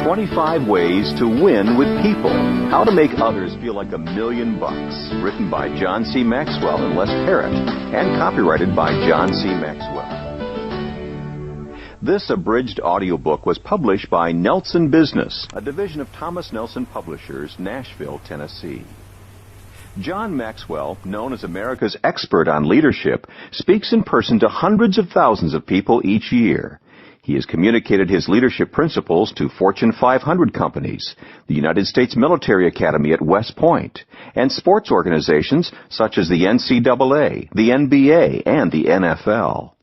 25 Ways to Win with People. How to Make Others Feel Like $1,000,000. Written by John C. Maxwell and Les Parrott. And copyrighted by John C. Maxwell. This abridged audiobook was published by Nelson Business, a division of Thomas Nelson Publishers, Nashville, Tennessee. John Maxwell, known as America's expert on leadership, speaks in person to hundreds of thousands of people each year. He has communicated his leadership principles to Fortune 500 companies, the United States Military Academy at West Point, and sports organizations such as the NCAA, the NBA, and the NFL.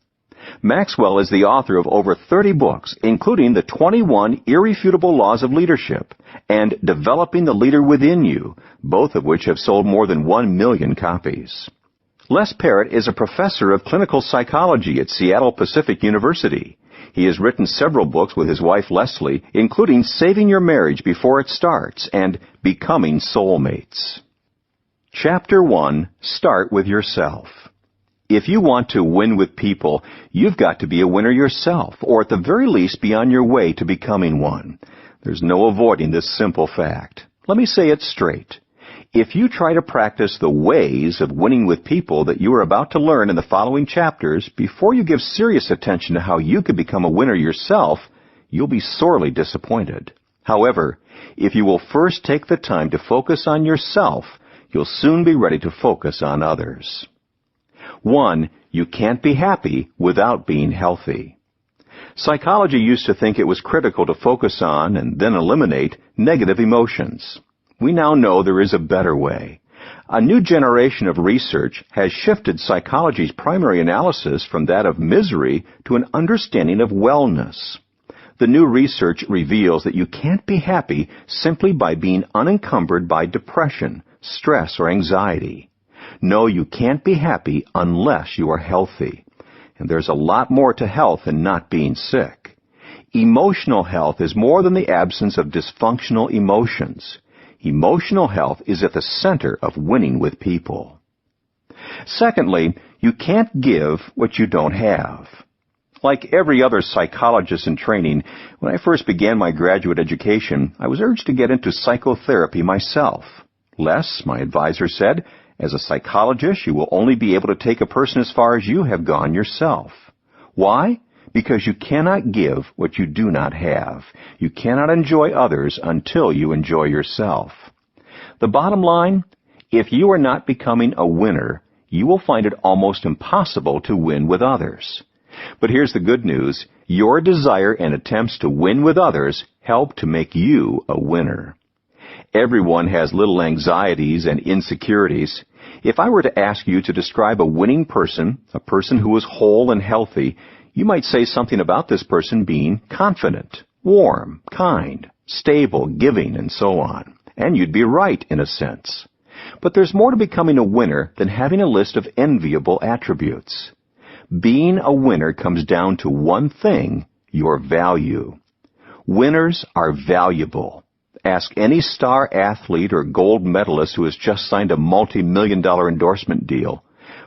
Maxwell is the author of over 30 books, including the 21 Irrefutable Laws of Leadership and Developing the Leader Within You, both of which have sold more than 1 million copies. Les Parrott is a professor of clinical psychology at Seattle Pacific University. He has written several books with his wife Leslie, including Saving Your Marriage Before It Starts and Becoming Soulmates. Chapter 1. Start with yourself. If you want to win with people, you've got to be a winner yourself, or at the very least be on your way to becoming one. There's no avoiding this simple fact. Let me say it straight. If you try to practice the ways of winning with people that you are about to learn in the following chapters before you give serious attention to how you could become a winner yourself, you'll be sorely disappointed. However, if you will first take the time to focus on yourself, you'll soon be ready to focus on others. 1. You can't be happy without being healthy. Psychology used to think it was critical to focus on and then eliminate negative emotions. We now know there is a better way. A new generation of research has shifted psychology's primary analysis from that of misery to an understanding of wellness. The new research reveals that you can't be happy simply by being unencumbered by depression, stress, or anxiety. No, you can't be happy unless you are healthy. And there's a lot more to health than not being sick. Emotional health is more than the absence of dysfunctional emotions. Emotional health is at the center of winning with people. Secondly, you can't give what you don't have. Like every other psychologist in training, when I first began my graduate education, I was urged to get into psychotherapy myself. Les, my advisor, said, as a psychologist, you will only be able to take a person as far as you have gone yourself. Why? Because you cannot give what you do not have. You cannot enjoy others until you enjoy yourself. The bottom line, if you are not becoming a winner, you will find it almost impossible to win with others. But here's the good news. Your desire and attempts to win with others help to make you a winner. Everyone has little anxieties and insecurities. If I were to ask you to describe a winning person, a person who is whole and healthy, you might say something about this person being confident, warm, kind, stable, giving, and so on. And you'd be right in a sense. But there's more to becoming a winner than having a list of enviable attributes. Being a winner comes down to one thing, your value. Winners are valuable. Ask any star athlete or gold medalist who has just signed a multi-million-dollar endorsement deal.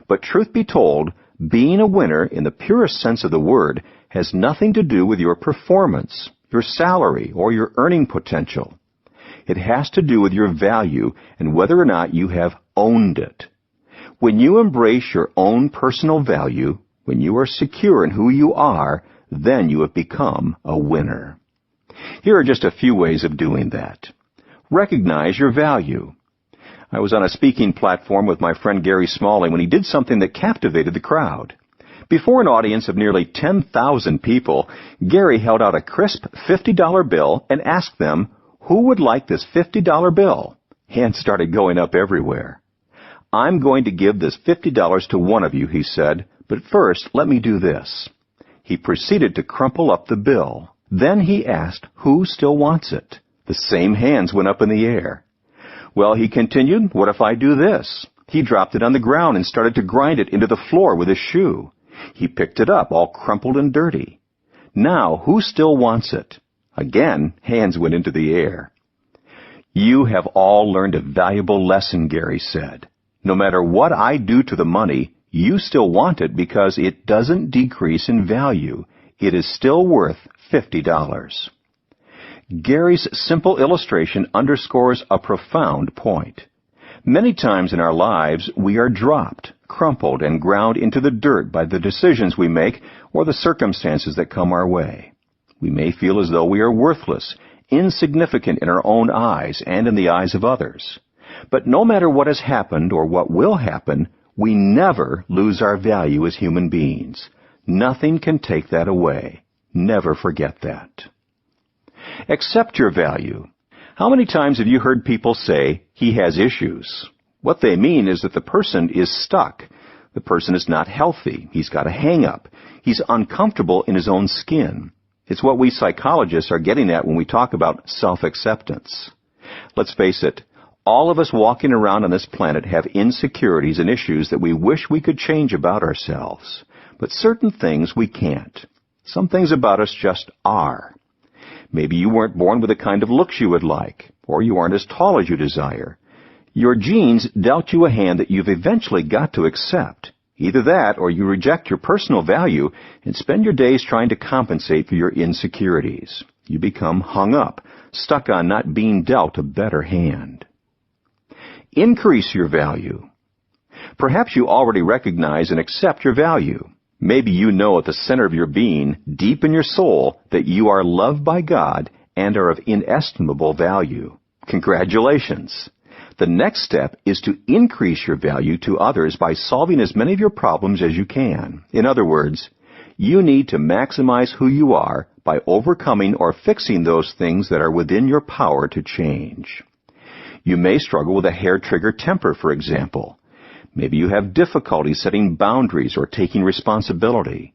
But truth be told, being a winner in the purest sense of the word has nothing to do with your performance, your salary, or your earning potential. It has to do with your value and whether or not you have owned it. When you embrace your own personal value, when you are secure in who you are, then you have become a winner. Here are just a few ways of doing that. Recognize your value. I was on a speaking platform with my friend Gary Smalley when he did something that captivated the crowd. Before an audience of nearly 10,000 people, Gary held out a crisp $50 bill and asked them, who would like this $50 bill? Hands started going up everywhere. I'm going to give this $50 to one of you, he said, but first let me do this. He proceeded to crumple up the bill. Then he asked, who still wants it? The same hands went up in the air. Well, he continued, what if I do this? He dropped it on the ground and started to grind it into the floor with his shoe. He picked it up, all crumpled and dirty. Now, who still wants it? Again, hands went into the air. You have all learned a valuable lesson, Gary said. No matter what I do to the money, you still want it because it doesn't decrease in value. It is still worth $50. Gary's simple illustration underscores a profound point. Many times in our lives, we are dropped, crumpled, and ground into the dirt by the decisions we make or the circumstances that come our way. We may feel as though we are worthless, insignificant in our own eyes and in the eyes of others. But no matter what has happened or what will happen, we never lose our value as human beings. Nothing can take that away. Never forget that. Accept your value. How many times have you heard people say, "He has issues"? What they mean is that the person is stuck. The person is not healthy. He's got a hang-up. He's uncomfortable in his own skin. It's what we psychologists are getting at when we talk about self-acceptance. Let's face it, all of us walking around on this planet have insecurities and issues that we wish we could change about ourselves. But certain things we can't. Some things about us just are. Maybe you weren't born with the kind of looks you would like, or you aren't as tall as you desire. Your genes dealt you a hand that you've eventually got to accept. Either that, or you reject your personal value and spend your days trying to compensate for your insecurities. You become hung up, stuck on not being dealt a better hand. Increase your value. Perhaps you already recognize and accept your value. Maybe you know at the center of your being, deep in your soul, that you are loved by God and are of inestimable value. Congratulations! The next step is to increase your value to others by solving as many of your problems as you can. In other words, you need to maximize who you are by overcoming or fixing those things that are within your power to change. You may struggle with a hair-trigger temper, for example. Maybe you have difficulty setting boundaries or taking responsibility.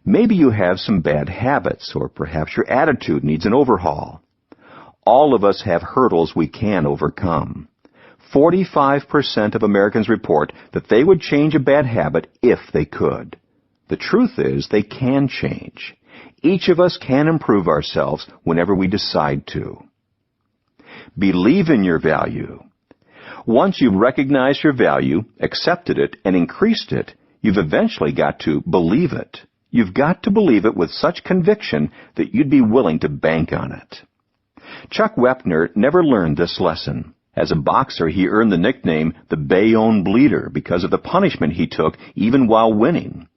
Maybe you have some bad habits, or perhaps your attitude needs an overhaul. All of us have hurdles we can overcome. 45% of Americans report that they would change a bad habit if they could. The truth is, they can change. Each of us can improve ourselves whenever we decide to. Believe in your value. Once you've recognized your value, accepted it, and increased it, you've eventually got to believe it. You've got to believe it with such conviction that you'd be willing to bank on it. Chuck Wepner never learned this lesson. As a boxer, he earned the nickname the Bayonne Bleeder because of the punishment he took even while winning.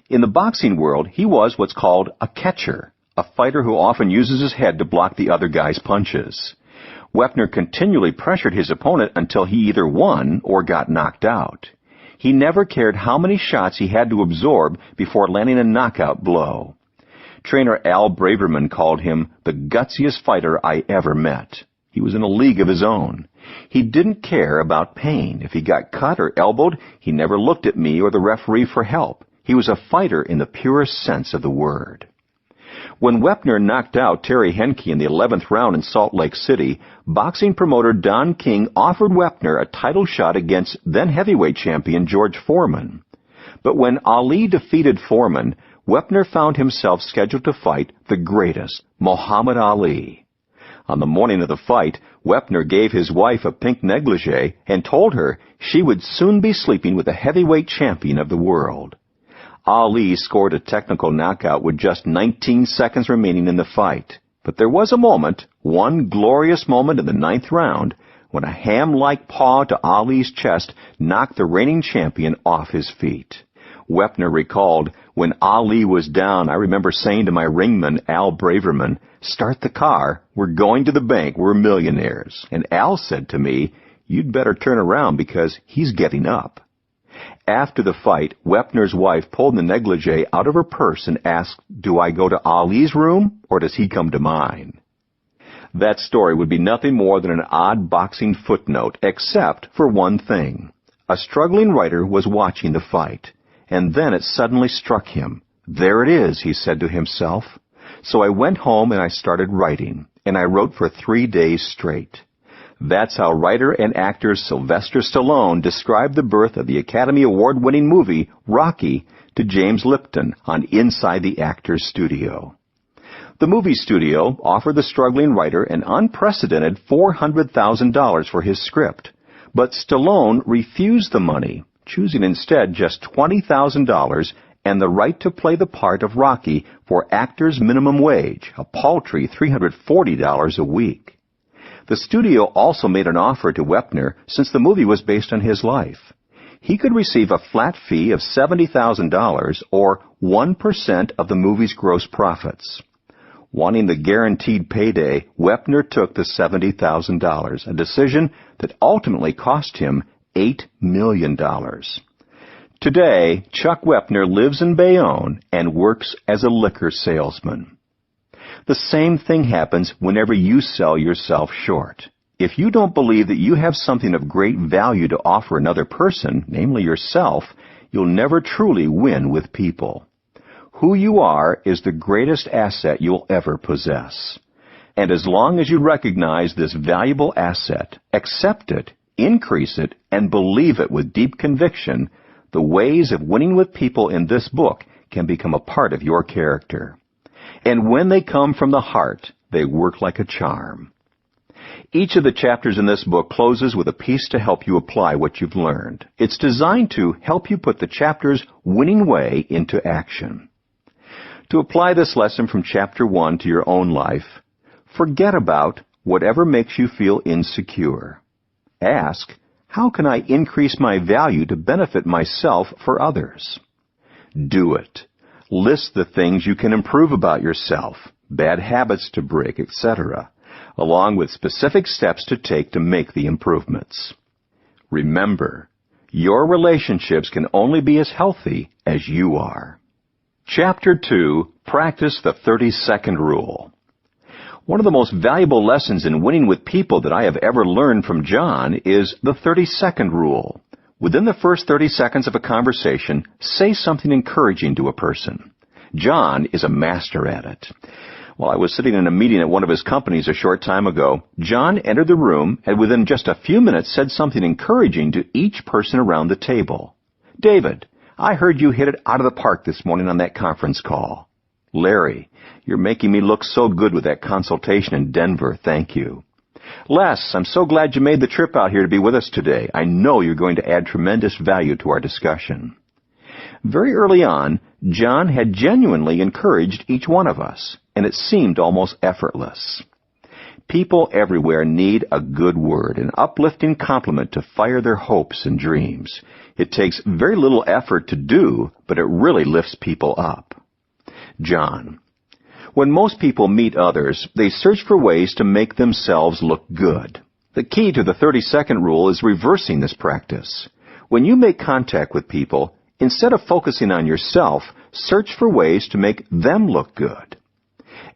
In the boxing world, he was what's called a catcher, a fighter who often uses his head to block the other guy's punches. Wepner continually pressured his opponent until he either won or got knocked out. He never cared how many shots he had to absorb before landing a knockout blow. Trainer Al Braverman called him the gutsiest fighter I ever met. He was in a league of his own. He didn't care about pain. If he got cut or elbowed, he never looked at me or the referee for help. He was a fighter in the purest sense of the word. When Wepner knocked out Terry Henke in the 11th round in Salt Lake City, boxing promoter Don King offered Wepner a title shot against then-heavyweight champion George Foreman. But when Ali defeated Foreman, Wepner found himself scheduled to fight the greatest, Muhammad Ali. On the morning of the fight, Wepner gave his wife a pink negligee and told her she would soon be sleeping with the heavyweight champion of the world. Ali scored a technical knockout with just 19 seconds remaining in the fight. But there was a moment, one glorious moment in the 9th round, when a ham-like paw to Ali's chest knocked the reigning champion off his feet. Wepner recalled, "When Ali was down, I remember saying to my ringman, Al Braverman, 'Start the car. We're going to the bank. We're millionaires.' And Al said to me, 'You'd better turn around because he's getting up.'" After the fight, Wepner's wife pulled the negligee out of her purse and asked, "Do I go to Ali's room, or does he come to mine?" That story would be nothing more than an odd boxing footnote, except for one thing. A struggling writer was watching the fight, and then it suddenly struck him. "There it is," he said to himself. So I went home and I started writing, and I wrote for 3 days straight. That's how writer and actor Sylvester Stallone described the birth of the Academy Award-winning movie Rocky to James Lipton on Inside the Actors Studio. The movie studio offered the struggling writer an unprecedented $400,000 for his script, but Stallone refused the money, choosing instead just $20,000 and the right to play the part of Rocky for actor's minimum wage, a paltry $340 a week. The studio also made an offer to Wepner since the movie was based on his life. He could receive a flat fee of $70,000 or 1% of the movie's gross profits. Wanting the guaranteed payday, Wepner took the $70,000, a decision that ultimately cost him $8 million. Today, Chuck Wepner lives in Bayonne and works as a liquor salesman. The same thing happens whenever you sell yourself short. If you don't believe that you have something of great value to offer another person, namely yourself, you'll never truly win with people. Who you are is the greatest asset you'll ever possess. And as long as you recognize this valuable asset, accept it, increase it, and believe it with deep conviction, the ways of winning with people in this book can become a part of your character. And when they come from the heart, they work like a charm. Each of the chapters in this book closes with a piece to help you apply what you've learned. It's designed to help you put the chapter's winning way into action. To apply this lesson from Chapter 1 to your own life, forget about whatever makes you feel insecure. Ask, how can I increase my value to benefit myself for others? Do it. List the things you can improve about yourself, bad habits to break, etc., along with specific steps to take to make the improvements. Remember, your relationships can only be as healthy as you are. Chapter 2, Practice the 30-Second Rule. One of the most valuable lessons in winning with people that I have ever learned from John is the 30-second rule. Within the first 30 seconds of a conversation, say something encouraging to a person. John is a master at it. While I was sitting in a meeting at one of his companies a short time ago, John entered the room and within just a few minutes said something encouraging to each person around the table. David, I heard you hit it out of the park this morning on that conference call. Larry, you're making me look so good with that consultation in Denver, thank you. Les, I'm so glad you made the trip out here to be with us today. I know you're going to add tremendous value to our discussion. Very early on, John had genuinely encouraged each one of us, and it seemed almost effortless. People everywhere need a good word, an uplifting compliment to fire their hopes and dreams. It takes very little effort to do, but it really lifts people up. John. When most people meet others, they search for ways to make themselves look good. The key to the 30-second rule is reversing this practice. When you make contact with people, instead of focusing on yourself, search for ways to make them look good.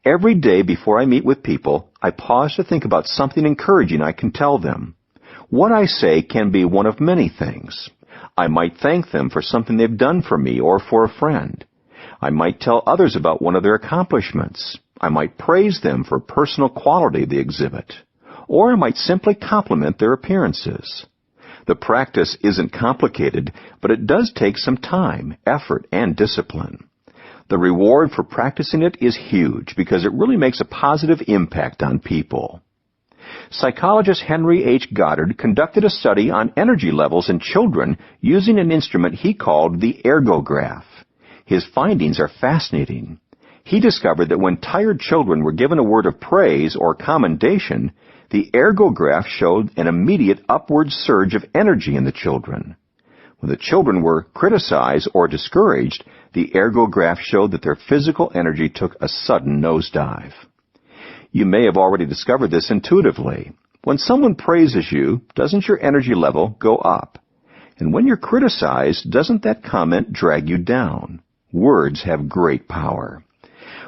Every day before I meet with people, I pause to think about something encouraging I can tell them. What I say can be one of many things. I might thank them for something they've done for me or for a friend. I might tell others about one of their accomplishments. I might praise them for personal quality they exhibit. Or I might simply compliment their appearances. The practice isn't complicated, but it does take some time, effort, and discipline. The reward for practicing it is huge because it really makes a positive impact on people. Psychologist Henry H. Goddard conducted a study on energy levels in children using an instrument he called the ergograph. His findings are fascinating. He discovered that when tired children were given a word of praise or commendation, the ergograph showed an immediate upward surge of energy in the children. When the children were criticized or discouraged, the ergograph showed that their physical energy took a sudden nosedive. You may have already discovered this intuitively. When someone praises you, doesn't your energy level go up? And when you're criticized, doesn't that comment drag you down? Words have great power.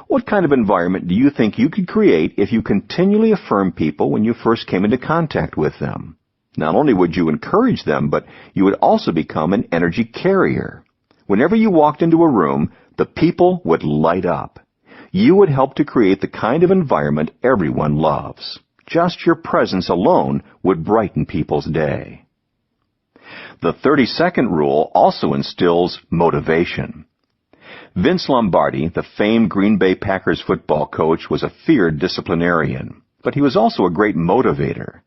What kind of environment do you think you could create if you continually affirm people when you first came into contact with them? Not only would you encourage them, but you would also become an energy carrier. Whenever you walked into a room, the people would light up. You would help to create the kind of environment everyone loves. Just your presence alone would brighten people's day. The 30-second rule also instills motivation. Vince Lombardi, the famed Green Bay Packers football coach, was a feared disciplinarian, but he was also a great motivator.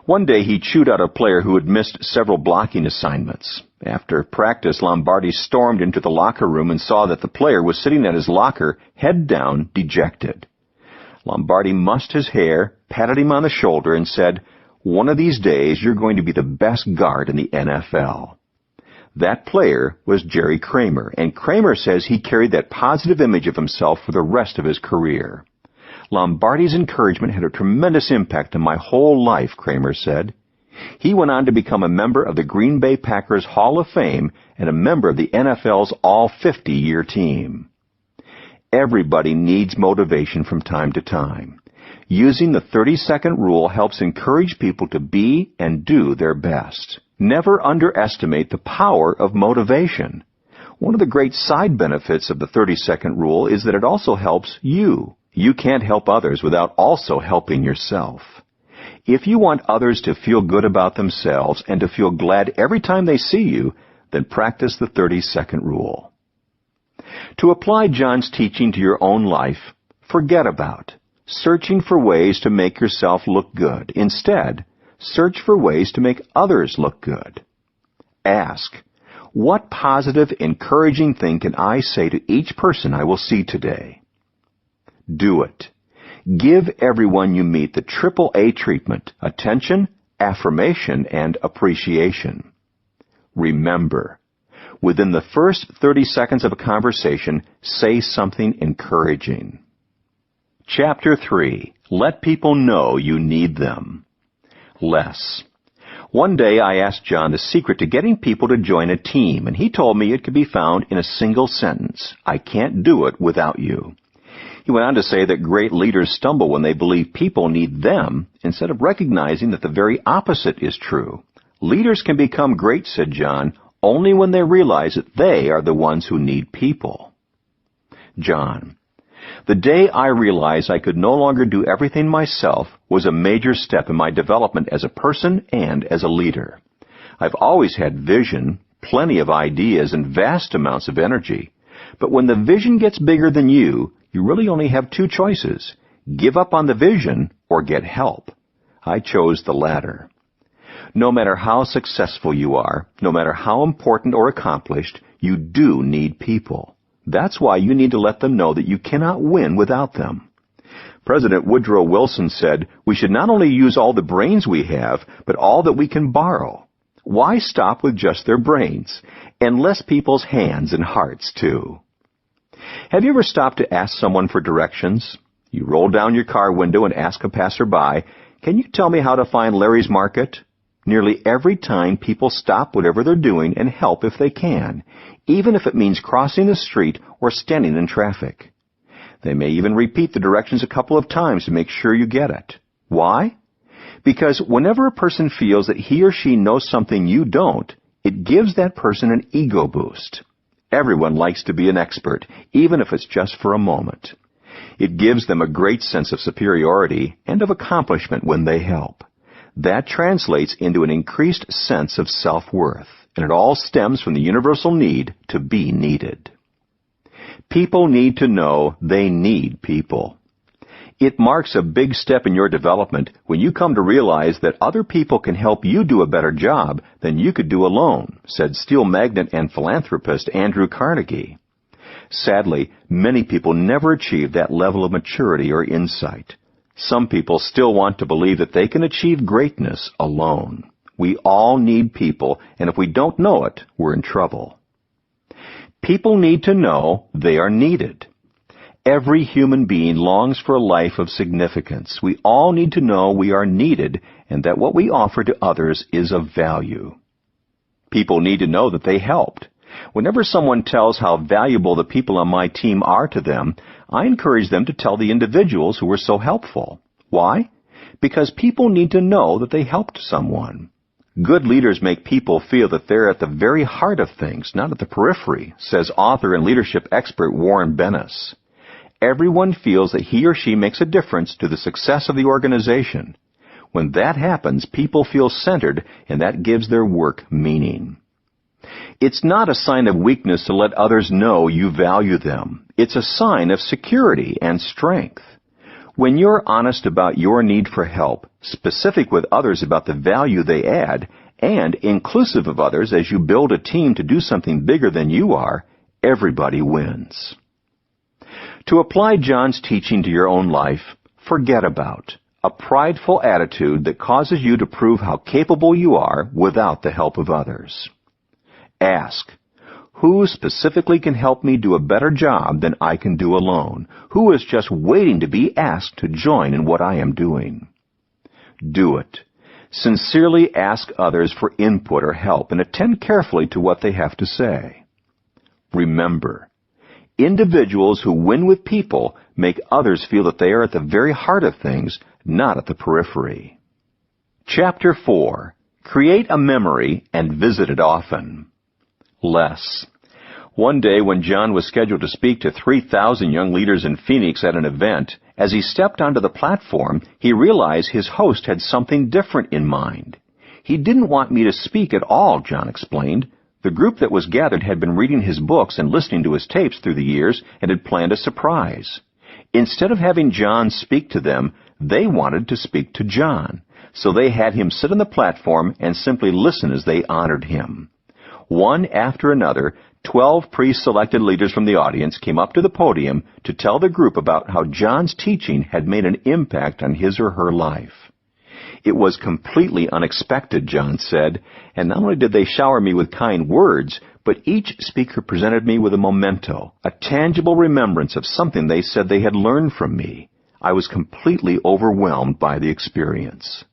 One day he chewed out a player who had missed several blocking assignments. After practice, Lombardi stormed into the locker room and saw that the player was sitting at his locker, head down, dejected. Lombardi mussed his hair, patted him on the shoulder, and said, "One of these days you're going to be the best guard in the NFL." That player was Jerry Kramer, and Kramer says he carried that positive image of himself for the rest of his career. "Lombardi's encouragement had a tremendous impact on my whole life," Kramer said. He went on to become a member of the Green Bay Packers Hall of Fame and a member of the NFL's All-50-year team. Everybody needs motivation from time to time. Using the 30-second rule helps encourage people to be and do their best. Never underestimate the power of motivation. One of the great side benefits of the 30-second rule is that it also helps you. You can't help others without also helping yourself. If you want others to feel good about themselves and to feel glad every time they see you, then practice the 30-second rule. To apply John's teaching to your own life, forget about searching for ways to make yourself look good. Instead, search for ways to make others look good. Ask, what positive, encouraging thing can I say to each person I will see today? Do it. Give everyone you meet the AAA treatment: attention, affirmation, and appreciation. Remember, within the first 30 seconds of a conversation, say something encouraging. Chapter 3. Let people know you need them. Less. One day I asked John the secret to getting people to join a team, and he told me it could be found in a single sentence: I can't do it without you. He went on to say that great leaders stumble when they believe people need them, instead of recognizing that the very opposite is true. Leaders can become great, said John, only when they realize that they are the ones who need people. John: the day I realized I could no longer do everything myself was a major step in my development as a person and as a leader. I've always had vision, plenty of ideas, and vast amounts of energy. But when the vision gets bigger than you really only have two choices: give up on the vision or get help. I chose the latter. No matter how successful you are, no matter how important or accomplished, you do need people. That's why you need to let them know that you cannot win without them. President Woodrow Wilson said, "We should not only use all the brains we have, but all that we can borrow." Why stop with just their brains? Enlist people's hands and hearts, too. Have you ever stopped to ask someone for directions? You roll down your car window and ask a passerby, "Can you tell me how to find Larry's Market?" Nearly every time people stop whatever they're doing and help if they can, even if it means crossing the street or standing in traffic. They may even repeat the directions a couple of times to make sure you get it. Why? Because whenever a person feels that he or she knows something you don't, it gives that person an ego boost. Everyone likes to be an expert, even if it's just for a moment. It gives them a great sense of superiority and of accomplishment when they help. That translates into an increased sense of self-worth, and it all stems from the universal need to be needed. People need to know they need people. It marks a big step in your development when you come to realize that other people can help you do a better job than you could do alone, said steel magnate and philanthropist Andrew Carnegie. Sadly, many people never achieve that level of maturity or insight. Some people still want to believe that they can achieve greatness alone. We all need people, and if we don't know it, we're in trouble. People need to know they are needed. Every human being longs for a life of significance. We all need to know we are needed and that what we offer to others is of value. People need to know that they helped. Whenever someone tells how valuable the people on my team are to them, I encourage them to tell the individuals who were so helpful. Why? Because people need to know that they helped someone. Good leaders make people feel that they're at the very heart of things, not at the periphery, says author and leadership expert Warren Bennis. Everyone feels that he or she makes a difference to the success of the organization. When that happens, people feel centered, and that gives their work meaning. It's not a sign of weakness to let others know you value them. It's a sign of security and strength. When you're honest about your need for help, specific with others about the value they add, and inclusive of others as you build a team to do something bigger than you are, everybody wins. To apply John's teaching to your own life, forget about a prideful attitude that causes you to prove how capable you are without the help of others. Ask, who specifically can help me do a better job than I can do alone? Who is just waiting to be asked to join in what I am doing? Do it. Sincerely ask others for input or help and attend carefully to what they have to say. Remember, individuals who win with people make others feel that they are at the very heart of things, not at the periphery. Chapter 4. Create a memory and visit it often. Less. One day when John was scheduled to speak to 3,000 young leaders in Phoenix at an event, as he stepped onto the platform, he realized his host had something different in mind. He didn't want me to speak at all, John explained. The group that was gathered had been reading his books and listening to his tapes through the years and had planned a surprise. Instead of having John speak to them, they wanted to speak to John. So they had him sit on the platform and simply listen as they honored him. One after another, 12 pre-selected leaders from the audience came up to the podium to tell the group about how John's teaching had made an impact on his or her life. It was completely unexpected, John said, and not only did they shower me with kind words, but each speaker presented me with a memento, a tangible remembrance of something they said they had learned from me. I was completely overwhelmed by the experience.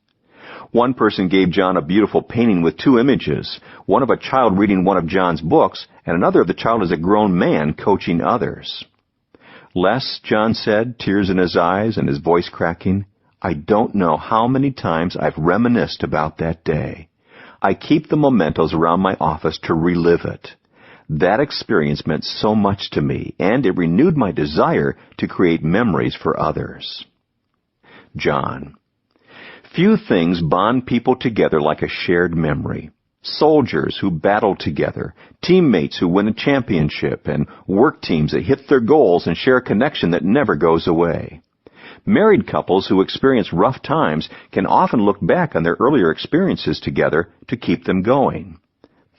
One person gave John a beautiful painting with 2 images, one of a child reading one of John's books, and another of the child as a grown man coaching others. Les, John said, tears in his eyes and his voice cracking, I don't know how many times I've reminisced about that day. I keep the mementos around my office to relive it. That experience meant so much to me, and it renewed my desire to create memories for others. John. Few things bond people together like a shared memory. Soldiers who battle together, teammates who win a championship, and work teams that hit their goals and share a connection that never goes away. Married couples who experience rough times can often look back on their earlier experiences together to keep them going.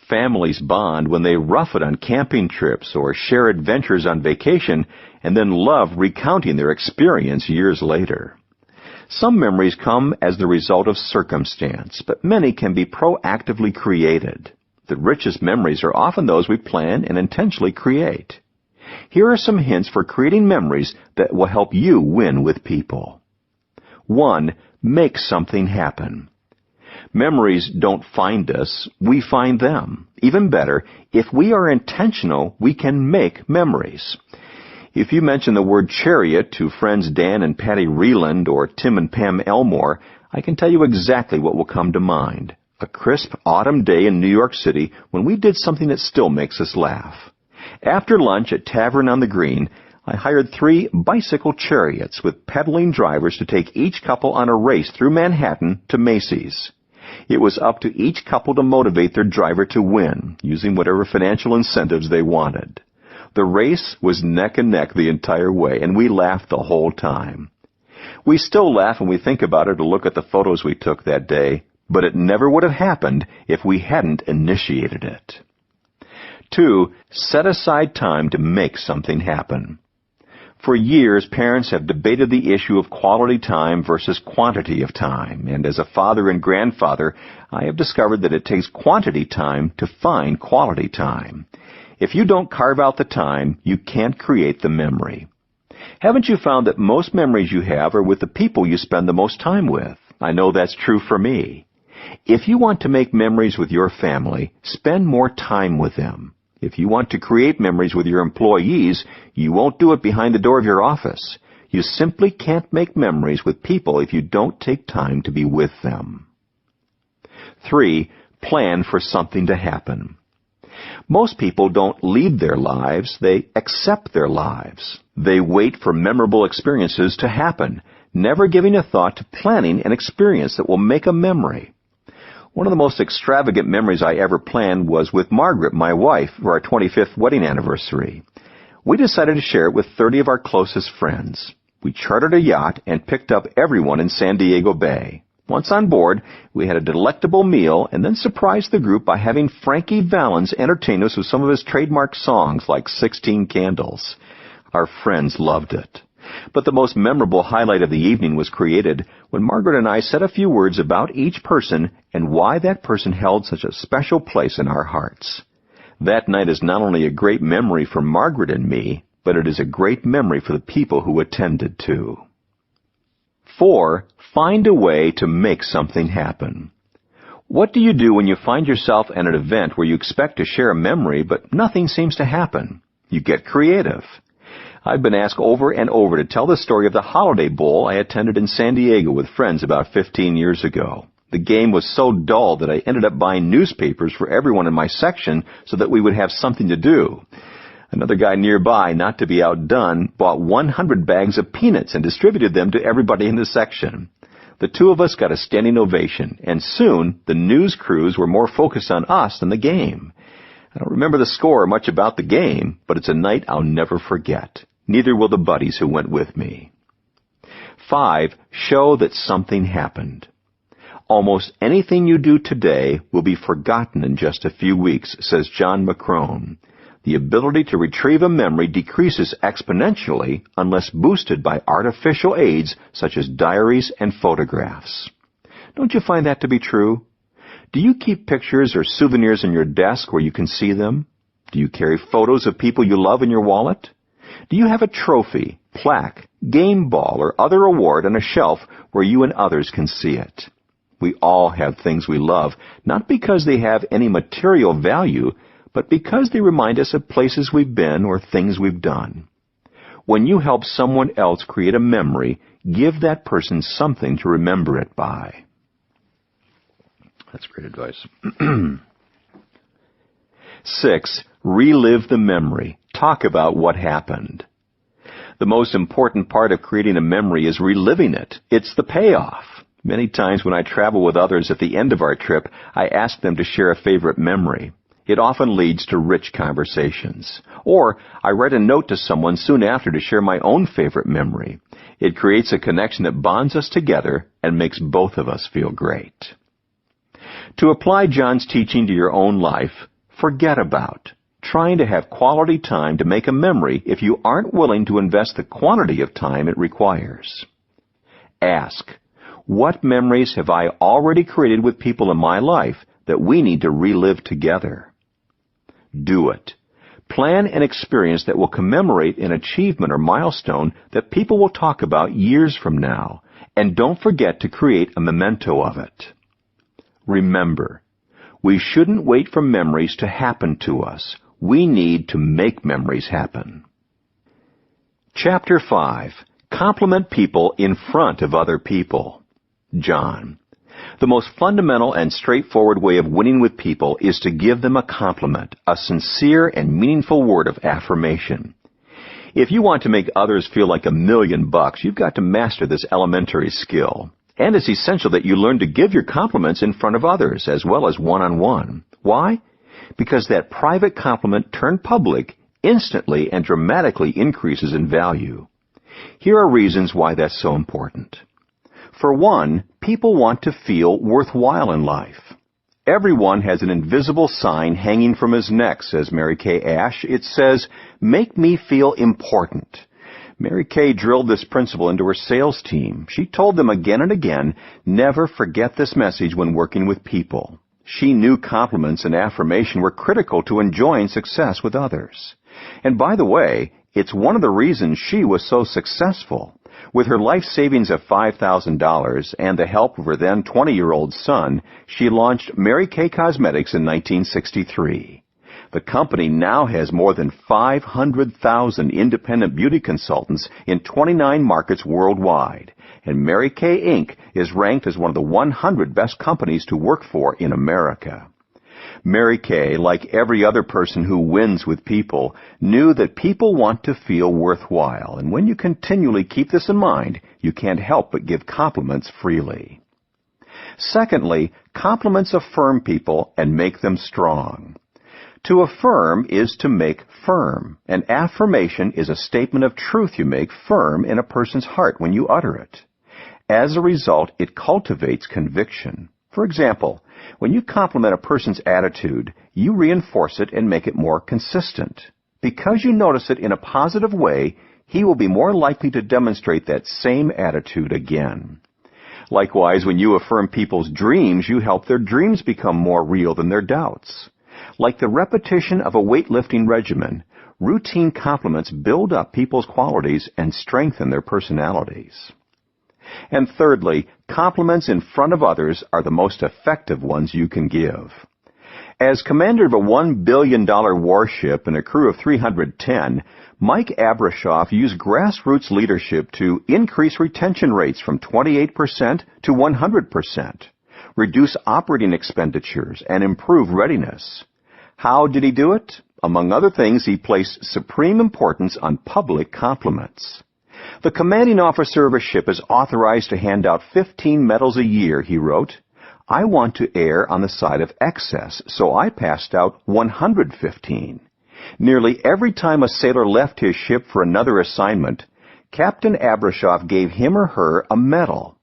Families bond when they rough it on camping trips or share adventures on vacation and then love recounting their experience years later. Some memories come as the result of circumstance, but many can be proactively created. The richest memories are often those we plan and intentionally create. Here are some hints for creating memories that will help you win with people. 1. Make something happen. Memories don't find us, we find them. Even better, if we are intentional, we can make memories. If you mention the word chariot to friends Dan and Patty Reland or Tim and Pam Elmore, I can tell you exactly what will come to mind. A crisp autumn day in New York City when we did something that still makes us laugh. After lunch at Tavern on the Green, I hired 3 bicycle chariots with pedaling drivers to take each couple on a race through Manhattan to Macy's. It was up to each couple to motivate their driver to win, using whatever financial incentives they wanted. The race was neck and neck the entire way, and we laughed the whole time. We still laugh when we think about it or look at the photos we took that day, but it never would have happened if we hadn't initiated it. 2. Set aside time to make something happen. For years, parents have debated the issue of quality time versus quantity of time, and as a father and grandfather, I have discovered that it takes quantity time to find quality time. If you don't carve out the time, you can't create the memory. Haven't you found that most memories you have are with the people you spend the most time with? I know that's true for me. If you want to make memories with your family, spend more time with them. If you want to create memories with your employees, you won't do it behind the door of your office. You simply can't make memories with people if you don't take time to be with them. 3. Plan for something to happen. Most people don't lead their lives, they accept their lives. They wait for memorable experiences to happen, never giving a thought to planning an experience that will make a memory. One of the most extravagant memories I ever planned was with Margaret, my wife, for our 25th wedding anniversary. We decided to share it with 30 of our closest friends. We chartered a yacht and picked up everyone in San Diego Bay. Once on board, we had a delectable meal and then surprised the group by having Frankie Valens entertain us with some of his trademark songs like 16 Candles. Our friends loved it. But the most memorable highlight of the evening was created when Margaret and I said a few words about each person and why that person held such a special place in our hearts. That night is not only a great memory for Margaret and me, but it is a great memory for the people who attended too. 4. Find a way to make something happen. What do you do when you find yourself at an event where you expect to share a memory, but nothing seems to happen? You get creative. I've been asked over and over to tell the story of the Holiday Bowl I attended in San Diego with friends about 15 years ago. The game was so dull that I ended up buying newspapers for everyone in my section so that we would have something to do. Another guy nearby, not to be outdone, bought 100 bags of peanuts and distributed them to everybody in the section. The two of us got a standing ovation, and soon the news crews were more focused on us than the game. I don't remember the score or much about the game, but it's a night I'll never forget. Neither will the buddies who went with me. 5. Show that something happened. Almost anything you do today will be forgotten in just a few weeks, says John McCrone. The ability to retrieve a memory decreases exponentially unless boosted by artificial aids such as diaries and photographs. Don't you find that to be true? Do you keep pictures or souvenirs in your desk where you can see them? Do you carry photos of people you love in your wallet? Do you have a trophy, plaque, game ball, or other award on a shelf where you and others can see it? We all have things we love, not because they have any material value, but because they remind us of places we've been or things we've done. When you help someone else create a memory, give that person something to remember it by. That's great advice. 6. Relive the memory. Talk about what happened. The most important part of creating a memory is reliving it. It's the payoff. Many times when I travel with others at the end of our trip, I ask them to share a favorite memory. It often leads to rich conversations. Or I write a note to someone soon after to share my own favorite memory. It creates a connection that bonds us together and makes both of us feel great. To apply John's teaching to your own life, forget about trying to have quality time to make a memory if you aren't willing to invest the quantity of time it requires. Ask, what memories have I already created with people in my life that we need to relive together? Do it. Plan an experience that will commemorate an achievement or milestone that people will talk about years from now, and don't forget to create a memento of it. Remember, we shouldn't wait for memories to happen to us. We need to make memories happen. Chapter 5. Compliment people in front of other people. John. The most fundamental and straightforward way of winning with people is to give them a compliment, a sincere and meaningful word of affirmation. If you want to make others feel like $1,000,000, you've got to master this elementary skill. And it's essential that you learn to give your compliments in front of others as well as one-on-one. Why? Because that private compliment turned public instantly and dramatically increases in value. Here are reasons why that's so important. For one, people want to feel worthwhile in life. Everyone has an invisible sign hanging from his neck, says Mary Kay Ash. It says, "Make me feel important." Mary Kay drilled this principle into her sales team. She told them again and again, never forget this message when working with people. She knew compliments and affirmation were critical to enjoying success with others. And by the way, it's one of the reasons she was so successful. With her life savings of $5,000 and the help of her then 20-year-old son, she launched Mary Kay Cosmetics in 1963. The company now has more than 500,000 independent beauty consultants in 29 markets worldwide, and Mary Kay Inc. is ranked as one of the 100 best companies to work for in America. Mary Kay, like every other person who wins with people, knew that people want to feel worthwhile, and when you continually keep this in mind, you can't help but give compliments freely. Secondly, compliments affirm people and make them strong. To affirm is to make firm. An affirmation is a statement of truth you make firm in a person's heart when you utter it. As a result, it cultivates conviction. For example, when you compliment a person's attitude, you reinforce it and make it more consistent. Because you notice it in a positive way, he will be more likely to demonstrate that same attitude again. Likewise, when you affirm people's dreams, you help their dreams become more real than their doubts. Like the repetition of a weightlifting regimen, routine compliments build up people's qualities and strengthen their personalities. And thirdly, compliments in front of others are the most effective ones you can give. As commander of a $1 billion warship and a crew of 310, Mike Abrashoff used grassroots leadership to increase retention rates from 28% to 100%, reduce operating expenditures, and improve readiness. How did he do it? Among other things, he placed supreme importance on public compliments. The commanding officer of a ship is authorized to hand out 15 medals a year, he wrote. I want to err on the side of excess, so I passed out 115. Nearly every time a sailor left his ship for another assignment, Captain Abrashoff gave him or her a medal.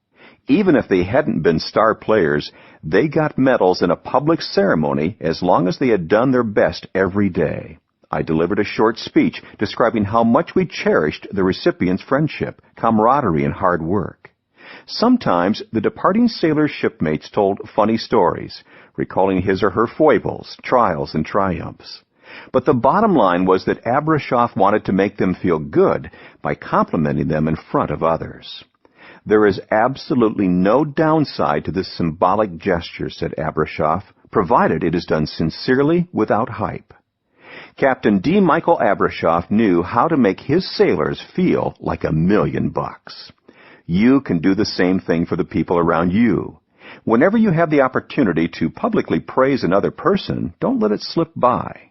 Even if they hadn't been star players, they got medals in a public ceremony as long as they had done their best every day. I delivered a short speech describing how much we cherished the recipient's friendship, camaraderie, and hard work. Sometimes the departing sailor's shipmates told funny stories, recalling his or her foibles, trials, and triumphs. But the bottom line was that Abrashoff wanted to make them feel good by complimenting them in front of others. There is absolutely no downside to this symbolic gesture, said Abrashoff, provided it is done sincerely without hype. Captain D. Michael Abrashoff knew how to make his sailors feel like $1 million. You can do the same thing for the people around you. Whenever you have the opportunity to publicly praise another person, don't let it slip by.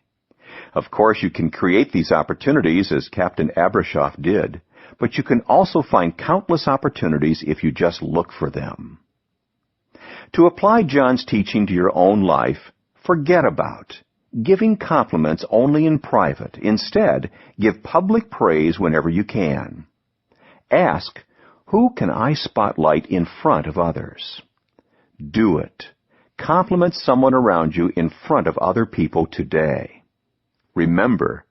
Of course, you can create these opportunities as Captain Abrashoff did, but you can also find countless opportunities if you just look for them. To apply John's teaching to your own life, forget about giving compliments only in private. Instead, give public praise whenever you can. Ask, who can I spotlight in front of others? Do it. Compliment someone around you in front of other people today. Remember,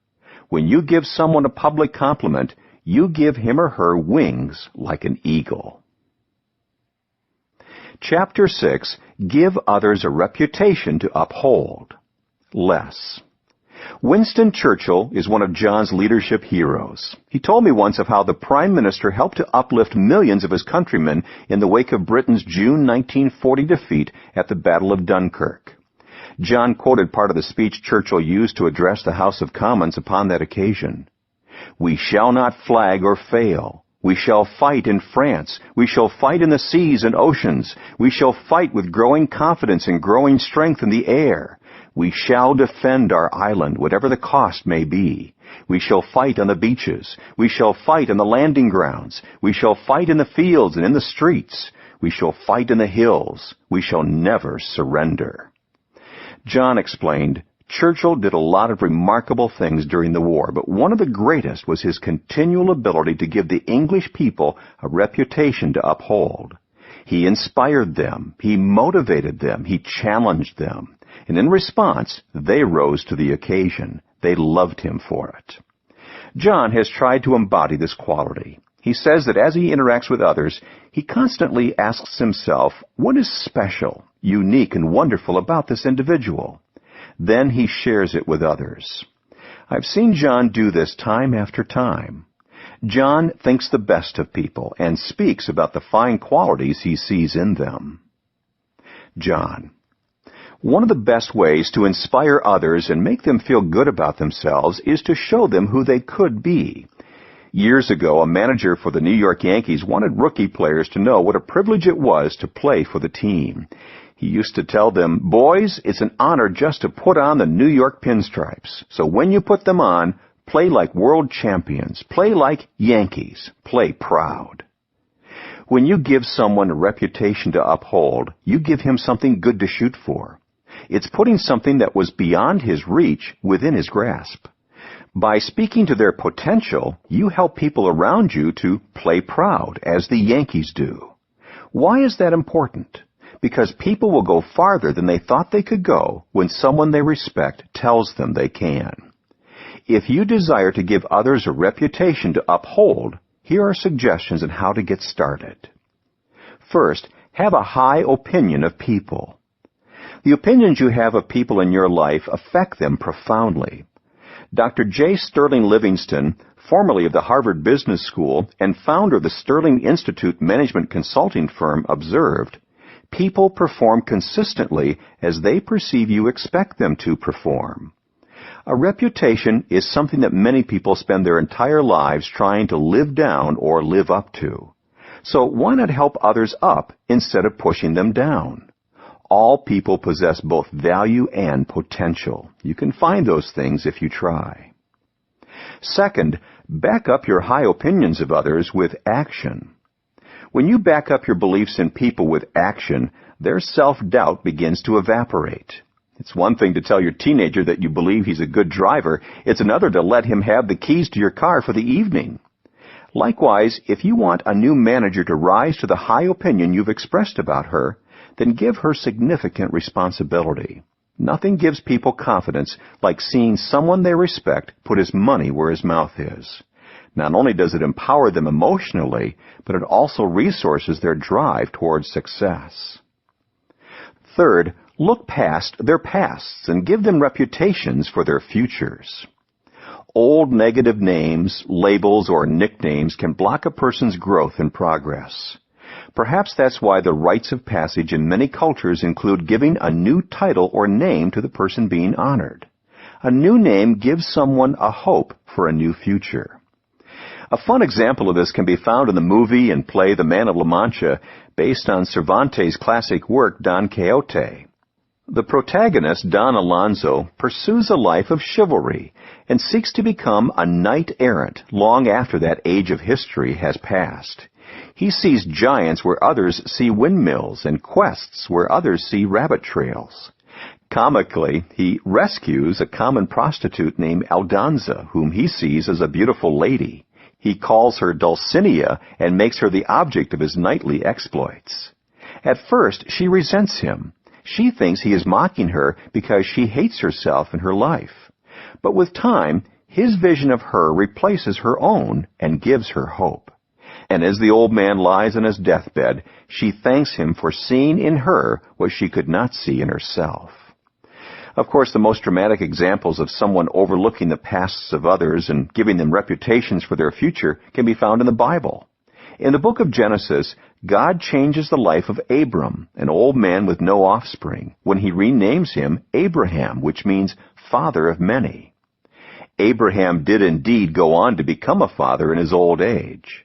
when you give someone a public compliment, you give him or her wings like an eagle. Chapter 6, Give Others a Reputation to Uphold. Less. Winston Churchill is one of John's leadership heroes. He told me once of how the Prime Minister helped to uplift millions of his countrymen in the wake of Britain's June 1940 defeat at the Battle of Dunkirk. John quoted part of the speech Churchill used to address the House of Commons upon that occasion. We shall not flag or fail. We shall fight in France. We shall fight in the seas and oceans. We shall fight with growing confidence and growing strength in the air. We shall defend our island, whatever the cost may be. We shall fight on the beaches. We shall fight on the landing grounds. We shall fight in the fields and in the streets. We shall fight in the hills. We shall never surrender. John explained, Churchill did a lot of remarkable things during the war, but one of the greatest was his continual ability to give the English people a reputation to uphold. He inspired them, he motivated them, he challenged them, and in response, they rose to the occasion. They loved him for it. John has tried to embody this quality. He says that as he interacts with others, he constantly asks himself, what is special, unique, and wonderful about this individual? Then he shares it with others. I've seen John do this time after time. John thinks the best of people and speaks about the fine qualities he sees in them. John. One of the best ways to inspire others and make them feel good about themselves is to show them who they could be. Years ago, a manager for the New York Yankees wanted rookie players to know what a privilege it was to play for the team. He used to tell them, boys, it's an honor just to put on the New York pinstripes. So when you put them on, play like world champions. Play like Yankees. Play proud. When you give someone a reputation to uphold, you give him something good to shoot for. It's putting something that was beyond his reach within his grasp. By speaking to their potential, you help people around you to play proud, as the Yankees do. Why is that important? Because people will go farther than they thought they could go when someone they respect tells them they can. If you desire to give others a reputation to uphold, here are suggestions on how to get started. First, have a high opinion of people. The opinions you have of people in your life affect them profoundly. Dr. J. Sterling Livingston, formerly of the Harvard Business School and founder of the Sterling Institute management consulting firm, observed, "People perform consistently as they perceive you expect them to perform." A reputation is something that many people spend their entire lives trying to live down or live up to. So why not help others up instead of pushing them down? All people possess both value and potential. You can find those things if you try. Second, back up your high opinions of others with action. When you back up your beliefs in people with action, their self-doubt begins to evaporate. It's one thing to tell your teenager that you believe he's a good driver. It's another to let him have the keys to your car for the evening. Likewise, if you want a new manager to rise to the high opinion you've expressed about her, then give her significant responsibility. Nothing gives people confidence like seeing someone they respect put his money where his mouth is. Not only does it empower them emotionally, but it also resources their drive towards success. Third, look past their pasts and give them reputations for their futures. Old negative names, labels, or nicknames can block a person's growth and progress. Perhaps that's why the rites of passage in many cultures include giving a new title or name to the person being honored. A new name gives someone a hope for a new future. A fun example of this can be found in the movie and play The Man of La Mancha, based on Cervantes' classic work Don Quixote. The protagonist, Don Alonso, pursues a life of chivalry and seeks to become a knight-errant long after that age of history has passed. He sees giants where others see windmills and quests where others see rabbit trails. Comically, he rescues a common prostitute named Aldonza, whom he sees as a beautiful lady. He calls her Dulcinea and makes her the object of his knightly exploits. At first, she resents him. She thinks he is mocking her because she hates herself and her life. But with time, his vision of her replaces her own and gives her hope. And as the old man lies on his deathbed, she thanks him for seeing in her what she could not see in herself. Of course, the most dramatic examples of someone overlooking the pasts of others and giving them reputations for their future can be found in the Bible. In the book of Genesis, God changes the life of Abram, an old man with no offspring, when he renames him Abraham, which means father of many. Abraham did indeed go on to become a father in his old age.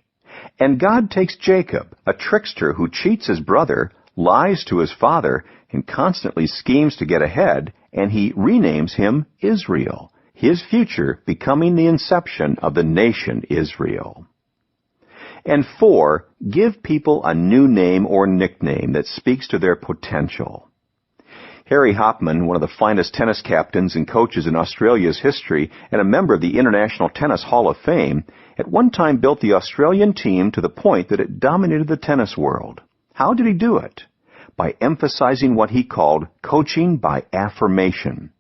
And God takes Jacob, a trickster who cheats his brother, lies to his father, and constantly schemes to get ahead, and he renames him Israel, his future becoming the inception of the nation Israel. And 4, give people a new name or nickname that speaks to their potential. Harry Hopman, one of the finest tennis captains and coaches in Australia's history and a member of the International Tennis Hall of Fame, at one time built the Australian team to the point that it dominated the tennis world. How did he do it? By emphasizing what he called coaching by affirmation.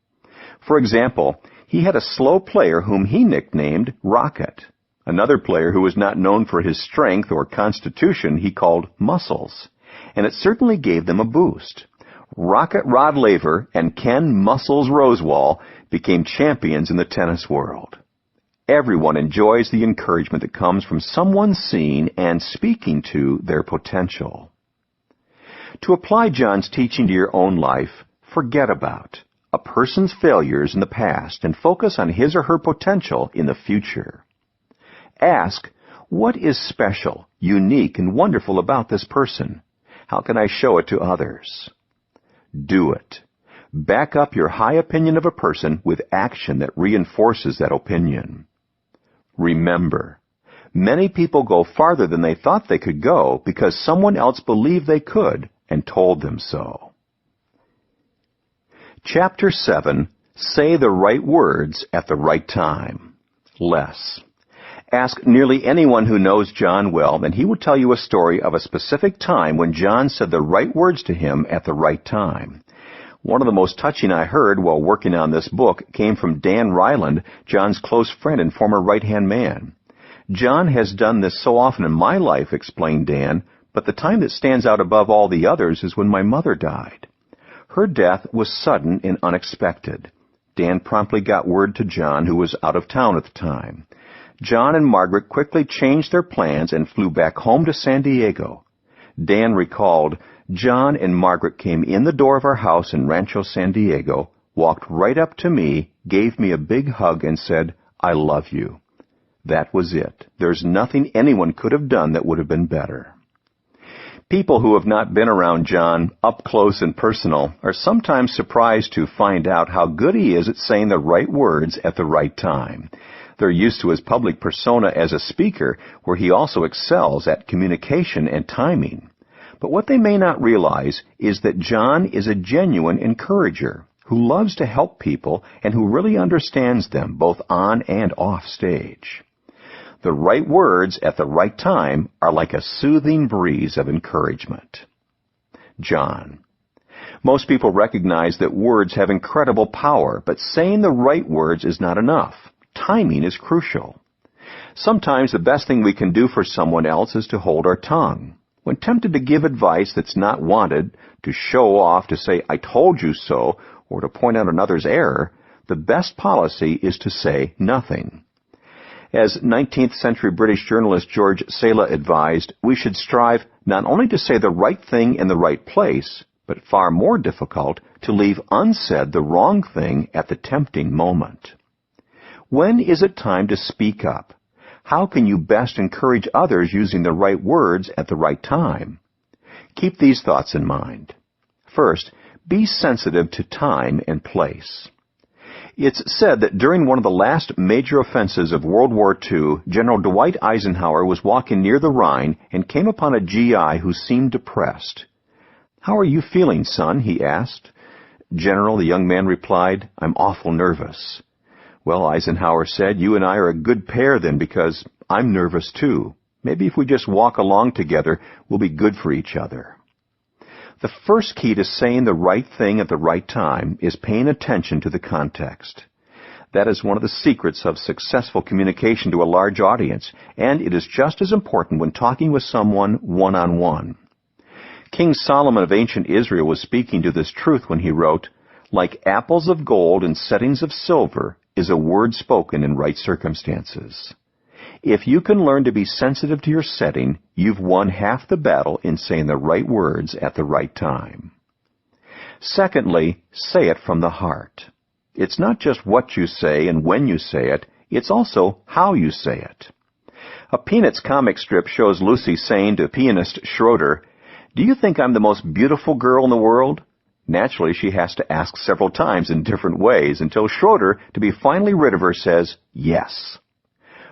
For example, he had a slow player whom he nicknamed Rocket. Another player who was not known for his strength or constitution he called Muscles. And it certainly gave them a boost. Rocket Rod Laver and Ken Muscles Rosewall became champions in the tennis world. Everyone enjoys the encouragement that comes from someone seeing and speaking to their potential. To apply John's teaching to your own life, forget about a person's failures in the past and focus on his or her potential in the future. Ask, what is special, unique, and wonderful about this person? How can I show it to others? Do it. Back up your high opinion of a person with action that reinforces that opinion. Remember, many people go farther than they thought they could go because someone else believed they could and told them so. Chapter 7, Say the Right Words at the Right Time. Less. Ask nearly anyone who knows John well, and he will tell you a story of a specific time when John said the right words to him at the right time. One of the most touching I heard while working on this book came from Dan Ryland, John's close friend and former right-hand man. John has done this so often in my life, explained Dan, but the time that stands out above all the others is when my mother died. Her death was sudden and unexpected. Dan promptly got word to John, who was out of town at the time. John and Margaret quickly changed their plans and flew back home to San Diego. Dan recalled, John and Margaret came in the door of our house in Rancho San Diego, walked right up to me, gave me a big hug, and said, I love you. That was it. There's nothing anyone could have done that would have been better. People who have not been around John up close and personal are sometimes surprised to find out how good he is at saying the right words at the right time. They're used to his public persona as a speaker, where he also excels at communication and timing. But what they may not realize is that John is a genuine encourager who loves to help people and who really understands them both on and off stage. The right words at the right time are like a soothing breeze of encouragement. John. Most people recognize that words have incredible power, but saying the right words is not enough. Timing is crucial. Sometimes the best thing we can do for someone else is to hold our tongue. When tempted to give advice that's not wanted, to show off, to say, I told you so, or to point out another's error, the best policy is to say nothing. As 19th century British journalist George Sala advised, we should strive not only to say the right thing in the right place, but far more difficult, to leave unsaid the wrong thing at the tempting moment. When is it time to speak up? How can you best encourage others using the right words at the right time? Keep these thoughts in mind. First, be sensitive to time and place. It's said that during one of the last major offensives of World War II, General Dwight Eisenhower was walking near the Rhine and came upon a GI who seemed depressed. How are you feeling, son? He asked. General, the young man replied, I'm awful nervous. Well, Eisenhower said, you and I are a good pair then, because I'm nervous too. Maybe if we just walk along together, we'll be good for each other. The first key to saying the right thing at the right time is paying attention to the context. That is one of the secrets of successful communication to a large audience, and it is just as important when talking with someone one-on-one. King Solomon of ancient Israel was speaking to this truth when he wrote, like apples of gold in settings of silver is a word spoken in right circumstances. If you can learn to be sensitive to your setting, you've won half the battle in saying the right words at the right time. Secondly, say it from the heart. It's not just what you say and when you say it, it's also how you say it. A Peanuts comic strip shows Lucy saying to pianist Schroeder, do you think I'm the most beautiful girl in the world? Naturally, she has to ask several times in different ways until Schroeder, to be finally rid of her, says, yes.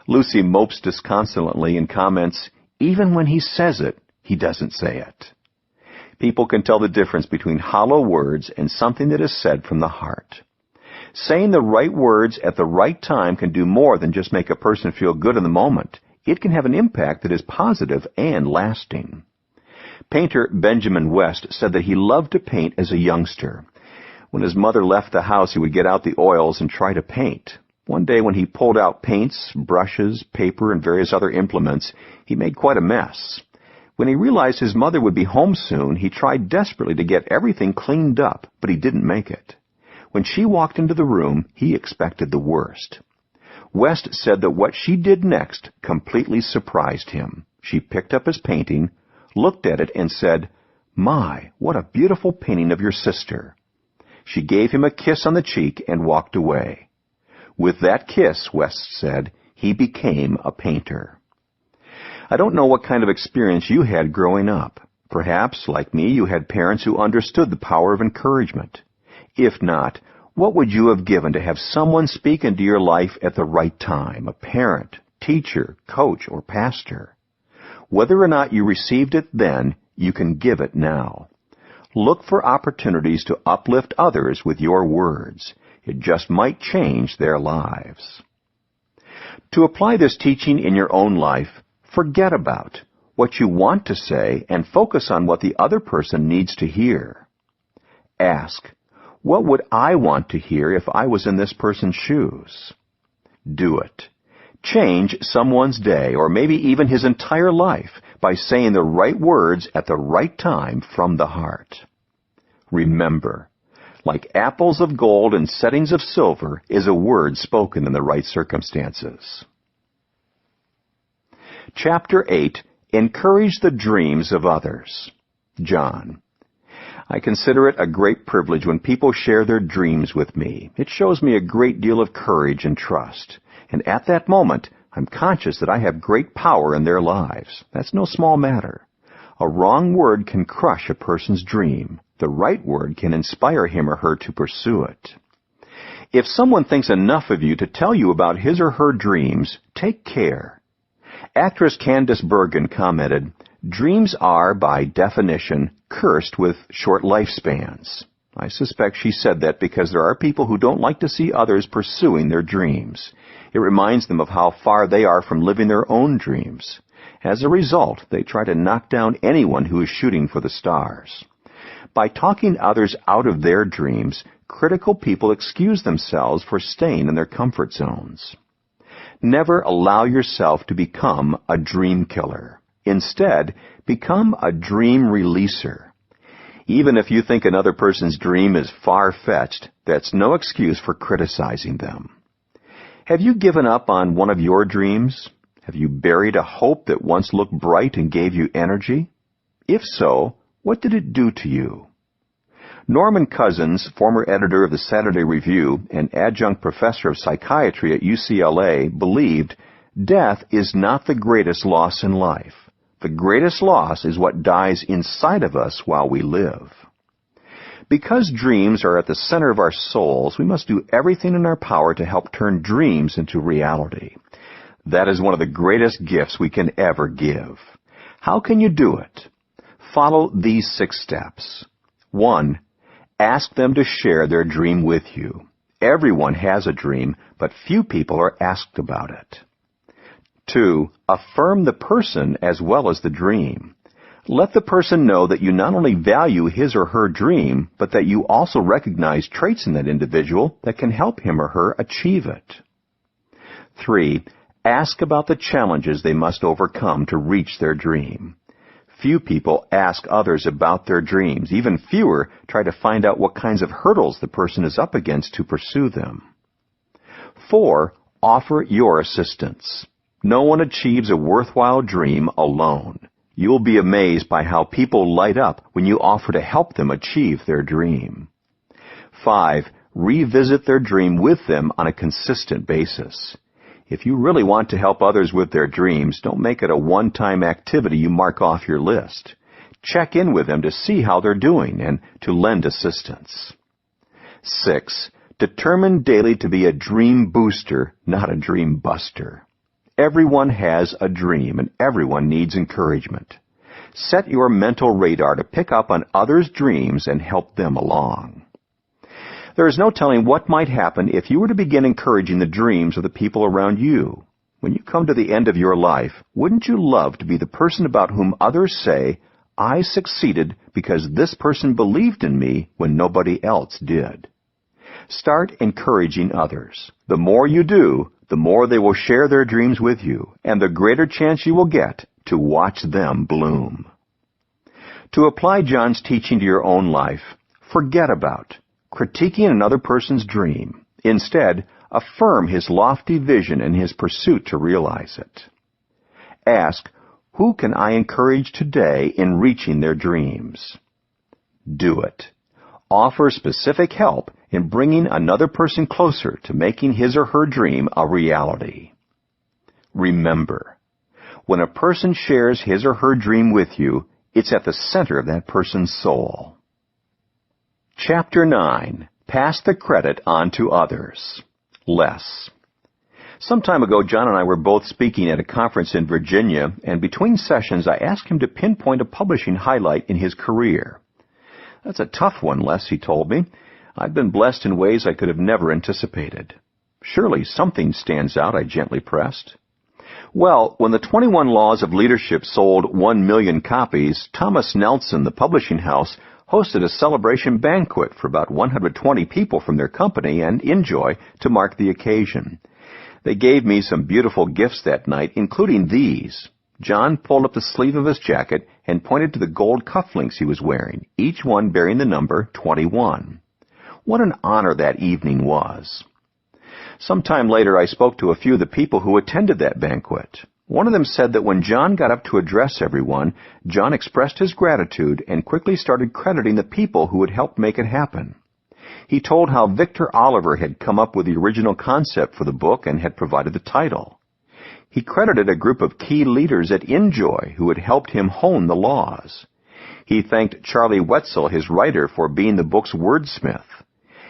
Lucy mopes disconsolately and comments, even when he says it, he doesn't say it. People can tell the difference between hollow words and something that is said from the heart. Saying the right words at the right time can do more than just make a person feel good in the moment. It can have an impact that is positive and lasting. Painter Benjamin West said that he loved to paint as a youngster. When his mother left the house, he would get out the oils and try to paint. One day when he pulled out paints, brushes, paper, and various other implements, he made quite a mess. When he realized his mother would be home soon, he tried desperately to get everything cleaned up, but he didn't make it. When she walked into the room, he expected the worst. West said that what she did next completely surprised him. She picked up his painting, looked at it, and said, my, what a beautiful painting of your sister. She gave him a kiss on the cheek and walked away. With that kiss, West said, he became a painter. I don't know what kind of experience you had growing up. Perhaps, like me, you had parents who understood the power of encouragement. If not, what would you have given to have someone speak into your life at the right time, a parent, teacher, coach, or pastor? Whether or not you received it then, you can give it now. Look for opportunities to uplift others with your words. It just might change their lives. To apply this teaching in your own life, forget about what you want to say and focus on what the other person needs to hear. Ask, what would I want to hear if I was in this person's shoes? Do it. Change someone's day or maybe even his entire life by saying the right words at the right time from the heart. Remember, like apples of gold and settings of silver is a word spoken in the right circumstances. Chapter 8, Encourage the Dreams of Others. John. I consider it a great privilege when people share their dreams with me. It shows me a great deal of courage and trust. And at that moment, I'm conscious that I have great power in their lives. That's no small matter. A wrong word can crush a person's dream. The right word can inspire him or her to pursue it. If someone thinks enough of you to tell you about his or her dreams, take care. Actress Candice Bergen commented, "Dreams are, by definition, cursed with short lifespans." I suspect she said that because there are people who don't like to see others pursuing their dreams. It reminds them of how far they are from living their own dreams. As a result, they try to knock down anyone who is shooting for the stars. By talking others out of their dreams, critical people excuse themselves for staying in their comfort zones. Never allow yourself to become a dream killer. Instead, become a dream releaser. Even if you think another person's dream is far-fetched, that's no excuse for criticizing them. Have you given up on one of your dreams? Have you buried a hope that once looked bright and gave you energy? If so, what did it do to you? Norman Cousins, former editor of the Saturday Review and adjunct professor of psychiatry at UCLA, believed, "Death is not the greatest loss in life. The greatest loss is what dies inside of us while we live." Because dreams are at the center of our souls, we must do everything in our power to help turn dreams into reality. That is one of the greatest gifts we can ever give. How can you do it? Follow these 6 steps. 1. Ask them to share their dream with you. Everyone has a dream, but few people are asked about it. 2. Affirm the person as well as the dream. Let the person know that you not only value his or her dream, but that you also recognize traits in that individual that can help him or her achieve it. 3. Ask about the challenges they must overcome to reach their dream. Few people ask others about their dreams. Even fewer try to find out what kinds of hurdles the person is up against to pursue them. 4. Offer your assistance. No one achieves a worthwhile dream alone. You'll be amazed by how people light up when you offer to help them achieve their dream. 5. Revisit their dream with them on a consistent basis. If you really want to help others with their dreams, don't make it a one-time activity you mark off your list. Check in with them to see how they're doing and to lend assistance. 6. Determine daily to be a dream booster, not a dream buster. Everyone has a dream, and everyone needs encouragement. Set your mental radar to pick up on others' dreams and help them along. There is no telling what might happen if you were to begin encouraging the dreams of the people around you. When you come to the end of your life, wouldn't you love to be the person about whom others say, "I succeeded because this person believed in me when nobody else did"? Start encouraging others. The more you do, the more they will share their dreams with you, and the greater chance you will get to watch them bloom. To apply John's teaching to your own life, forget about critiquing another person's dream. Instead, affirm his lofty vision and his pursuit to realize it. Ask, who can I encourage today in reaching their dreams? Do it. Offer specific help in bringing another person closer to making his or her dream a reality. Remember, when a person shares his or her dream with you, it's at the center of that person's soul. Chapter 9. Pass the credit on to others. Less. Some time ago, John and I were both speaking at a conference in Virginia, and between sessions I asked him to pinpoint a publishing highlight in his career. "That's a tough one, Les," he told me. "I've been blessed in ways I could have never anticipated." Surely something stands out, I gently pressed. Well, when the 21 Laws of Leadership sold 1 million copies, Thomas Nelson, the publishing house, hosted a celebration banquet for about 120 people from their company and Enjoy to mark the occasion. They gave me some beautiful gifts that night, including these. John pulled up the sleeve of his jacket and pointed to the gold cufflinks he was wearing, each one bearing the number 21. What an honor that evening was. Sometime later, I spoke to a few of the people who attended that banquet. One of them said that when John got up to address everyone, John expressed his gratitude and quickly started crediting the people who had helped make it happen. He told how Victor Oliver had come up with the original concept for the book and had provided the title. He credited a group of key leaders at Enjoy who had helped him hone the laws. He thanked Charlie Wetzel, his writer, for being the book's wordsmith.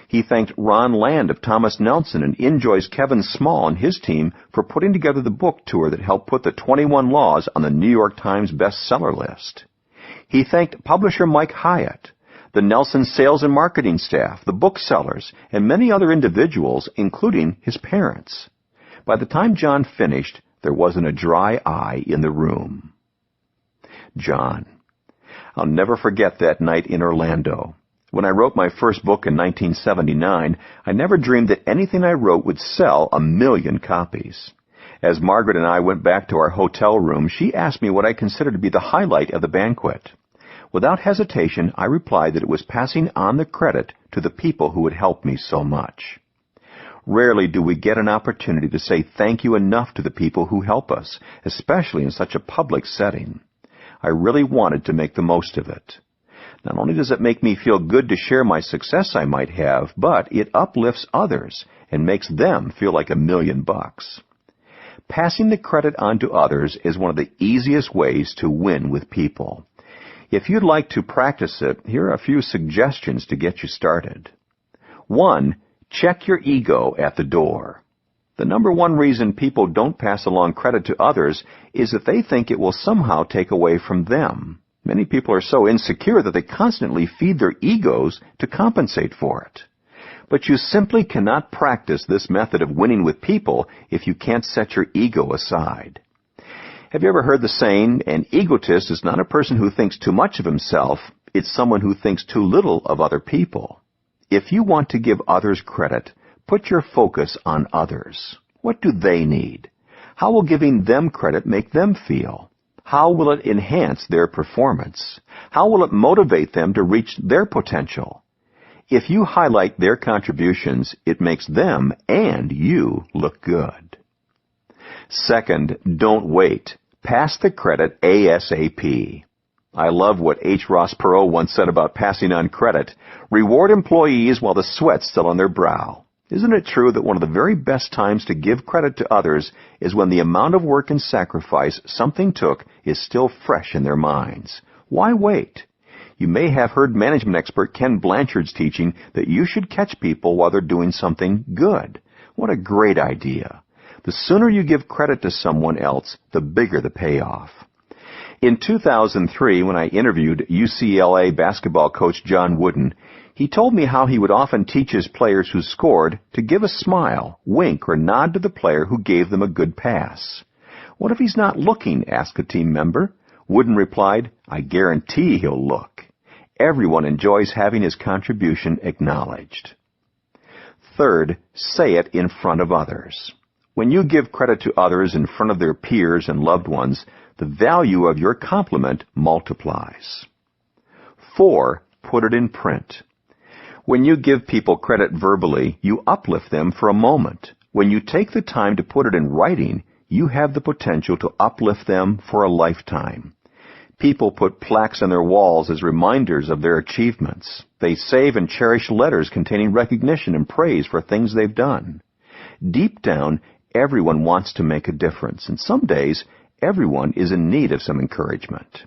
He thanked Ron Land of Thomas Nelson and Enjoy's Kevin Small and his team for putting together the book tour that helped put the 21 Laws on the New York Times bestseller list. He thanked publisher Mike Hyatt, the Nelson sales and marketing staff, the booksellers, and many other individuals, including his parents. By the time John finished, there wasn't a dry eye in the room. John. I'll never forget that night in Orlando. When I wrote my first book in 1979, I never dreamed that anything I wrote would sell 1 million copies. As Margaret and I went back to our hotel room, she asked me what I considered to be the highlight of the banquet. Without hesitation, I replied that it was passing on the credit to the people who had helped me so much. Rarely do we get an opportunity to say thank you enough to the people who help us, especially in such a public setting. I really wanted to make the most of it. Not only does it make me feel good to share my success I might have, but it uplifts others and makes them feel like $1 million. Passing the credit on to others is one of the easiest ways to win with people. If you'd like to practice it, here are a few suggestions to get you started. 1. Check your ego at the door. The number one reason people don't pass along credit to others is that they think it will somehow take away from them. Many people are so insecure that they constantly feed their egos to compensate for it. But you simply cannot practice this method of winning with people if you can't set your ego aside. Have you ever heard the saying, an egotist is not a person who thinks too much of himself, it's someone who thinks too little of other people. If you want to give others credit, put your focus on others. What do they need? How will giving them credit make them feel? How will it enhance their performance? How will it motivate them to reach their potential? If you highlight their contributions, it makes them and you look good. Second, don't wait. Pass the credit ASAP. I love what H. Ross Perot once said about passing on credit. Reward employees while the sweat's still on their brow. Isn't it true that one of the very best times to give credit to others is when the amount of work and sacrifice something took is still fresh in their minds? Why wait? You may have heard management expert Ken Blanchard's teaching that you should catch people while they're doing something good. What a great idea. The sooner you give credit to someone else, the bigger the payoff. In 2003, when I interviewed UCLA basketball coach John Wooden, he told me how he would often teach his players who scored to give a smile, wink, or nod to the player who gave them a good pass. What if he's not looking? Asked a team member. Wooden replied, I guarantee he'll look. Everyone enjoys having his contribution acknowledged. Third, say it in front of others. When you give credit to others in front of their peers and loved ones, the value of your compliment multiplies. 4. Put it in print. When you give people credit verbally, you uplift them for a moment. When you take the time to put it in writing, you have the potential to uplift them for a lifetime. People put plaques on their walls as reminders of their achievements. They save and cherish letters containing recognition and praise for things they've done. Deep down, everyone wants to make a difference, and some days, everyone is in need of some encouragement.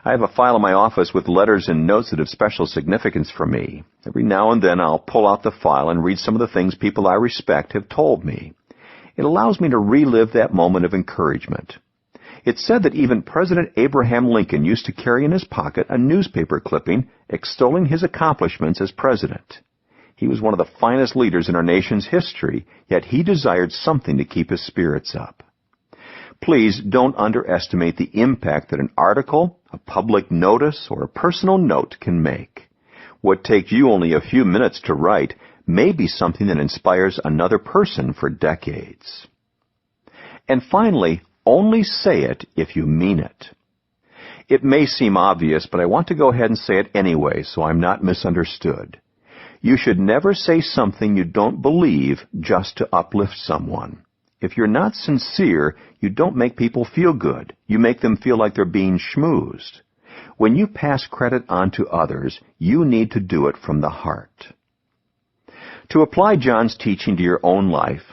I have a file in my office with letters and notes that have special significance for me. Every now and then I'll pull out the file and read some of the things people I respect have told me. It allows me to relive that moment of encouragement. It's said that even President Abraham Lincoln used to carry in his pocket a newspaper clipping extolling his accomplishments as president. He was one of the finest leaders in our nation's history, yet he desired something to keep his spirits up. Please don't underestimate the impact that an article, a public notice, or a personal note can make. What takes you only a few minutes to write may be something that inspires another person for decades. And finally, only say it if you mean it. It may seem obvious, but I want to go ahead and say it anyway so I'm not misunderstood. You should never say something you don't believe just to uplift someone. If you're not sincere, you don't make people feel good. You make them feel like they're being schmoozed. When you pass credit on to others, you need to do it from the heart. To apply John's teaching to your own life,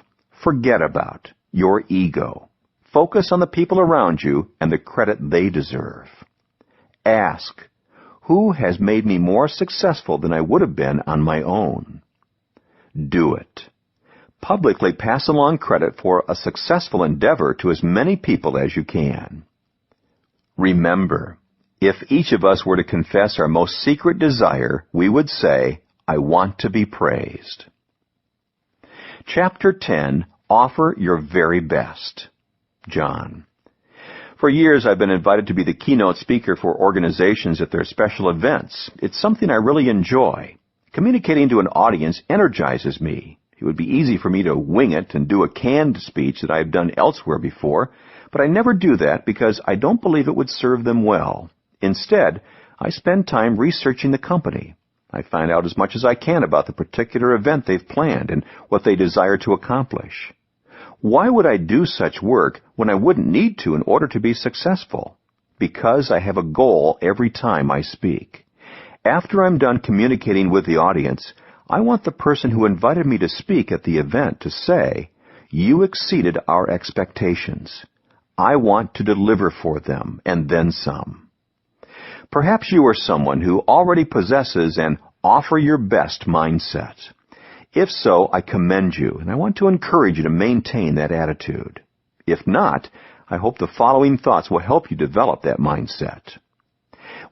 forget about your ego. Focus on the people around you and the credit they deserve. Ask, who has made me more successful than I would have been on my own? Do it. Publicly pass along credit for a successful endeavor to as many people as you can. Remember, if each of us were to confess our most secret desire, we would say, I want to be praised. Chapter 10, Offer Your Very Best. John. For years, I've been invited to be the keynote speaker for organizations at their special events. It's something I really enjoy. Communicating to an audience energizes me. It would be easy for me to wing it and do a canned speech that I've done elsewhere before, but I never do that because I don't believe it would serve them well. Instead, I spend time researching the company. I find out as much as I can about the particular event they've planned and what they desire to accomplish. Why would I do such work when I wouldn't need to in order to be successful? Because I have a goal every time I speak. After I'm done communicating with the audience, I want the person who invited me to speak at the event to say, "You exceeded our expectations. I want to deliver for them, and then some." Perhaps you are someone who already possesses an offer your best mindset. If so, I commend you, and I want to encourage you to maintain that attitude. If not, I hope the following thoughts will help you develop that mindset.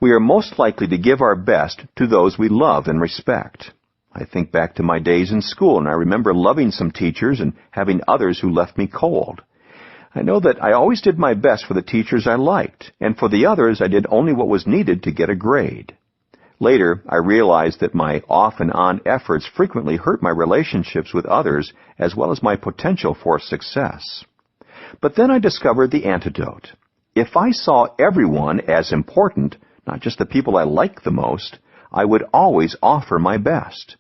We are most likely to give our best to those we love and respect. I think back to my days in school, and I remember loving some teachers and having others who left me cold. I know that I always did my best for the teachers I liked, and for the others I did only what was needed to get a grade. Later, I realized that my off and on efforts frequently hurt my relationships with others as well as my potential for success. But then I discovered the antidote. If I saw everyone as important, not just the people I liked the most, I would always offer my best.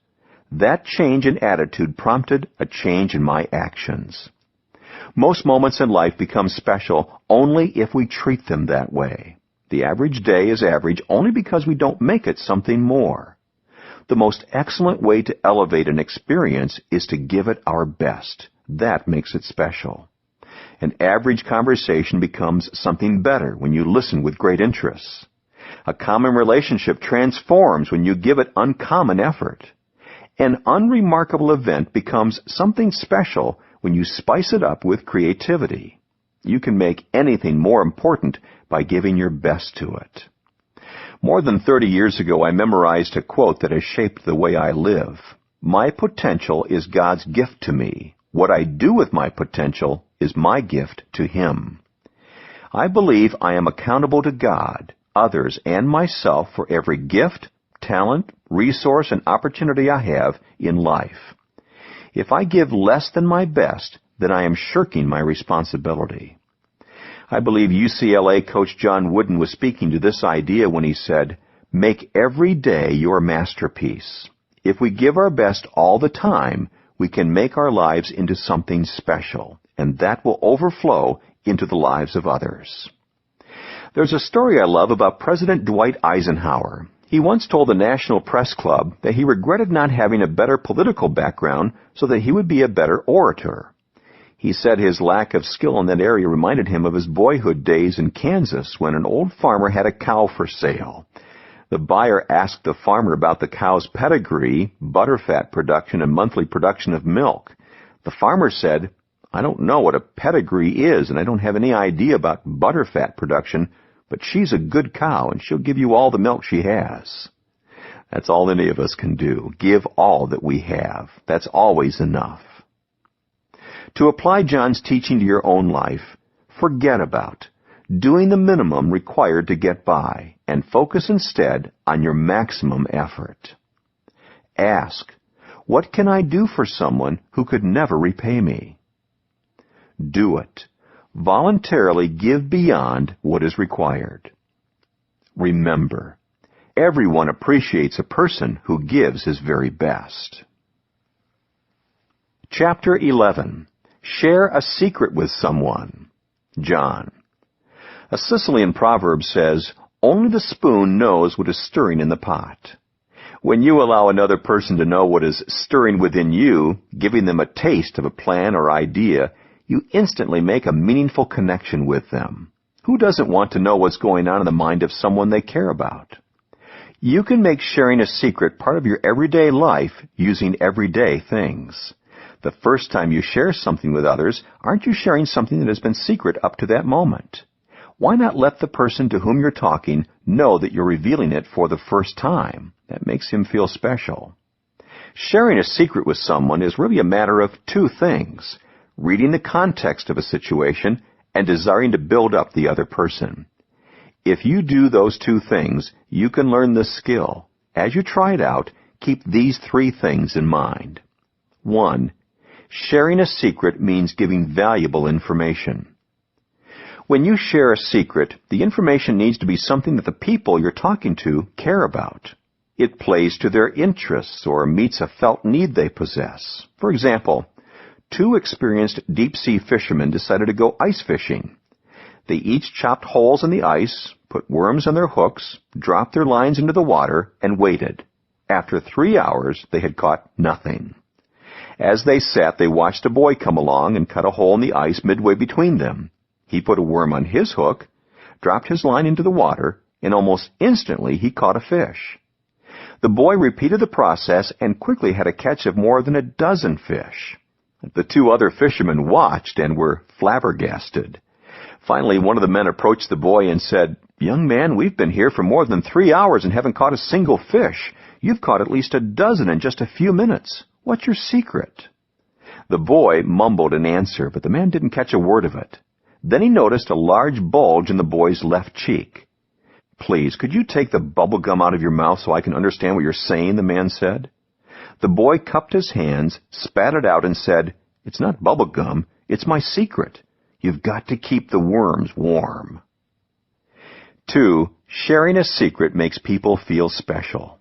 That change in attitude prompted a change in my actions. Most moments in life become special only if we treat them that way. The average day is average only because we don't make it something more. The most excellent way to elevate an experience is to give it our best. That makes it special. An average conversation becomes something better when you listen with great interest. A common relationship transforms when you give it uncommon effort. An unremarkable event becomes something special when you spice it up with creativity. You can make anything more important by giving your best to it. More than 30 years ago, I memorized a quote that has shaped the way I live. My potential is God's gift to me. What I do with my potential is my gift to Him. I believe I am accountable to God, others, and myself for every gift, talent, resource, and opportunity I have in life. If I give less than my best, then I am shirking my responsibility. I believe UCLA coach John Wooden was speaking to this idea when he said, "Make every day your masterpiece. If we give our best all the time, we can make our lives into something special, and that will overflow into the lives of others." There's a story I love about President Dwight Eisenhower. He once told the National Press Club that he regretted not having a better political background so that he would be a better orator. He said his lack of skill in that area reminded him of his boyhood days in Kansas when an old farmer had a cow for sale. The buyer asked the farmer about the cow's pedigree, butterfat production, and monthly production of milk. The farmer said, "I don't know what a pedigree is, and I don't have any idea about butterfat production, but she's a good cow, and she'll give you all the milk she has." That's all any of us can do. Give all that we have. That's always enough. To apply John's teaching to your own life, forget about doing the minimum required to get by and focus instead on your maximum effort. Ask, what can I do for someone who could never repay me? Do it. Voluntarily give beyond what is required. Remember, everyone appreciates a person who gives his very best. Chapter 11. Share a secret with someone. John. A Sicilian proverb says, "Only the spoon knows what is stirring in the pot." When you allow another person to know what is stirring within you, giving them a taste of a plan or idea, you instantly make a meaningful connection with them. Who doesn't want to know what's going on in the mind of someone they care about? You can make sharing a secret part of your everyday life using everyday things. The first time you share something with others, aren't you sharing something that has been secret up to that moment? Why not let the person to whom you're talking know that you're revealing it for the first time? That makes him feel special. Sharing a secret with someone is really a matter of two things: reading the context of a situation and desiring to build up the other person. If you do those two things, you can learn this skill. As you try it out, keep these three things in mind. 1. Sharing a secret means giving valuable information. When you share a secret, the information needs to be something that the people you're talking to care about. It plays to their interests or meets a felt need they possess. For example, 2 experienced deep-sea fishermen decided to go ice fishing. They each chopped holes in the ice, put worms on their hooks, dropped their lines into the water, and waited. After 3 hours, they had caught nothing. As they sat, they watched a boy come along and cut a hole in the ice midway between them. He put a worm on his hook, dropped his line into the water, and almost instantly he caught a fish. The boy repeated the process and quickly had a catch of more than a dozen fish. The 2 other fishermen watched and were flabbergasted. Finally, one of the men approached the boy and said, "Young man, we've been here for more than 3 hours and haven't caught a single fish. You've caught at least a dozen in just a few minutes. What's your secret?" The boy mumbled an answer, but the man didn't catch a word of it. Then he noticed a large bulge in the boy's left cheek. "Please, could you take the bubble gum out of your mouth so I can understand what you're saying?" the man said. The boy cupped his hands, spat it out, and said, "It's not bubble gum, it's my secret. You've got to keep the worms warm." 2. Sharing a secret makes people feel special.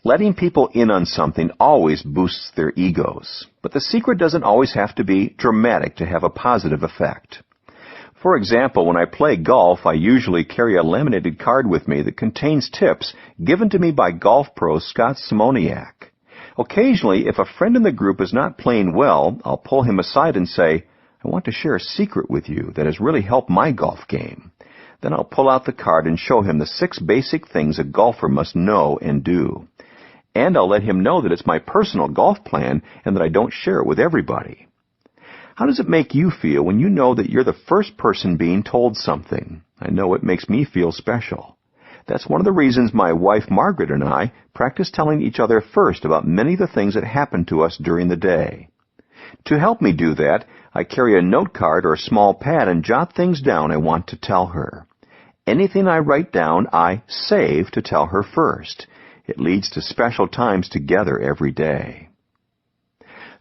Letting people in on something always boosts their egos, but the secret doesn't always have to be dramatic to have a positive effect. For example, when I play golf, I usually carry a laminated card with me that contains tips given to me by golf pro Scott Simoniak. Occasionally, if a friend in the group is not playing well, I'll pull him aside and say, "I want to share a secret with you that has really helped my golf game." Then I'll pull out the card and show him the 6 basic things a golfer must know and do. And I'll let him know that it's my personal golf plan and that I don't share it with everybody. How does it make you feel when you know that you're the first person being told something? I know it makes me feel special. That's one of the reasons my wife Margaret and I practice telling each other first about many of the things that happen to us during the day. To help me do that, I carry a note card or a small pad and jot things down I want to tell her. Anything I write down, I save to tell her first. It leads to special times together every day.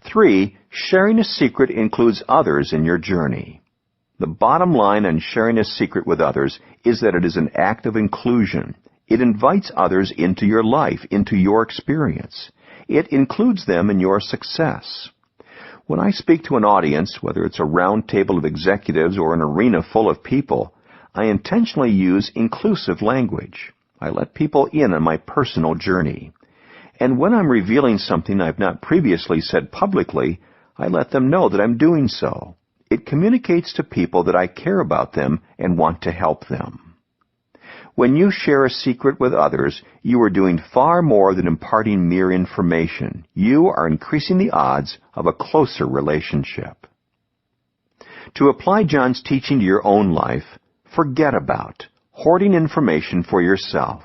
3. Sharing a secret includes others in your journey. The bottom line on sharing a secret with others is that it is an act of inclusion. It invites others into your life, into your experience. It includes them in your success. When I speak to an audience, whether it's a round table of executives or an arena full of people, I intentionally use inclusive language. I let people in on my personal journey. And when I'm revealing something I've not previously said publicly, I let them know that I'm doing so. It communicates to people that I care about them and want to help them. When you share a secret with others, you are doing far more than imparting mere information. You are increasing the odds of a closer relationship. To apply John's teaching to your own life, forget about hoarding information for yourself.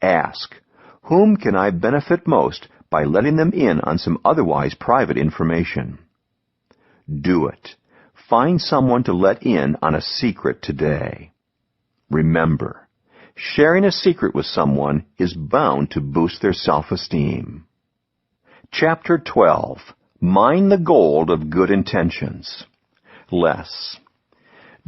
Ask, Whom can I benefit most by letting them in on some otherwise private information? Do it. Find someone to let in on a secret today. Remember, sharing a secret with someone is bound to boost their self-esteem. Chapter 12. Mine the gold of good intentions. Less.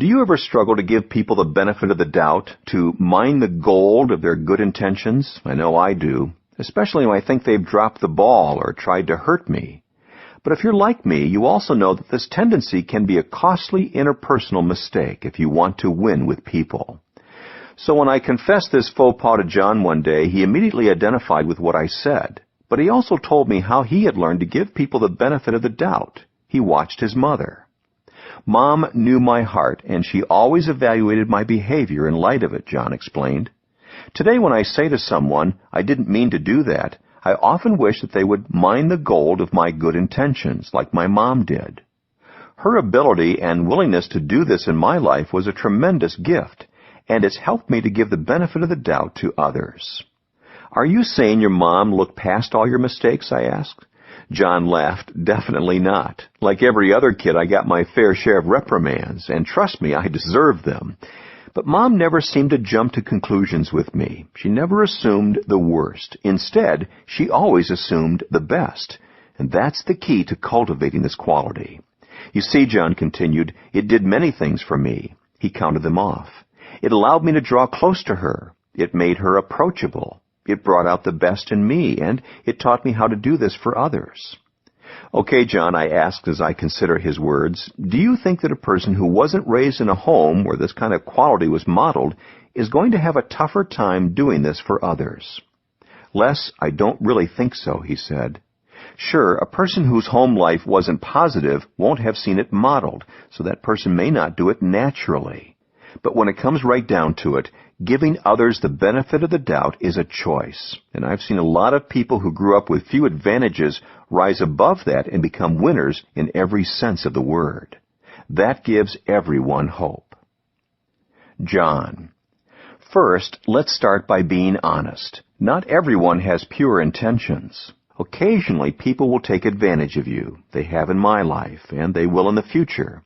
Do you ever struggle to give people the benefit of the doubt, to mine the gold of their good intentions? I know I do, especially when I think they've dropped the ball or tried to hurt me. But if you're like me, you also know that this tendency can be a costly interpersonal mistake if you want to win with people. So when I confessed this faux pas to John one day, he immediately identified with what I said. But he also told me how he had learned to give people the benefit of the doubt. He watched his mother. Mom knew my heart, and she always evaluated my behavior in light of it, John explained. Today when I say to someone, I didn't mean to do that, I often wish that they would mine the gold of my good intentions, like my mom did. Her ability and willingness to do this in my life was a tremendous gift, and it's helped me to give the benefit of the doubt to others. Are you saying your mom looked past all your mistakes? I asked. John laughed. Definitely not. Like every other kid, I got my fair share of reprimands, and trust me, I deserved them. But Mom never seemed to jump to conclusions with me. She never assumed the worst. Instead, she always assumed the best. And that's the key to cultivating this quality. You see, John continued, it did many things for me. He counted them off. It allowed me to draw close to her. It made her approachable. It brought out the best in me, and it taught me how to do this for others. Okay, John, I asked as I consider his words, do you think that a person who wasn't raised in a home where this kind of quality was modeled is going to have a tougher time doing this for others? Les, I don't really think so, he said. Sure, a person whose home life wasn't positive won't have seen it modeled, so that person may not do it naturally. But when it comes right down to it, giving others the benefit of the doubt is a choice. And I've seen a lot of people who grew up with few advantages rise above that and become winners in every sense of the word. That gives everyone hope. John. First, let's start by being honest. Not everyone has pure intentions. Occasionally, people will take advantage of you. They have in my life, and they will in the future.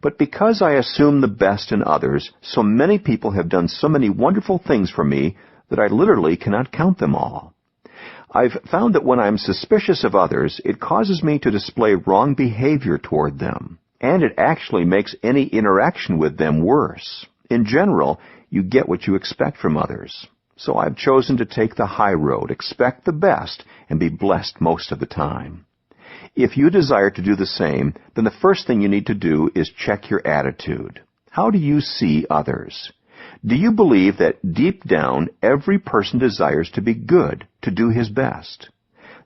But because I assume the best in others, so many people have done so many wonderful things for me that I literally cannot count them all. I've found that when I'm suspicious of others, it causes me to display wrong behavior toward them, and it actually makes any interaction with them worse. In general, you get what you expect from others. So I've chosen to take the high road, expect the best, and be blessed most of the time. If you desire to do the same, then the first thing you need to do is check your attitude. How do you see others? Do you believe that deep down every person desires to be good, to do his best?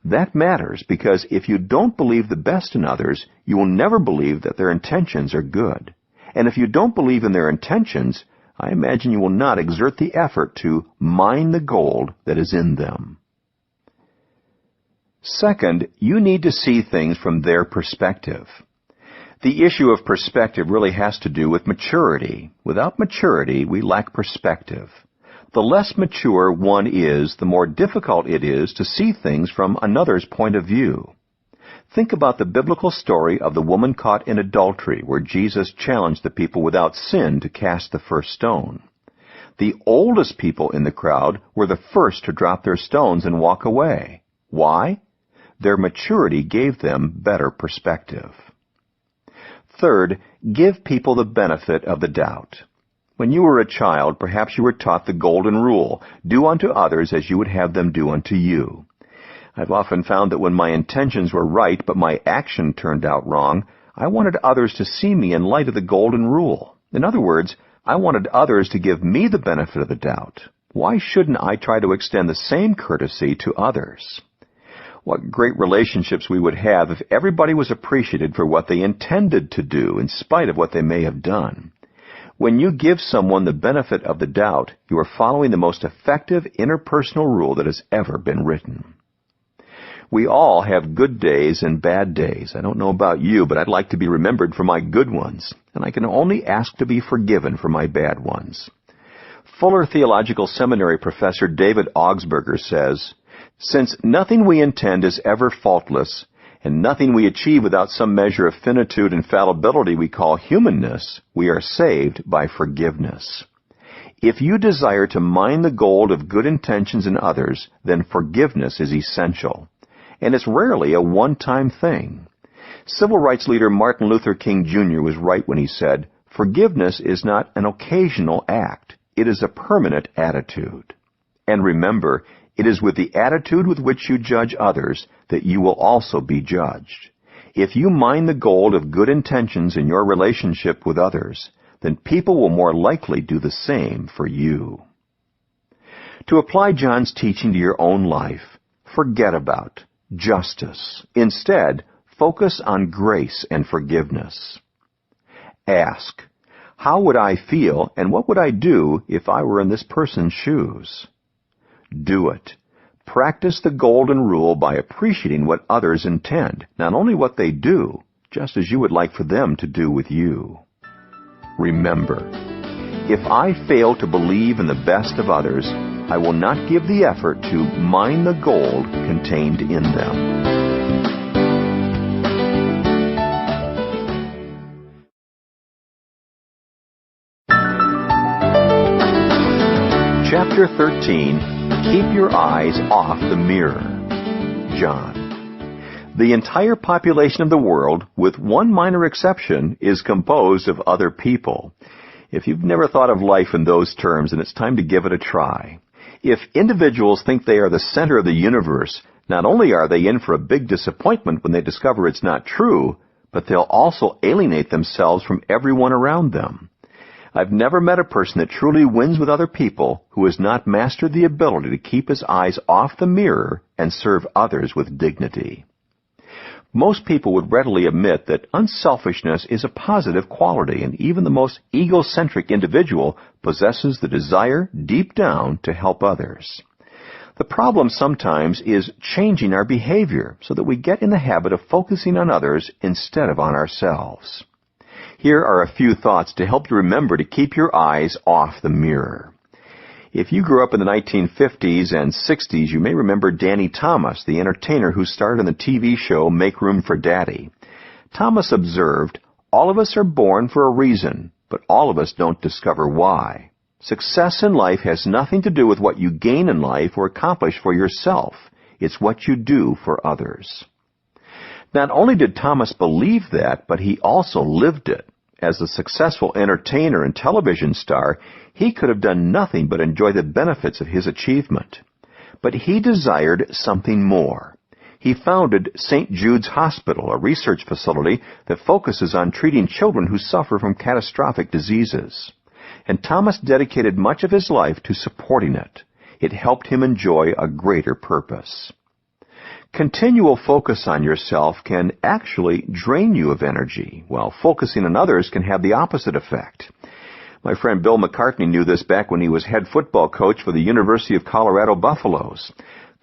That matters because if you don't believe the best in others, you will never believe that their intentions are good. And if you don't believe in their intentions, I imagine you will not exert the effort to mine the gold that is in them. Second, you need to see things from their perspective. The issue of perspective really has to do with maturity. Without maturity, we lack perspective. The less mature one is, the more difficult it is to see things from another's point of view. Think about the biblical story of the woman caught in adultery, where Jesus challenged the people without sin to cast the first stone. The oldest people in the crowd were the first to drop their stones and walk away. Why? Their maturity gave them better perspective. Third, give people the benefit of the doubt. When you were a child, perhaps you were taught the golden rule, do unto others as you would have them do unto you. I've often found that when my intentions were right but my action turned out wrong, I wanted others to see me in light of the golden rule. In other words, I wanted others to give me the benefit of the doubt. Why shouldn't I try to extend the same courtesy to others? What great relationships we would have if everybody was appreciated for what they intended to do in spite of what they may have done. When you give someone the benefit of the doubt, you are following the most effective interpersonal rule that has ever been written. We all have good days and bad days. I don't know about you, but I'd like to be remembered for my good ones, and I can only ask to be forgiven for my bad ones. Fuller Theological Seminary professor David Augsburger says, "Since nothing we intend is ever faultless, and nothing we achieve without some measure of finitude and fallibility we call humanness, we are saved by forgiveness. If you desire to mine the gold of good intentions in others, then forgiveness is essential. And it's rarely a one-time thing. Civil rights leader Martin Luther King Jr. was right when he said, 'Forgiveness is not an occasional act. It is a permanent attitude.' And remember, it is with the attitude with which you judge others that you will also be judged. If you mine the gold of good intentions in your relationship with others, then people will more likely do the same for you." To apply John's teaching to your own life, forget about justice. Instead, focus on grace and forgiveness. Ask, how would I feel and what would I do if I were in this person's shoes? Do it. Practice the golden rule by appreciating what others intend, not only what they do, just as you would like for them to do with you. Remember, if I fail to believe in the best of others, I will not give the effort to mine the gold contained in them. Chapter 13, Keep Your Eyes Off the Mirror. John. The entire population of the world, with one minor exception, is composed of other people. If you've never thought of life in those terms, then it's time to give it a try. If individuals think they are the center of the universe, not only are they in for a big disappointment when they discover it's not true, but they'll also alienate themselves from everyone around them. I've never met a person that truly wins with other people who has not mastered the ability to keep his eyes off the mirror and serve others with dignity. Most people would readily admit that unselfishness is a positive quality, and even the most egocentric individual possesses the desire deep down to help others. The problem sometimes is changing our behavior so that we get in the habit of focusing on others instead of on ourselves. Here are a few thoughts to help you remember to keep your eyes off the mirror. If you grew up in the 1950s and 60s, you may remember Danny Thomas, the entertainer who starred in the TV show Make Room for Daddy. Thomas observed, "All of us are born for a reason, but all of us don't discover why. Success in life has nothing to do with what you gain in life or accomplish for yourself. It's what you do for others." Not only did Thomas believe that, but he also lived it. As a successful entertainer and television star, he could have done nothing but enjoy the benefits of his achievement. But he desired something more. He founded St. Jude's Hospital, a research facility that focuses on treating children who suffer from catastrophic diseases. And Thomas dedicated much of his life to supporting it. It helped him enjoy a greater purpose. Continual focus on yourself can actually drain you of energy, while focusing on others can have the opposite effect. My friend Bill McCartney knew this back when he was head football coach for the University of Colorado Buffaloes.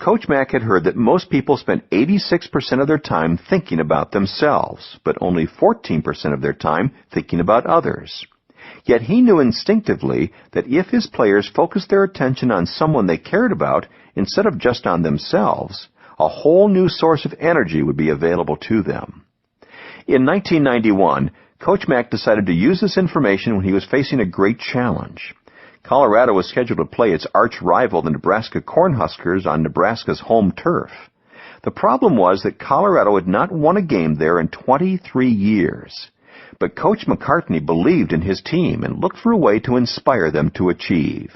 Coach Mack had heard that most people spent 86% of their time thinking about themselves, but only 14% of their time thinking about others. Yet he knew instinctively that if his players focused their attention on someone they cared about instead of just on themselves, a whole new source of energy would be available to them. In 1991, Coach Mack decided to use this information when he was facing a great challenge. Colorado was scheduled to play its arch-rival, the Nebraska Cornhuskers, on Nebraska's home turf. The problem was that Colorado had not won a game there in 23 years. But Coach McCartney believed in his team and looked for a way to inspire them to achieve.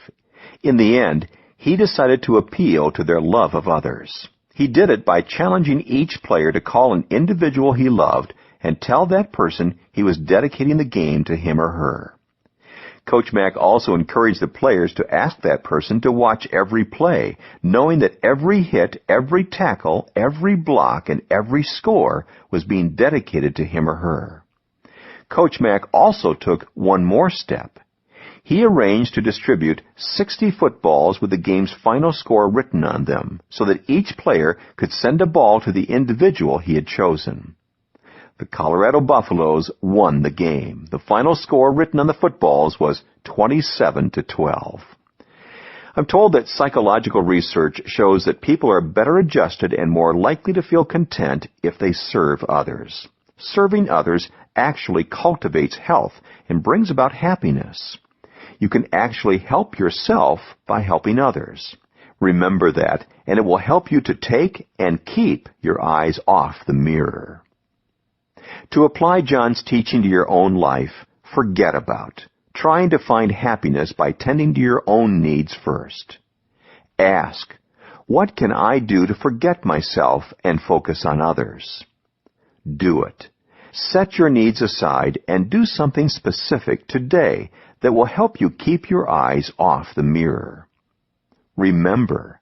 In the end, he decided to appeal to their love of others. He did it by challenging each player to call an individual he loved and tell that person he was dedicating the game to him or her. Coach Mack also encouraged the players to ask that person to watch every play, knowing that every hit, every tackle, every block, and every score was being dedicated to him or her. Coach Mack also took one more step. He arranged to distribute 60 footballs with the game's final score written on them, so that each player could send a ball to the individual he had chosen. The Colorado Buffaloes won the game. The final score written on the footballs was 27-12. I'm told that psychological research shows that people are better adjusted and more likely to feel content if they serve others. Serving others actually cultivates health and brings about happiness. You can actually help yourself by helping others. Remember that, and it will help you to take and keep your eyes off the mirror. To apply John's teaching to your own life, forget about trying to find happiness by tending to your own needs first. Ask, what can I do to forget myself and focus on others? Do it. Set your needs aside and do something specific today that will help you keep your eyes off the mirror. Remember,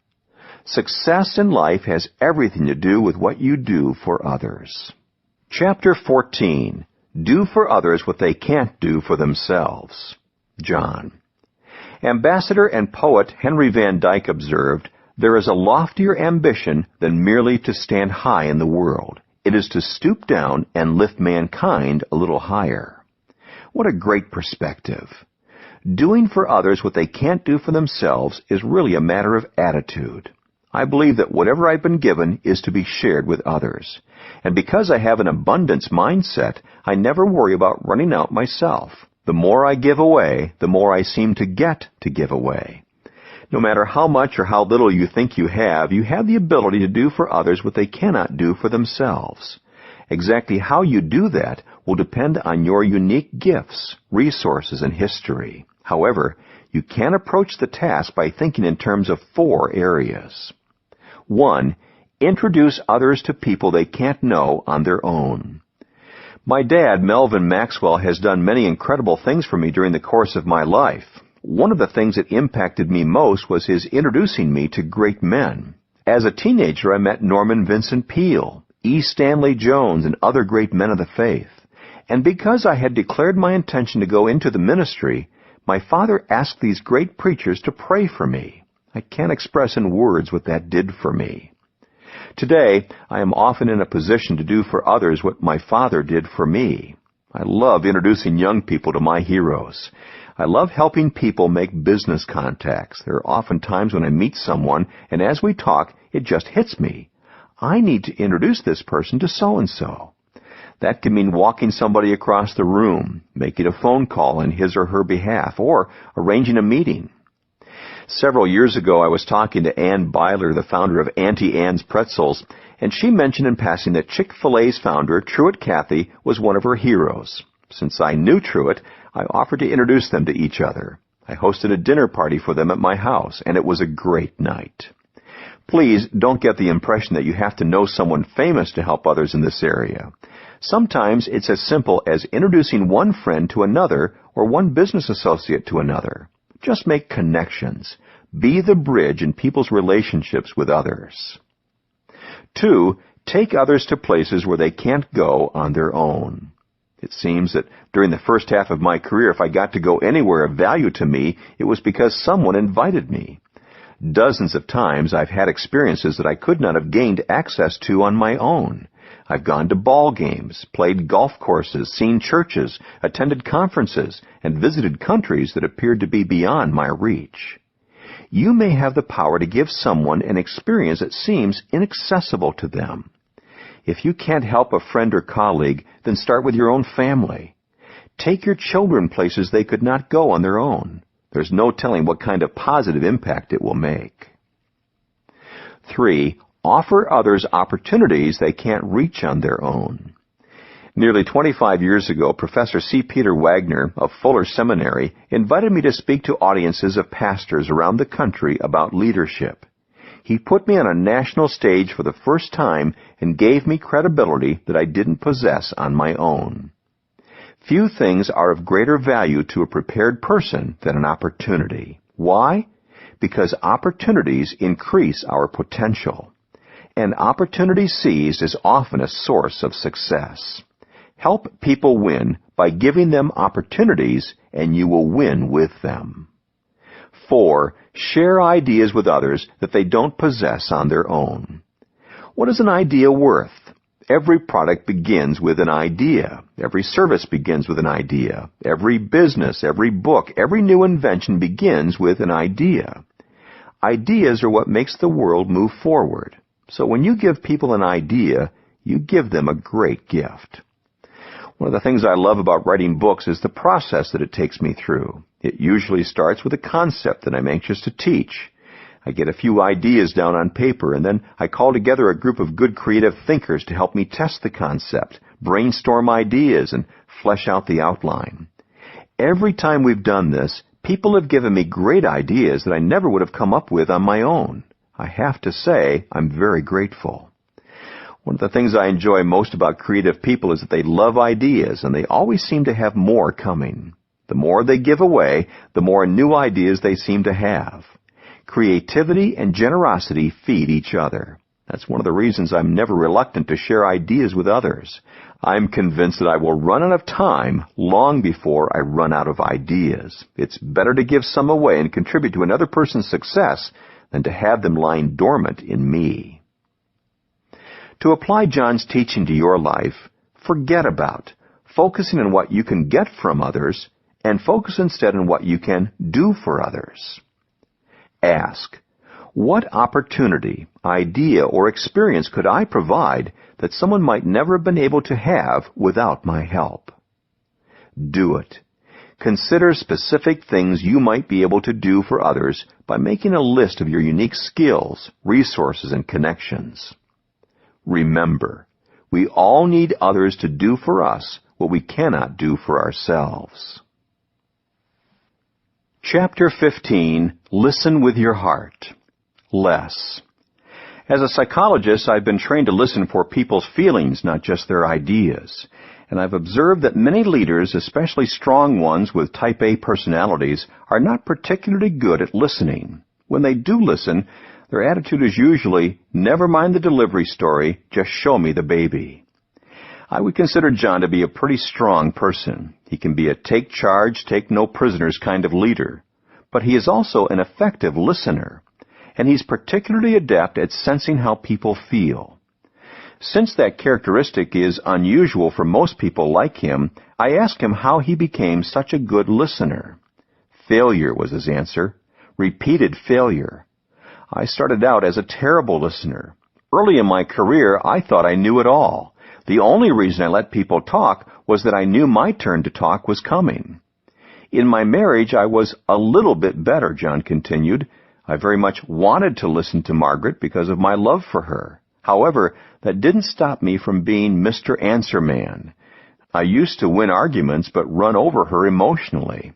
success in life has everything to do with what you do for others. Chapter 14. Do for others what they can't do for themselves. John. Ambassador and poet Henry Van Dyke observed, "There is a loftier ambition than merely to stand high in the world. It is to stoop down and lift mankind a little higher." What a great perspective. Doing for others what they can't do for themselves is really a matter of attitude. I believe that whatever I've been given is to be shared with others. And because I have an abundance mindset, I never worry about running out myself. The more I give away, the more I seem to get to give away. No matter how much or how little you think you have the ability to do for others what they cannot do for themselves. Exactly how you do that will depend on your unique gifts, resources, and history. However, you can approach the task by thinking in terms of 4 areas. 1. Introduce others to people they can't know on their own. My dad, Melvin Maxwell, has done many incredible things for me during the course of my life. One of the things that impacted me most was his introducing me to great men. As a teenager, I met Norman Vincent Peale, E. Stanley Jones, and other great men of the faith. And because I had declared my intention to go into the ministry, my father asked these great preachers to pray for me. I can't express in words what that did for me. Today, I am often in a position to do for others what my father did for me. I love introducing young people to my heroes. I love helping people make business contacts. There are often times when I meet someone, and as we talk, it just hits me. I need to introduce this person to so-and-so. That can mean walking somebody across the room, making a phone call on his or her behalf, or arranging a meeting. Several years ago, I was talking to Ann Byler, the founder of Auntie Anne's Pretzels, and she mentioned in passing that Chick-fil-A's founder, Truett Cathy, was one of her heroes. Since I knew Truett, I offered to introduce them to each other. I hosted a dinner party for them at my house, and it was a great night. Please don't get the impression that you have to know someone famous to help others in this area. Sometimes it's as simple as introducing one friend to another or one business associate to another. Just make connections. Be the bridge in people's relationships with others. 2. Take others to places where they can't go on their own. It seems that during the first half of my career, if I got to go anywhere of value to me, it was because someone invited me. Dozens of times I've had experiences that I could not have gained access to on my own. I've gone to ball games, played golf courses, seen churches, attended conferences, and visited countries that appeared to be beyond my reach. You may have the power to give someone an experience that seems inaccessible to them. If you can't help a friend or colleague, then start with your own family. Take your children places they could not go on their own. There's no telling what kind of positive impact it will make. 3. Offer others opportunities they can't reach on their own. Nearly 25 years ago, Professor C. Peter Wagner of Fuller Seminary invited me to speak to audiences of pastors around the country about leadership. He put me on a national stage for the first time and gave me credibility that I didn't possess on my own. Few things are of greater value to a prepared person than an opportunity. Why? Because opportunities increase our potential. An opportunity seized is often a source of success. Help people win by giving them opportunities, and you will win with them. 4. Share ideas with others that they don't possess on their own. What is an idea worth? Every product begins with an idea. Every service begins with an idea. Every business, every book, every new invention begins with an idea. Ideas are what makes the world move forward. So when you give people an idea, you give them a great gift. One of the things I love about writing books is the process that it takes me through. It usually starts with a concept that I'm anxious to teach. I get a few ideas down on paper, and then I call together a group of good creative thinkers to help me test the concept, brainstorm ideas, and flesh out the outline. Every time we've done this, people have given me great ideas that I never would have come up with on my own. I have to say, I'm very grateful. One of the things I enjoy most about creative people is that they love ideas, and they always seem to have more coming. The more they give away, the more new ideas they seem to have. Creativity and generosity feed each other. That's one of the reasons I'm never reluctant to share ideas with others. I'm convinced that I will run out of time long before I run out of ideas. It's better to give some away and contribute to another person's success than to have them lying dormant in me. To apply John's teaching to your life, forget about focusing on what you can get from others and focus instead on what you can do for others. Ask, what opportunity, idea, or experience could I provide that someone might never have been able to have without my help? Do it. Consider specific things you might be able to do for others by making a list of your unique skills, resources, and connections. Remember, we all need others to do for us what we cannot do for ourselves. Chapter 15, Listen with Your Heart. Less. As a psychologist, I've been trained to listen for people's feelings, not just their ideas. And I've observed that many leaders, especially strong ones with type A personalities, are not particularly good at listening. When they do listen, their attitude is usually, never mind the delivery story, just show me the baby. I would consider John to be a pretty strong person. He can be a take charge, take no prisoners kind of leader. But he is also an effective listener. And he's particularly adept at sensing how people feel. Since that characteristic is unusual for most people like him, I asked him how he became such a good listener. Failure was his answer. Repeated failure. I started out as a terrible listener. Early in my career, I thought I knew it all. The only reason I let people talk was that I knew my turn to talk was coming. In my marriage, I was a little bit better, John continued. I very much wanted to listen to Margaret because of my love for her. However, that didn't stop me from being Mr. Answer Man. I used to win arguments but run over her emotionally.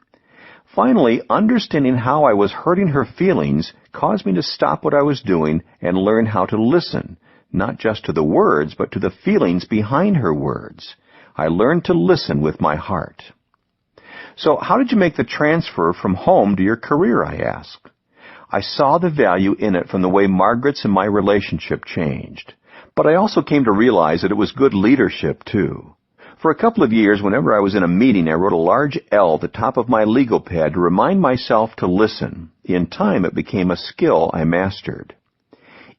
Finally, understanding how I was hurting her feelings caused me to stop what I was doing and learn how to listen, not just to the words, but to the feelings behind her words. I learned to listen with my heart. So how did you make the transfer from home to your career, I asked. I saw the value in it from the way Margaret's and my relationship changed. But I also came to realize that it was good leadership, too. For a couple of years, whenever I was in a meeting, I wrote a large L at the top of my legal pad to remind myself to listen. In time, it became a skill I mastered.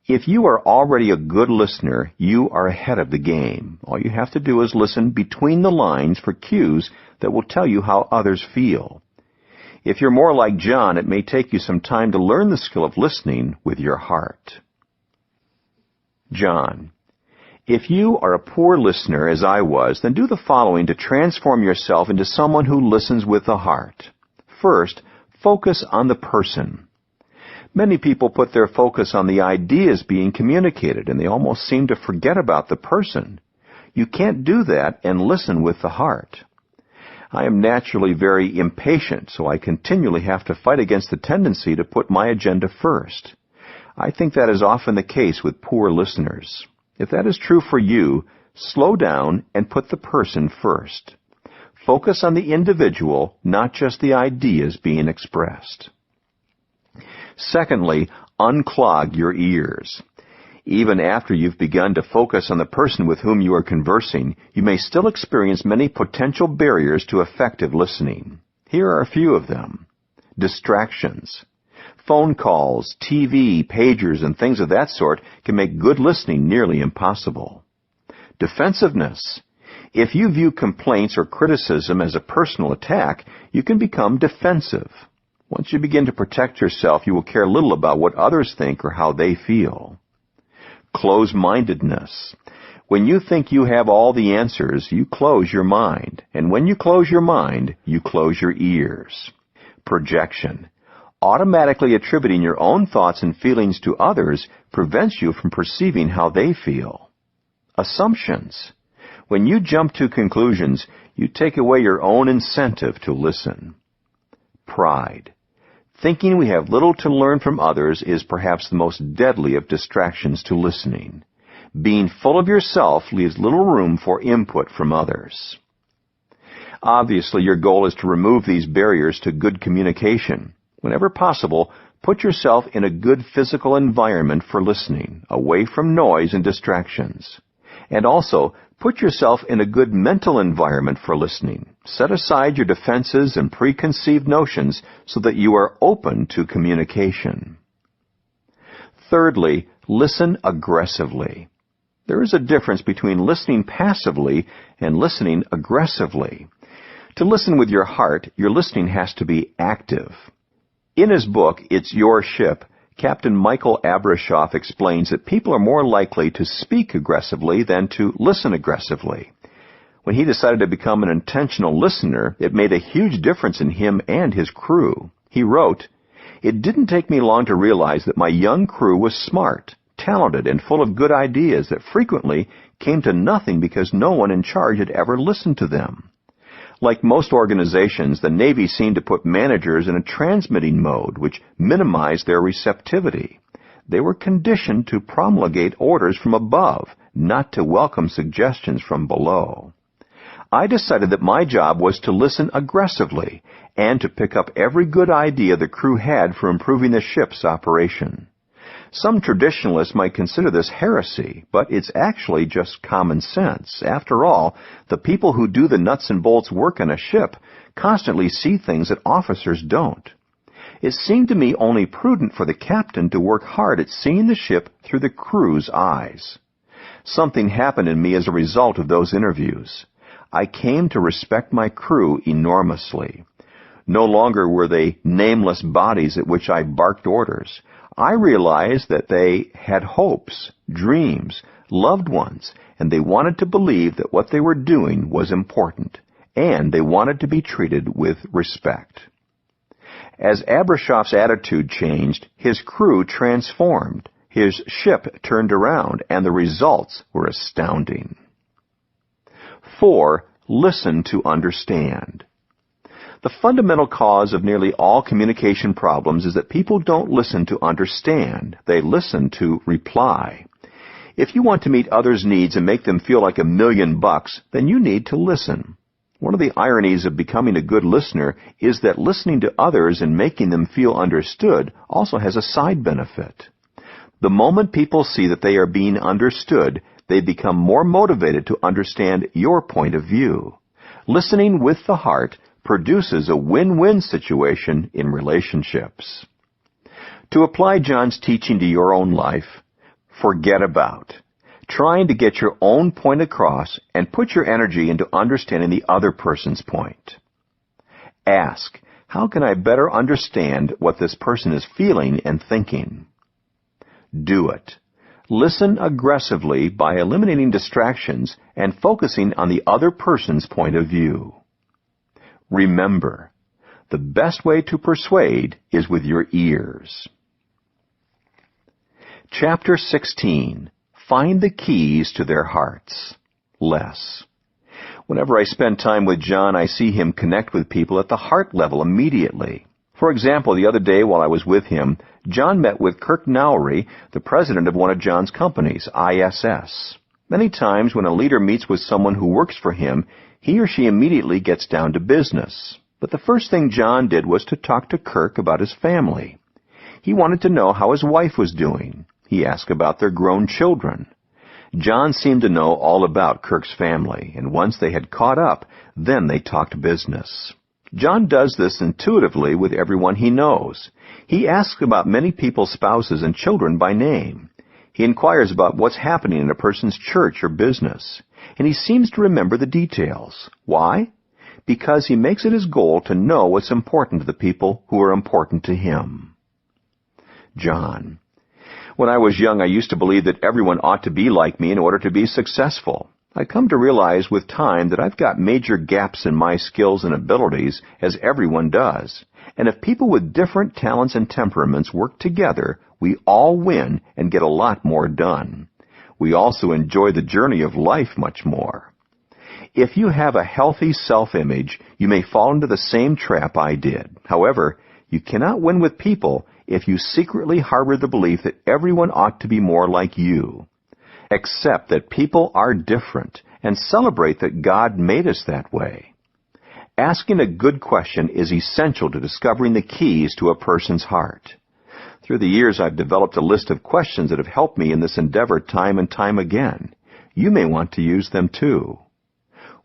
If you are already a good listener, you are ahead of the game. All you have to do is listen between the lines for cues that will tell you how others feel. If you're more like John, it may take you some time to learn the skill of listening with your heart. John, if you are a poor listener, as I was, then do the following to transform yourself into someone who listens with the heart. First, focus on the person. Many people put their focus on the ideas being communicated, and they almost seem to forget about the person. You can't do that and listen with the heart. I am naturally very impatient, so I continually have to fight against the tendency to put my agenda first. I think that is often the case with poor listeners. If that is true for you, slow down and put the person first. Focus on the individual, not just the ideas being expressed. Secondly, unclog your ears. Even after you've begun to focus on the person with whom you are conversing, you may still experience many potential barriers to effective listening. Here are a few of them. Distractions. Phone calls, TV, pagers, and things of that sort can make good listening nearly impossible. Defensiveness. If you view complaints or criticism as a personal attack, you can become defensive. Once you begin to protect yourself, you will care little about what others think or how they feel. Close-mindedness. When you think you have all the answers, you close your mind. And when you close your mind, you close your ears. Projection. Automatically attributing your own thoughts and feelings to others prevents you from perceiving how they feel. Assumptions. When you jump to conclusions, you take away your own incentive to listen. Pride. Thinking we have little to learn from others is perhaps the most deadly of distractions to listening. Being full of yourself leaves little room for input from others. Obviously, your goal is to remove these barriers to good communication. Whenever possible, put yourself in a good physical environment for listening, away from noise and distractions. And also, put yourself in a good mental environment for listening. Set aside your defenses and preconceived notions so that you are open to communication. Thirdly, listen aggressively. There is a difference between listening passively and listening aggressively. To listen with your heart, your listening has to be active. In his book, It's Your Ship, Captain Michael Abrashoff explains that people are more likely to speak aggressively than to listen aggressively. When he decided to become an intentional listener, it made a huge difference in him and his crew. He wrote, "It didn't take me long to realize that my young crew was smart, talented, and full of good ideas that frequently came to nothing because no one in charge had ever listened to them." Like most organizations, the Navy seemed to put managers in a transmitting mode, which minimized their receptivity. They were conditioned to promulgate orders from above, not to welcome suggestions from below. I decided that my job was to listen aggressively and to pick up every good idea the crew had for improving the ship's operation. Some traditionalists might consider this heresy, but it's actually just common sense. After all, the people who do the nuts and bolts work on a ship constantly see things that officers don't. It seemed to me only prudent for the captain to work hard at seeing the ship through the crew's eyes. Something happened in me as a result of those interviews. I came to respect my crew enormously. No longer were they nameless bodies at which I barked orders. I realized that they had hopes, dreams, loved ones, and they wanted to believe that what they were doing was important, and they wanted to be treated with respect. As Abrashoff's attitude changed, his crew transformed, his ship turned around, and the results were astounding. 4. Listen to understand. The fundamental cause of nearly all communication problems is that people don't listen to understand. They listen to reply. If you want to meet others' needs and make them feel like $1,000,000, then you need to listen. One of the ironies of becoming a good listener is that listening to others and making them feel understood also has a side benefit. The moment people see that they are being understood, they become more motivated to understand your point of view. Listening with the heart produces a win-win situation in relationships. To apply John's teaching to your own life, forget about trying to get your own point across and put your energy into understanding the other person's point. Ask, how can I better understand what this person is feeling and thinking? Do it. Listen aggressively by eliminating distractions and focusing on the other person's point of view. Remember, the best way to persuade is with your ears. Chapter 16. Find the keys to their hearts. Les. Whenever I spend time with John, I see him connect with people at the heart level immediately. For example, the other day while I was with him, John met with Kirk Nowry, the president of one of John's companies, ISS. Many times when a leader meets with someone who works for him, he or she immediately gets down to business. But the first thing John did was to talk to Kirk about his family. He wanted to know how his wife was doing. He asked about their grown children. John seemed to know all about Kirk's family, and once they had caught up, then they talked business. John does this intuitively with everyone he knows. He asks about many people's spouses and children by name. He inquires about what's happening in a person's church or business, and he seems to remember the details. Why? because he makes it his goal to know what's important to the people who are important to him. John: When I was young, I used to believe that everyone ought to be like me in order to be successful. I come to realize with time that I've got major gaps in my skills and abilities, as everyone does. And if people with different talents and temperaments work together, we all win and get a lot more done. We also enjoy the journey of life much more. If you have a healthy self-image, you may fall into the same trap I did. However, you cannot win with people if you secretly harbor the belief that everyone ought to be more like you. Accept that people are different and celebrate that God made us that way. Asking a good question is essential to discovering the keys to a person's heart. Through the years, I've developed a list of questions that have helped me in this endeavor time and time again. You may want to use them too.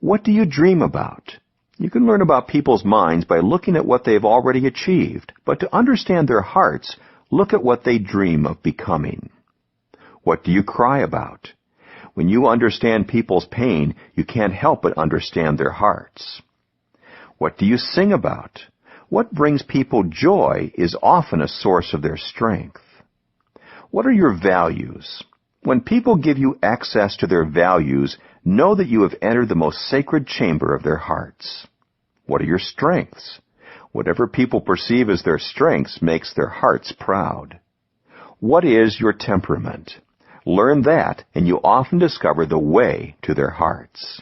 What do you dream about? You can learn about people's minds by looking at what they've already achieved, but to understand their hearts, look at what they dream of becoming. What do you cry about? When you understand people's pain, you can't help but understand their hearts. What do you sing about? What brings people joy is often a source of their strength. What are your values? When people give you access to their values, know that you have entered the most sacred chamber of their hearts. What are your strengths? Whatever people perceive as their strengths makes their hearts proud. What is your temperament? Learn that, and you often discover the way to their hearts.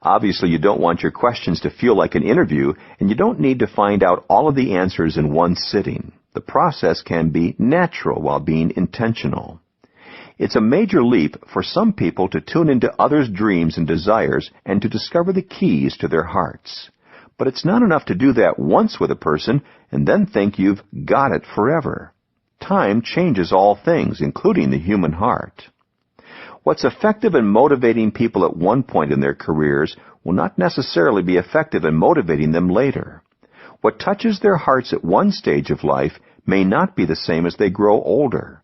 Obviously, you don't want your questions to feel like an interview, and you don't need to find out all of the answers in one sitting. The process can be natural while being intentional. It's a major leap for some people to tune into others' dreams and desires and to discover the keys to their hearts. But it's not enough to do that once with a person and then think you've got it forever. Time changes all things, including the human heart. What's effective in motivating people at one point in their careers will not necessarily be effective in motivating them later. What touches their hearts at one stage of life may not be the same as they grow older.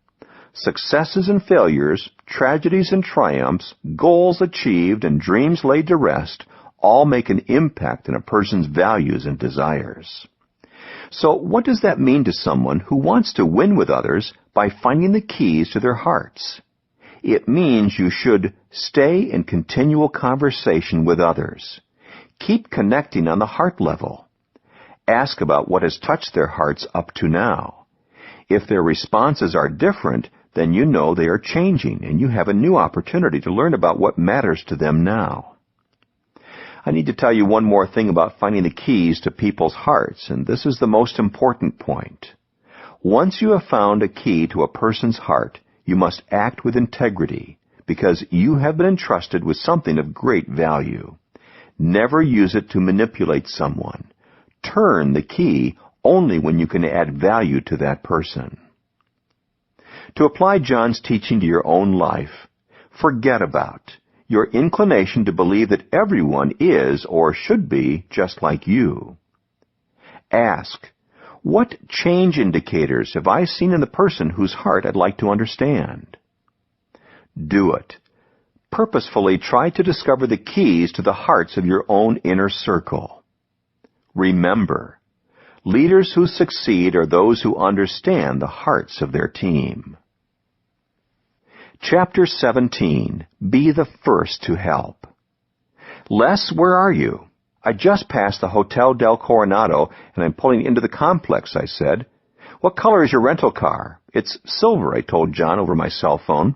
Successes and failures, tragedies and triumphs, goals achieved and dreams laid to rest all make an impact on a person's values and desires. So what does that mean to someone who wants to win with others by finding the keys to their hearts? It means you should stay in continual conversation with others. Keep connecting on the heart level. Ask about what has touched their hearts up to now. If their responses are different, then you know they are changing and you have a new opportunity to learn about what matters to them now. I need to tell you one more thing about finding the keys to people's hearts, and this is the most important point. Once you have found a key to a person's heart, you must act with integrity, because you have been entrusted with something of great value. Never use it to manipulate someone. Turn the key only when you can add value to that person. To apply John's teaching to your own life, forget about your inclination to believe that everyone is or should be just like you. Ask, what change indicators have I seen in the person whose heart I'd like to understand? Do it. Purposefully try to discover the keys to the hearts of your own inner circle. Remember, leaders who succeed are those who understand the hearts of their team. Chapter 17, Be the First to Help. Les, where are you? I just passed the Hotel del Coronado, and I'm pulling into the complex, I said. What color is your rental car? It's silver, I told John over my cell phone.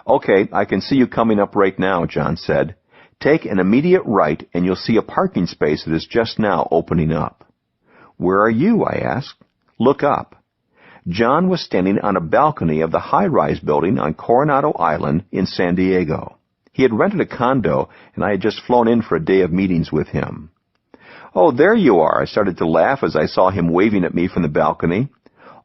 Okay, I can see you coming up right now, John said. Take an immediate right, and you'll see a parking space that is just now opening up. Where are you? I asked. Look up. John was standing on a balcony of the high-rise building on Coronado Island in San Diego. He had rented a condo, and I had just flown in for a day of meetings with him. Oh, there you are, I started to laugh as I saw him waving at me from the balcony.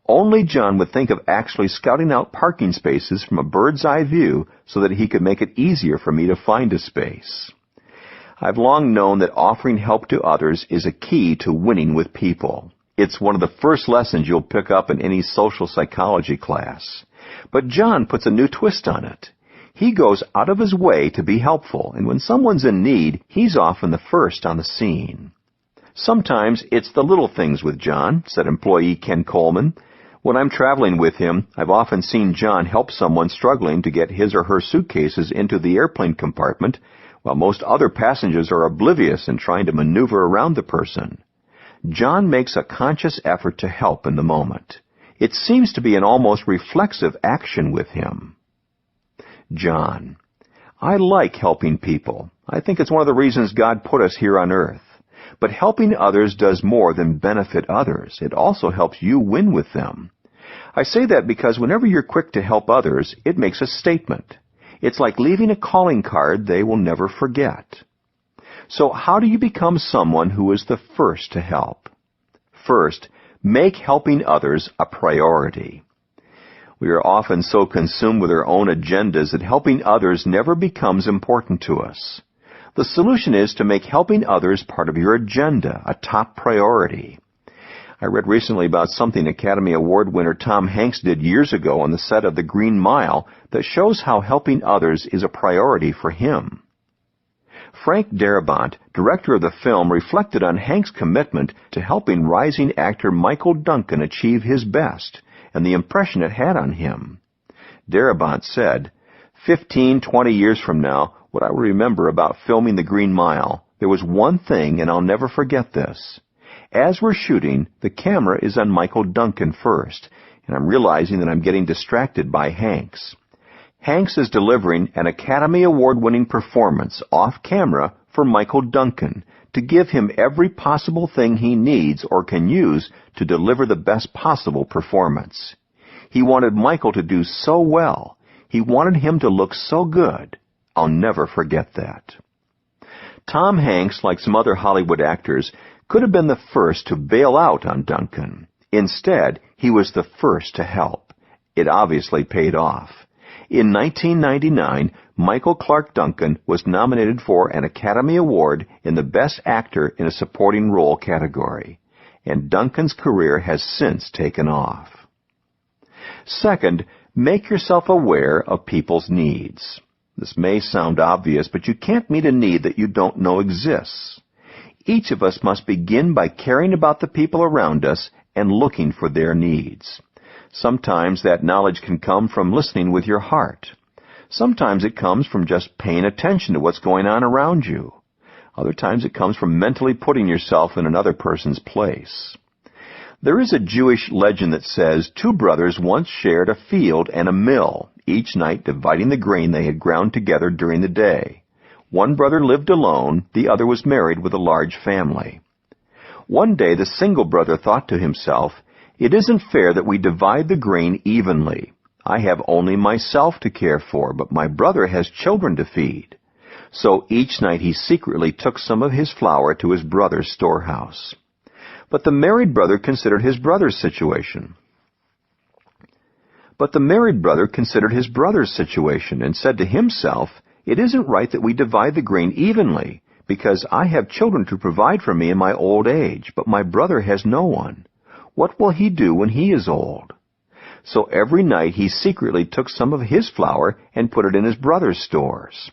Only John would think of actually scouting out parking spaces from a bird's-eye view so that he could make it easier for me to find a space. I've long known that offering help to others is a key to winning with people. It's one of the first lessons you'll pick up in any social psychology class. But John puts a new twist on it. He goes out of his way to be helpful, and when someone's in need, he's often the first on the scene. "Sometimes it's the little things with John," said employee Ken Coleman. "When I'm traveling with him, I've often seen John help someone struggling to get his or her suitcases into the airplane compartment, while most other passengers are oblivious and trying to maneuver around the person. John makes a conscious effort to help in the moment. It seems to be an almost reflexive action with him." John: "I like helping people. I think it's one of the reasons God put us here on earth. But helping others does more than benefit others. It also helps you win with them. I say that because whenever you're quick to help others, it makes a statement. It's like leaving a calling card they will never forget. So how do you become someone who is the first to help? First, make helping others a priority. We are often so consumed with our own agendas that helping others never becomes important to us. The solution is to make helping others part of your agenda, a top priority. I read recently about something Academy Award winner Tom Hanks did years ago on the set of The Green Mile that shows how helping others is a priority for him. Frank Darabont, director of the film, reflected on Hanks' commitment to helping rising actor Michael Duncan achieve his best and the impression it had on him. Darabont said, 15, 20 years from now, what I will remember about filming The Green Mile, there was one thing, and I'll never forget this. As we're shooting, the camera is on Michael Duncan first, and I'm realizing that I'm getting distracted by Hanks. Hanks is delivering an Academy Award-winning performance off-camera for Michael Duncan to give him every possible thing he needs or can use to deliver the best possible performance. He wanted Michael to do so well. He wanted him to look so good. I'll never forget that. Tom Hanks, like some other Hollywood actors, could have been the first to bail out on Duncan. Instead, he was the first to help. It obviously paid off. In 1999, Michael Clark Duncan was nominated for an Academy Award in the Best Actor in a Supporting Role category, and Duncan's career has since taken off. Second, make yourself aware of people's needs. This may sound obvious, but you can't meet a need that you don't know exists. Each of us must begin by caring about the people around us and looking for their needs. Sometimes that knowledge can come from listening with your heart. Sometimes it comes from just paying attention to what's going on around you. Other times it comes from mentally putting yourself in another person's place. There is a Jewish legend that says 2 brothers once shared a field and a mill, each night dividing the grain they had ground together during the day. One brother lived alone, the other was married with a large family. One day the single brother thought to himself, "It isn't fair that we divide the grain evenly. I have only myself to care for, but my brother has children to feed." So each night he secretly took some of his flour to his brother's storehouse. But the married brother considered his brother's situation. And said to himself, "It isn't right that we divide the grain evenly, because I have children to provide for me in my old age, but my brother has no one. What will he do when he is old?" So every night he secretly took some of his flour and put it in his brother's stores.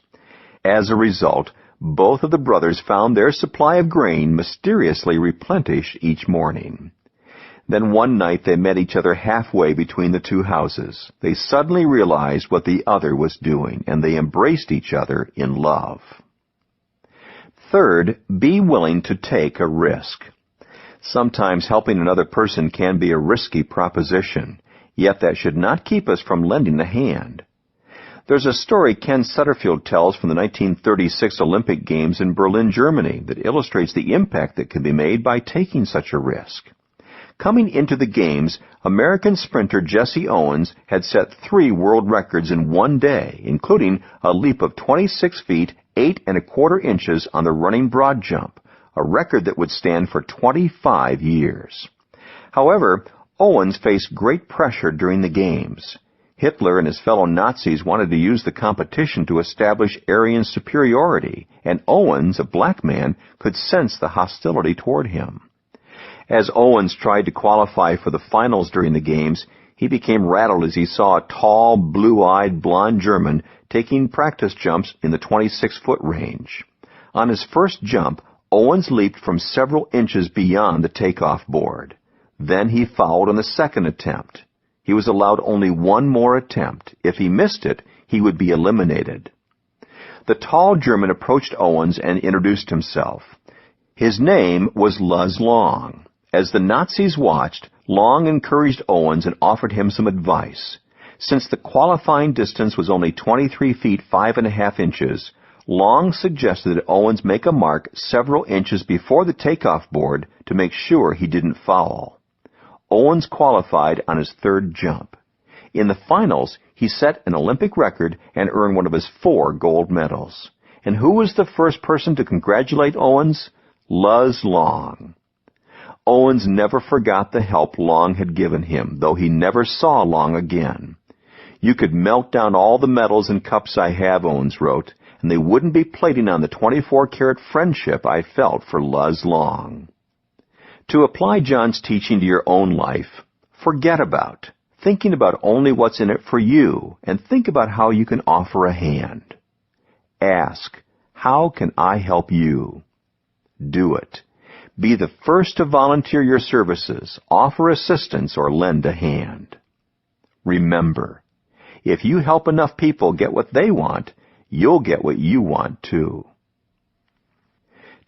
As a result, both of the brothers found their supply of grain mysteriously replenished each morning. Then one night they met each other halfway between the 2 houses. They suddenly realized what the other was doing, and they embraced each other in love. Third, be willing to take a risk. Sometimes helping another person can be a risky proposition, yet that should not keep us from lending a hand. There's a story Ken Sutterfield tells from the 1936 Olympic Games in Berlin, Germany, that illustrates the impact that can be made by taking such a risk. Coming into the Games, American sprinter Jesse Owens had set 3 world records in one day, including a leap of 26 feet, 8¼ inches on the running broad jump, a record that would stand for 25 years. However, Owens faced great pressure during the Games. Hitler and his fellow Nazis wanted to use the competition to establish Aryan superiority, and Owens, a black man, could sense the hostility toward him. As Owens tried to qualify for the finals during the Games, he became rattled as he saw a tall, blue-eyed, blond German taking practice jumps in the 26-foot range. On his first jump, Owens leaped from several inches beyond the takeoff board. Then he fouled on the second attempt. He was allowed only one more attempt. If he missed it, he would be eliminated. The tall German approached Owens and introduced himself. His name was Luz Long. As the Nazis watched, Long encouraged Owens and offered him some advice. Since the qualifying distance was only 23 feet 5.5 inches, Long suggested that Owens make a mark several inches before the takeoff board to make sure he didn't foul. Owens qualified on his third jump. In the finals, he set an Olympic record and earned one of his 4 gold medals. And who was the first person to congratulate Owens? Luz Long. Owens never forgot the help Long had given him, though he never saw Long again. "You could melt down all the medals and cups I have," Owens wrote, "and they wouldn't be plating on the 24-karat friendship I felt for Luz Long." To apply John's teaching to your own life, forget about thinking about only what's in it for you, and think about how you can offer a hand. Ask, how can I help you? Do it. Be the first to volunteer your services, offer assistance, or lend a hand. Remember, if you help enough people get what they want, you'll get what you want too.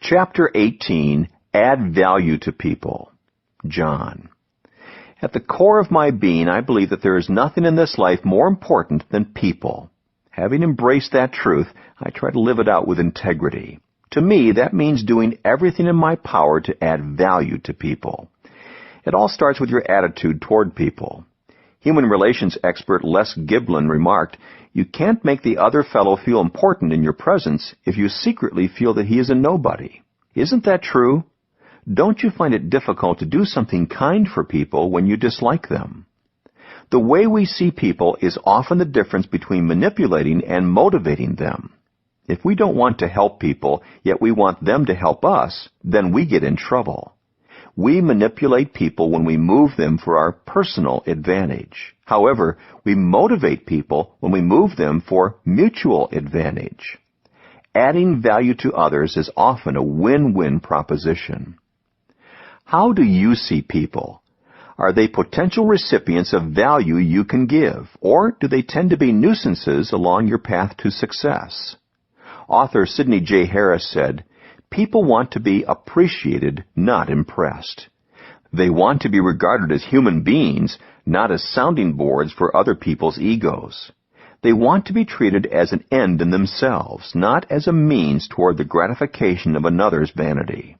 Chapter 18, Add Value to People. John. At the core of my being, I believe that there is nothing in this life more important than people. Having embraced that truth, I try to live it out with integrity. To me, that means doing everything in my power to add value to people. It all starts with your attitude toward people. Human relations expert Les Giblin remarked, "You can't make the other fellow feel important in your presence if you secretly feel that he is a nobody." Isn't that true? Don't you find it difficult to do something kind for people when you dislike them? The way we see people is often the difference between manipulating and motivating them. If we don't want to help people, yet we want them to help us, then we get in trouble. We manipulate people when we move them for our personal advantage. However, we motivate people when we move them for mutual advantage. Adding value to others is often a win-win proposition. How do you see people? Are they potential recipients of value you can give, or do they tend to be nuisances along your path to success? Author Sidney J. Harris said, "People want to be appreciated, not impressed. They want to be regarded as human beings, not as sounding boards for other people's egos. They want to be treated as an end in themselves, not as a means toward the gratification of another's vanity."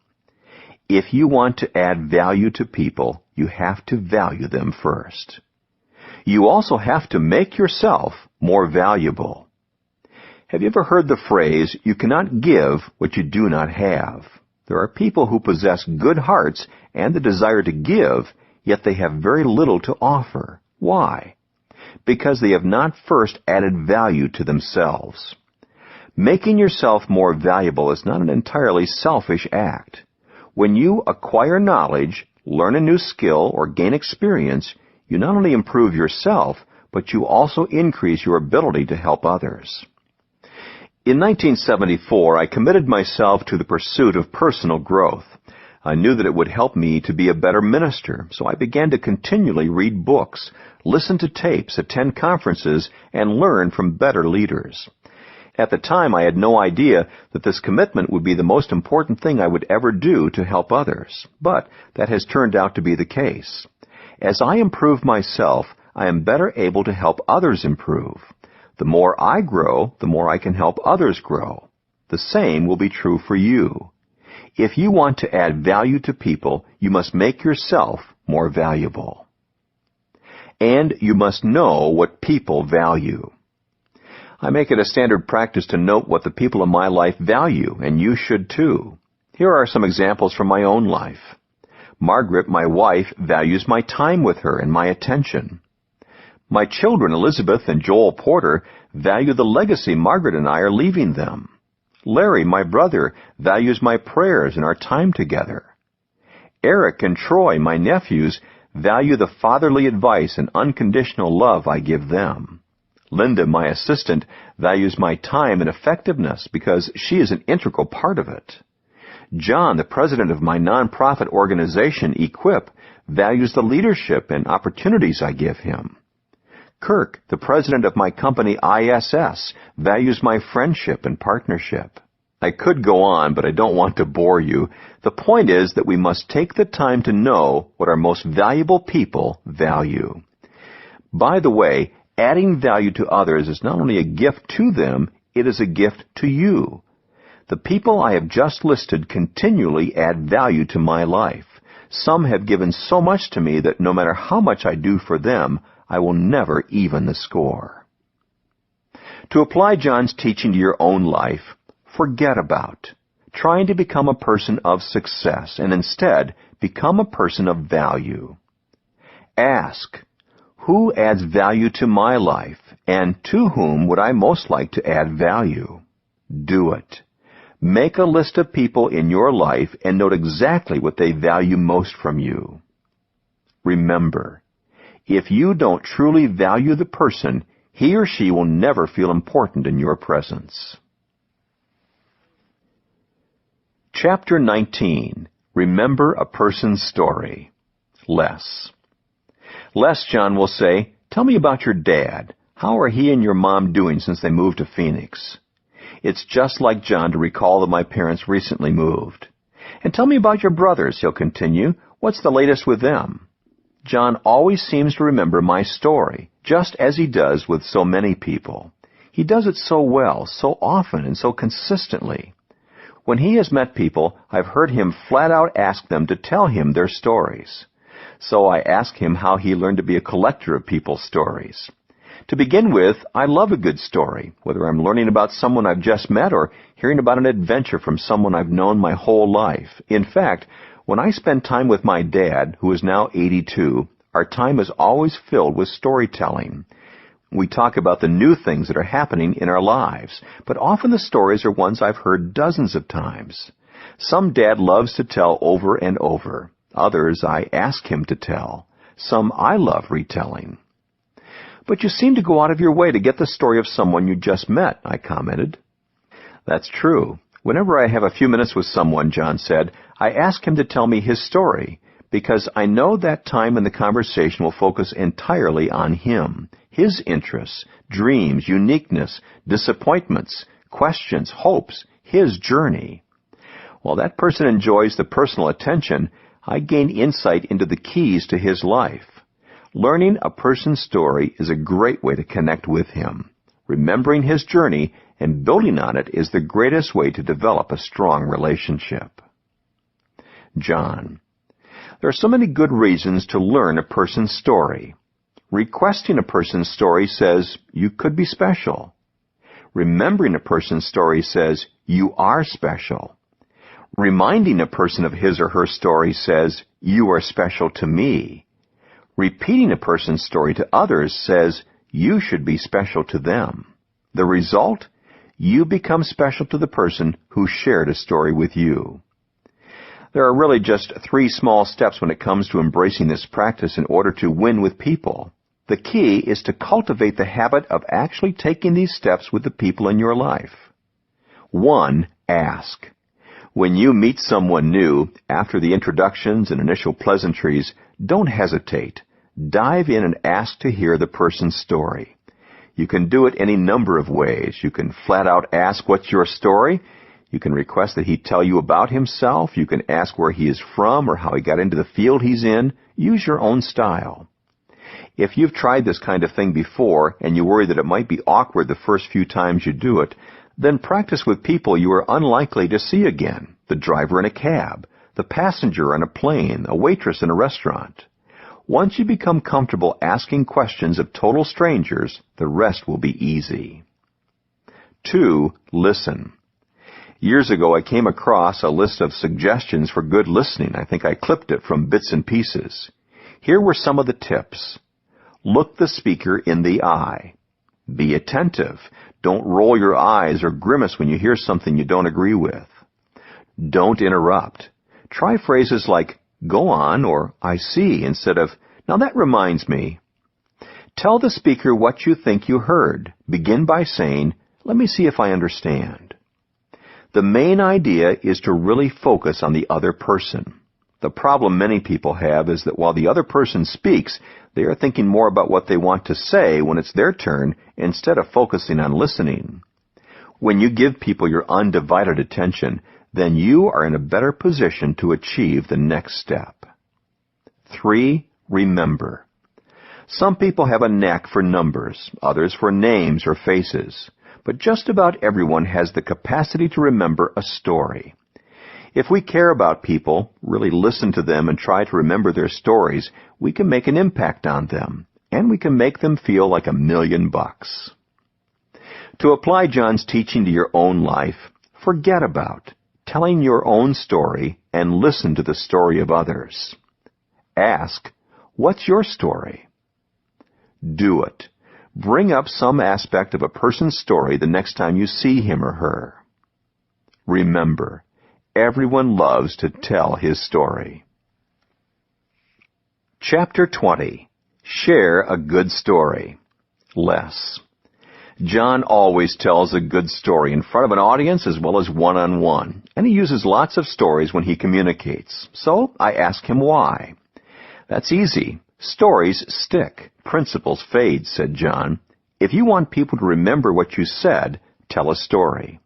If you want to add value to people, you have to value them first. You also have to make yourself more valuable. Have you ever heard the phrase, "You cannot give what you do not have"? There are people who possess good hearts and the desire to give, yet they have very little to offer. Why? Because they have not first added value to themselves. Making yourself more valuable is not an entirely selfish act. When you acquire knowledge, learn a new skill, or gain experience, you not only improve yourself, but you also increase your ability to help others. In 1974, I committed myself to the pursuit of personal growth. I knew that it would help me to be a better minister, so I began to continually read books, listen to tapes, attend conferences, and learn from better leaders. At the time, I had no idea that this commitment would be the most important thing I would ever do to help others, but that has turned out to be the case. As I improve myself, I am better able to help others improve. The more I grow, the more I can help others grow. The same will be true for you. If you want to add value to people, you must make yourself more valuable. And you must know what people value. I make it a standard practice to note what the people in my life value, and you should too. Here are some examples from my own life. Margaret, my wife, values my time with her and my attention. My children, Elizabeth and Joel Porter, value the legacy Margaret and I are leaving them. Larry, my brother, values my prayers and our time together. Eric and Troy, my nephews, value the fatherly advice and unconditional love I give them. Linda, my assistant, values my time and effectiveness because she is an integral part of it. John, the president of my nonprofit organization, Equip, values the leadership and opportunities I give him. Kirk, the president of my company ISS, values my friendship and partnership. I could go on, but I don't want to bore you. The point is that we must take the time to know what our most valuable people value. By the way, adding value to others is not only a gift to them, it is a gift to you. The people I have just listed continually add value to my life. Some have given so much to me that no matter how much I do for them, I will never even the score. To apply John's teaching to your own life, forget about trying to become a person of success and instead become a person of value. Ask, who adds value to my life, and to whom would I most like to add value? Do it. Make a list of people in your life and note exactly what they value most from you. Remember, if you don't truly value the person, he or she will never feel important in your presence. Chapter 19. Remember a person's story. Les. Les, John will say, tell me about your dad. How are he and your mom doing since they moved to Phoenix? It's just like John to recall that my parents recently moved. And tell me about your brothers, he'll continue. What's the latest with them? John always seems to remember my story, just as he does with so many people. He does it so well, so often, and so consistently. When he has met people, I've heard him flat out ask them to tell him their stories. So I ask him how he learned to be a collector of people's stories. To begin with, I love a good story, whether I'm learning about someone I've just met or hearing about an adventure from someone I've known my whole life. In fact, when I spend time with my dad, who is now 82, our time is always filled with storytelling. We talk about the new things that are happening in our lives, but often the stories are ones I've heard dozens of times. Some Dad loves to tell over and over. Others I ask him to tell. Some I love retelling. But you seem to go out of your way to get the story of someone you just met, I commented. That's true. Whenever I have a few minutes with someone, John said, I ask him to tell me his story, because I know that time in the conversation will focus entirely on him, his interests, dreams, uniqueness, disappointments, questions, hopes, his journey. While that person enjoys the personal attention, I gain insight into the keys to his life. Learning a person's story is a great way to connect with him. Remembering his journey and building on it is the greatest way to develop a strong relationship. John. There are so many good reasons to learn a person's story. Requesting a person's story says you could be special. Remembering a person's story says you are special. Reminding a person of his or her story says, you are special to me. Repeating a person's story to others says, you should be special to them. The result? You become special to the person who shared a story with you. There are really just 3 small steps when it comes to embracing this practice in order to win with people. The key is to cultivate the habit of actually taking these steps with the people in your life. 1. Ask. When you meet someone new, after the introductions and initial pleasantries, don't hesitate. Dive in and ask to hear the person's story. You can do it any number of ways. You can flat out ask, what's your story? You can request that he tell you about himself. You can ask where he is from or how he got into the field he's in. Use your own style. If you've tried this kind of thing before and you worry that it might be awkward the first few times you do it, then practice with people you are unlikely to see again. The driver in a cab, the passenger on a plane, a waitress in a restaurant. Once you become comfortable asking questions of total strangers, the rest will be easy. 2. Listen. Years ago, I came across a list of suggestions for good listening. I think I clipped it from Bits and Pieces. Here were some of the tips. Look the speaker in the eye. Be attentive. Don't roll your eyes or grimace when you hear something you don't agree with. Don't interrupt. Try phrases like, go on, or I see, instead of, now that reminds me. Tell the speaker what you think you heard. Begin by saying, let me see if I understand. The main idea is to really focus on the other person. The problem many people have is that while the other person speaks, they are thinking more about what they want to say when it's their turn instead of focusing on listening. When you give people your undivided attention, then you are in a better position to achieve the next step. 3. Remember. Some people have a knack for numbers, others for names or faces, but just about everyone has the capacity to remember a story. If we care about people, really listen to them and try to remember their stories, we can make an impact on them, and we can make them feel like $1,000,000. To apply John's teaching to your own life, forget about telling your own story and listen to the story of others. Ask, what's your story? Do it. Bring up some aspect of a person's story the next time you see him or her. Remember, everyone loves to tell his story. Chapter 20. Share a good story. Less. John always tells a good story in front of an audience as well as one-on-one, and he uses lots of stories when he communicates. So I ask him why. That's easy. Stories stick. Principles fade, said John. If you want people to remember what you said, tell a story.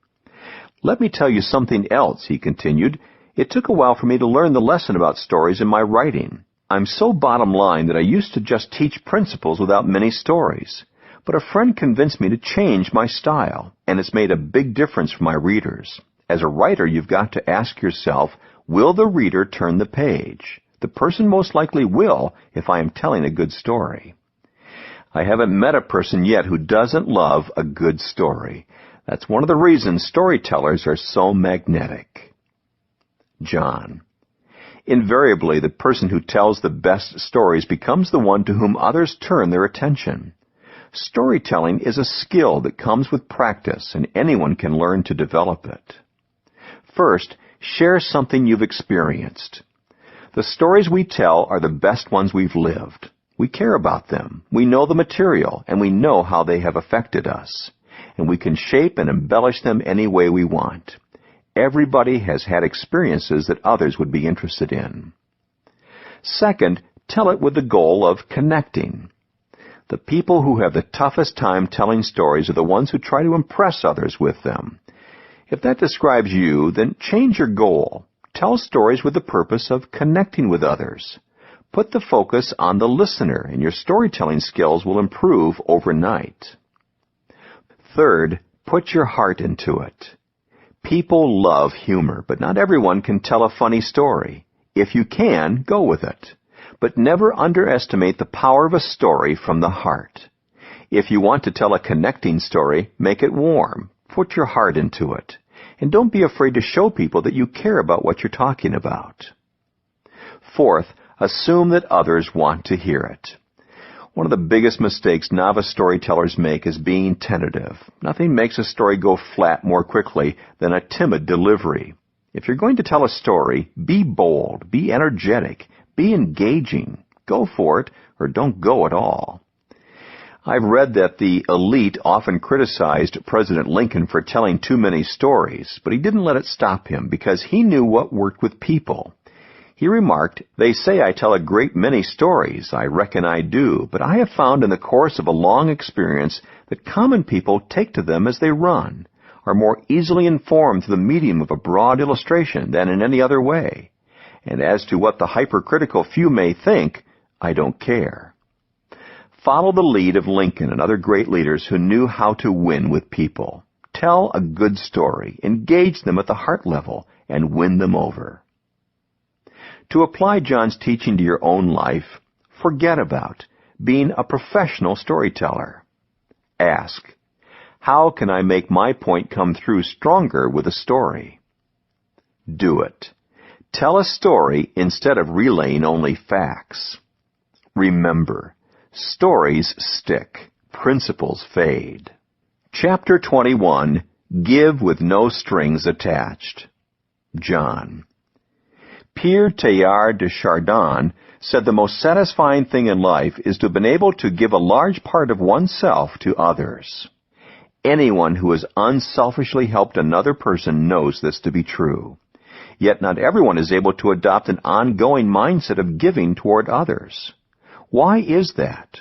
Let me tell you something else, he continued. It took a while for me to learn the lesson about stories in my writing. I'm so bottom line that I used to just teach principles without many stories. But a friend convinced me to change my style, and it's made a big difference for my readers. As a writer, you've got to ask yourself, will the reader turn the page? The person most likely will if I am telling a good story. I haven't met a person yet who doesn't love a good story. That's one of the reasons storytellers are so magnetic. John. Invariably, the person who tells the best stories becomes the one to whom others turn their attention. Storytelling is a skill that comes with practice, and anyone can learn to develop it. First, share something you've experienced. The stories we tell are the best ones we've lived. We care about them. We know the material, and we know how they have affected us. And we can shape and embellish them any way we want. Everybody has had experiences that others would be interested in. Second, tell it with the goal of connecting. The people who have the toughest time telling stories are the ones who try to impress others with them. If that describes you, then change your goal. Tell stories with the purpose of connecting with others. Put the focus on the listener, and your storytelling skills will improve overnight. Third, put your heart into it. People love humor, but not everyone can tell a funny story. If you can, go with it. But never underestimate the power of a story from the heart. If you want to tell a connecting story, make it warm. Put your heart into it. And don't be afraid to show people that you care about what you're talking about. Fourth, assume that others want to hear it. One of the biggest mistakes novice storytellers make is being tentative. Nothing makes a story go flat more quickly than a timid delivery. If you're going to tell a story, be bold, be energetic, be engaging. Go for it, or don't go at all. I've read that the elite often criticized President Lincoln for telling too many stories, but he didn't let it stop him because he knew what worked with people. He remarked, "They say I tell a great many stories. I reckon I do, but I have found in the course of a long experience that common people take to them as they run, are more easily informed through the medium of a broad illustration than in any other way. And as to what the hypercritical few may think, I don't care." Follow the lead of Lincoln and other great leaders who knew how to win with people. Tell a good story, engage them at the heart level, and win them over. To apply John's teaching to your own life, forget about being a professional storyteller. Ask, how can I make my point come through stronger with a story? Do it. Tell a story instead of relaying only facts. Remember, stories stick. Principles fade. Chapter 21, Give with No Strings Attached. John. Pierre Teilhard de Chardin said the most satisfying thing in life is to have been able to give a large part of oneself to others. Anyone who has unselfishly helped another person knows this to be true. Yet not everyone is able to adopt an ongoing mindset of giving toward others. Why is that?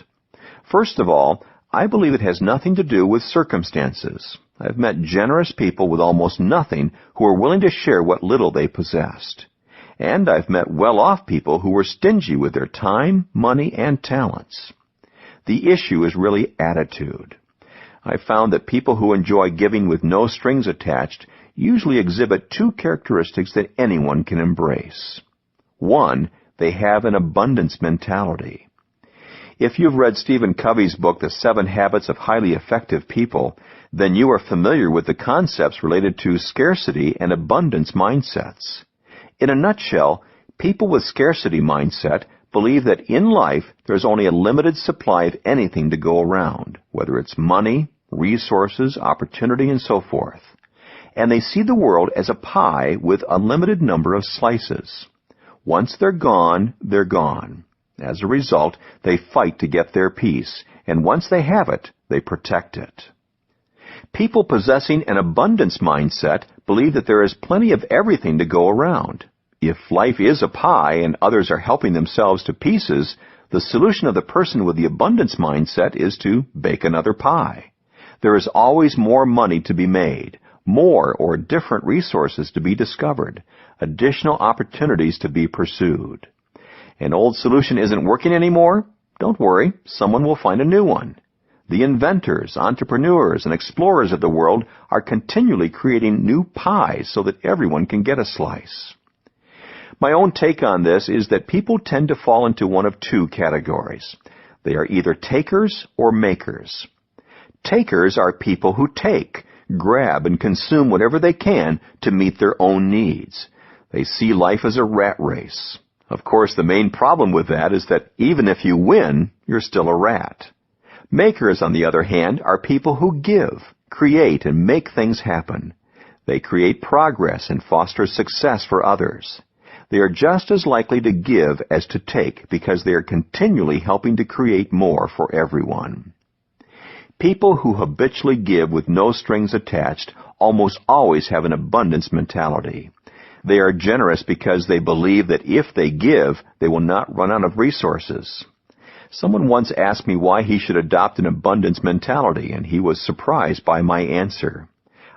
First of all, I believe it has nothing to do with circumstances. I've met generous people with almost nothing who are willing to share what little they possessed. And I've met well-off people who were stingy with their time, money, and talents. The issue is really attitude. I've found that people who enjoy giving with no strings attached usually exhibit two characteristics that anyone can embrace. One, they have an abundance mentality. If you've read Stephen Covey's book, The 7 Habits of Highly Effective People, then you are familiar with the concepts related to scarcity and abundance mindsets. In a nutshell, people with scarcity mindset believe that in life there's only a limited supply of anything to go around, whether it's money, resources, opportunity, and so forth. And they see the world as a pie with a limited number of slices. Once they're gone, they're gone. As a result, they fight to get their piece, and once they have it, they protect it. People possessing an abundance mindset believe that there is plenty of everything to go around. If life is a pie and others are helping themselves to pieces, the solution of the person with the abundance mindset is to bake another pie. There is always more money to be made, more or different resources to be discovered, additional opportunities to be pursued. An old solution isn't working anymore? Don't worry, someone will find a new one. The inventors, entrepreneurs, and explorers of the world are continually creating new pies so that everyone can get a slice. My own take on this is that people tend to fall into one of two categories. They are either takers or makers. Takers are people who take, grab, and consume whatever they can to meet their own needs. They see life as a rat race. Of course, the main problem with that is that even if you win, you're still a rat. Makers, on the other hand, are people who give, create, and make things happen. They create progress and foster success for others. They are just as likely to give as to take because they are continually helping to create more for everyone. People who habitually give with no strings attached almost always have an abundance mentality. They are generous because they believe that if they give, they will not run out of resources. Someone once asked me why he should adopt an abundance mentality, and he was surprised by my answer.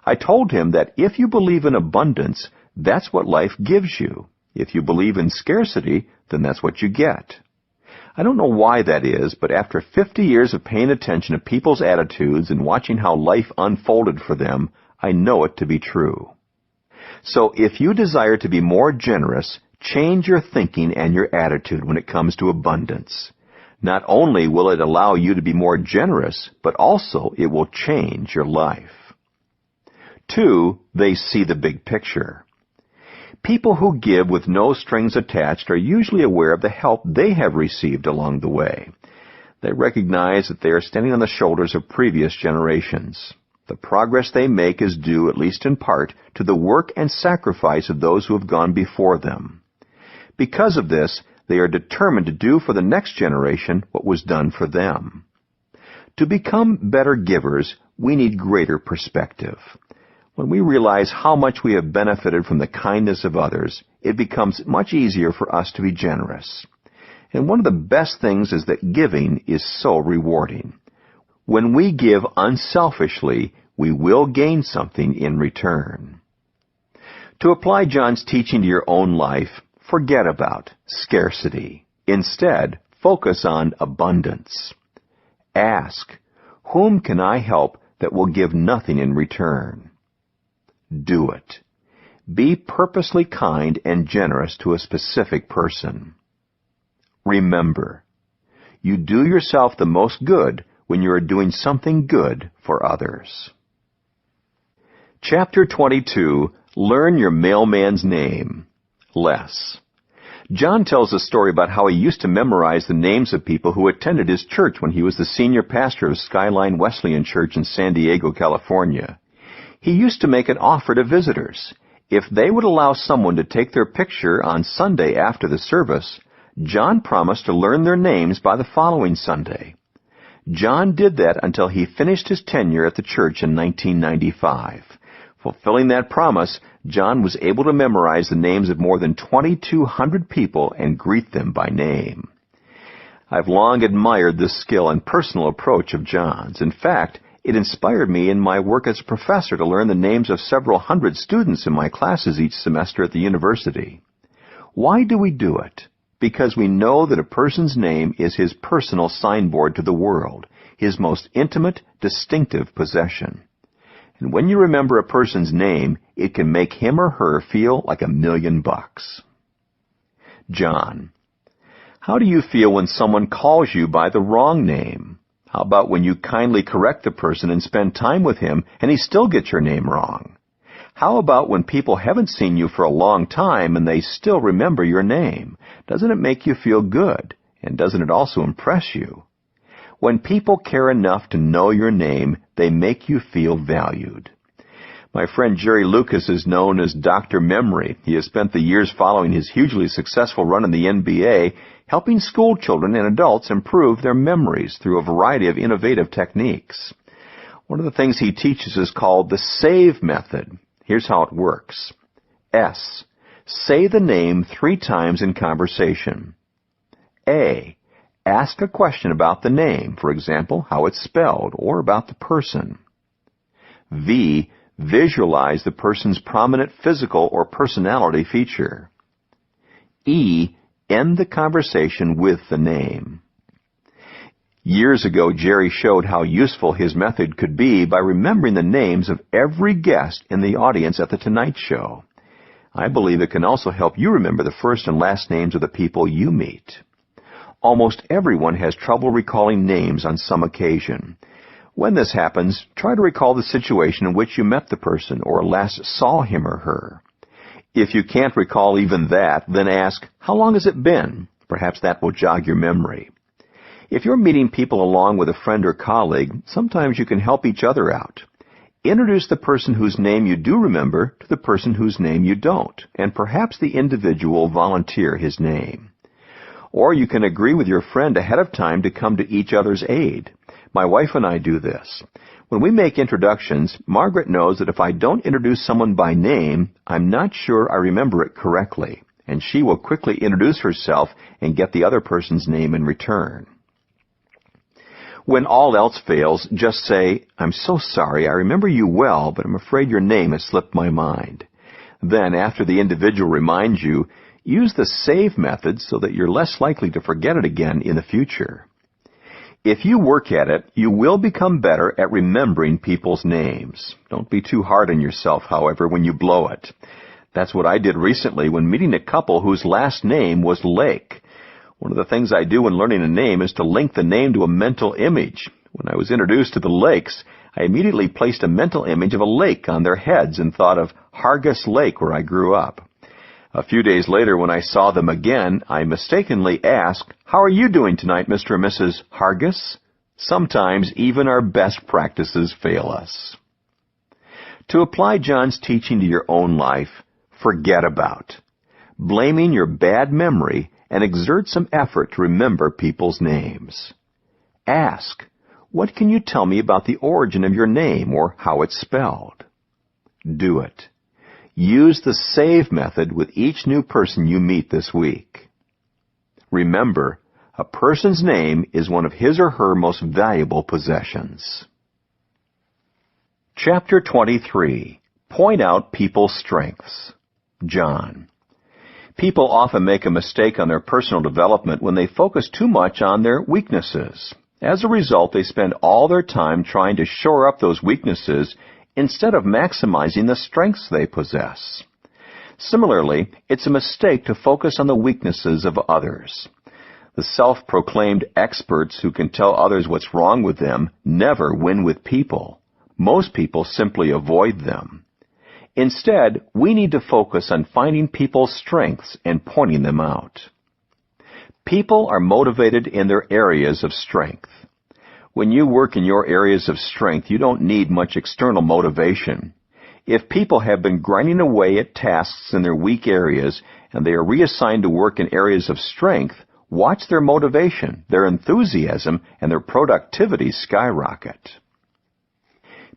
I told him that if you believe in abundance, that's what life gives you. If you believe in scarcity, then that's what you get. I don't know why that is, but after 50 years of paying attention to people's attitudes and watching how life unfolded for them, I know it to be true. So if you desire to be more generous, change your thinking and your attitude when it comes to abundance. Not only will it allow you to be more generous, but also it will change your life. 2, they see the big picture. People who give with no strings attached are usually aware of the help they have received along the way. They recognize that they are standing on the shoulders of previous generations. The progress they make is due, at least in part, to the work and sacrifice of those who have gone before them. Because of this, they are determined to do for the next generation what was done for them. To become better givers, we need greater perspective. When we realize how much we have benefited from the kindness of others, it becomes much easier for us to be generous. And one of the best things is that giving is so rewarding. When we give unselfishly, we will gain something in return. To apply John's teaching to your own life, forget about scarcity. Instead, focus on abundance. Ask, whom can I help that will give nothing in return? Do it. Be purposely kind and generous to a specific person. Remember, you do yourself the most good when you are doing something good for others. Chapter 22, Learn Your Mailman's Name. Less. John tells a story about how he used to memorize the names of people who attended his church when he was the senior pastor of Skyline Wesleyan Church in San Diego, California. He used to make an offer to visitors. If they would allow someone to take their picture on Sunday after the service, John promised to learn their names by the following Sunday. John did that until he finished his tenure at the church in 1995. Fulfilling that promise, John was able to memorize the names of more than 2,200 people and greet them by name. I've long admired this skill and personal approach of John's. In fact, it inspired me in my work as a professor to learn the names of several hundred students in my classes each semester at the university. Why do we do it? Because we know that a person's name is his personal signboard to the world, his most intimate, distinctive possession. And when you remember a person's name, it can make him or her feel like $1,000,000. John. How do you feel when someone calls you by the wrong name? How about when you kindly correct the person and spend time with him and he still gets your name wrong? How about when people haven't seen you for a long time and they still remember your name? Doesn't it make you feel good? And doesn't it also impress you? When people care enough to know your name, they make you feel valued. My friend Jerry Lucas is known as Dr. Memory. He has spent the years following his hugely successful run in the NBA, helping school children and adults improve their memories through a variety of innovative techniques. One of the things he teaches is called the SAVE method. Here's how it works. S. Say the name 3 times in conversation. A. Ask a question about the name, for example, how it's spelled, or about the person. V. Visualize the person's prominent physical or personality feature. E. End the conversation with the name. Years ago, Jerry showed how useful his method could be by remembering the names of every guest in the audience at The Tonight Show. I believe it can also help you remember the first and last names of the people you meet. Almost everyone has trouble recalling names on some occasion. When this happens, try to recall the situation in which you met the person or last saw him or her. If you can't recall even that, then ask, how long has it been? Perhaps that will jog your memory. If you're meeting people along with a friend or colleague, sometimes you can help each other out. Introduce the person whose name you do remember to the person whose name you don't, and perhaps the individual will volunteer his name. Or you can agree with your friend ahead of time to come to each other's aid. My wife and I do this. When we make introductions, Margaret knows that if I don't introduce someone by name, I'm not sure I remember it correctly, and she will quickly introduce herself and get the other person's name in return. When all else fails, just say, I'm so sorry, I remember you well, but I'm afraid your name has slipped my mind. Then, after the individual reminds you, use the SAVE method so that you're less likely to forget it again in the future. If you work at it, you will become better at remembering people's names. Don't be too hard on yourself, however, when you blow it. That's what I did recently when meeting a couple whose last name was Lake. One of the things I do when learning a name is to link the name to a mental image. When I was introduced to the Lakes, I immediately placed a mental image of a lake on their heads and thought of Hargis Lake, where I grew up. A few days later, when I saw them again, I mistakenly asked, how are you doing tonight, Mr. and Mrs. Hargis? Sometimes even our best practices fail us. To apply John's teaching to your own life, forget about blaming your bad memory and exert some effort to remember people's names. Ask, what can you tell me about the origin of your name or how it's spelled? Do it. Use the SAVE method with each new person you meet this week. Remember, a person's name is one of his or her most valuable possessions. Chapter 23. Point out people's strengths. John. People often make a mistake on their personal development when they focus too much on their weaknesses. As a result, they spend all their time trying to shore up those weaknesses instead of maximizing the strengths they possess. Similarly, it's a mistake to focus on the weaknesses of others. The self-proclaimed experts who can tell others what's wrong with them never win with people. Most people simply avoid them. Instead, we need to focus on finding people's strengths and pointing them out. People are motivated in their areas of strength. When you work in your areas of strength, you don't need much external motivation. If people have been grinding away at tasks in their weak areas and they are reassigned to work in areas of strength, Watch their motivation, their enthusiasm, and their productivity skyrocket.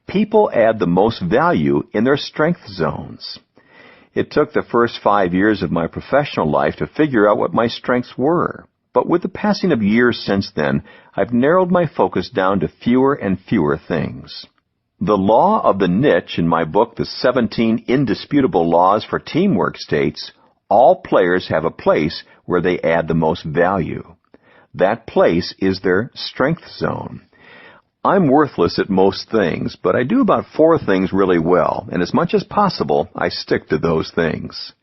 People add the most value in their strength zones. It took the first 5 years of my professional life to figure out what my strengths were. But with the passing of years since then, I've narrowed my focus down to fewer and fewer things. The law of the niche in my book, The 17 Indisputable Laws for Teamwork, states, all players have a place where they add the most value. That place is their strength zone. I'm worthless at most things, but I do about 4 things really well, and as much as possible, I stick to those things.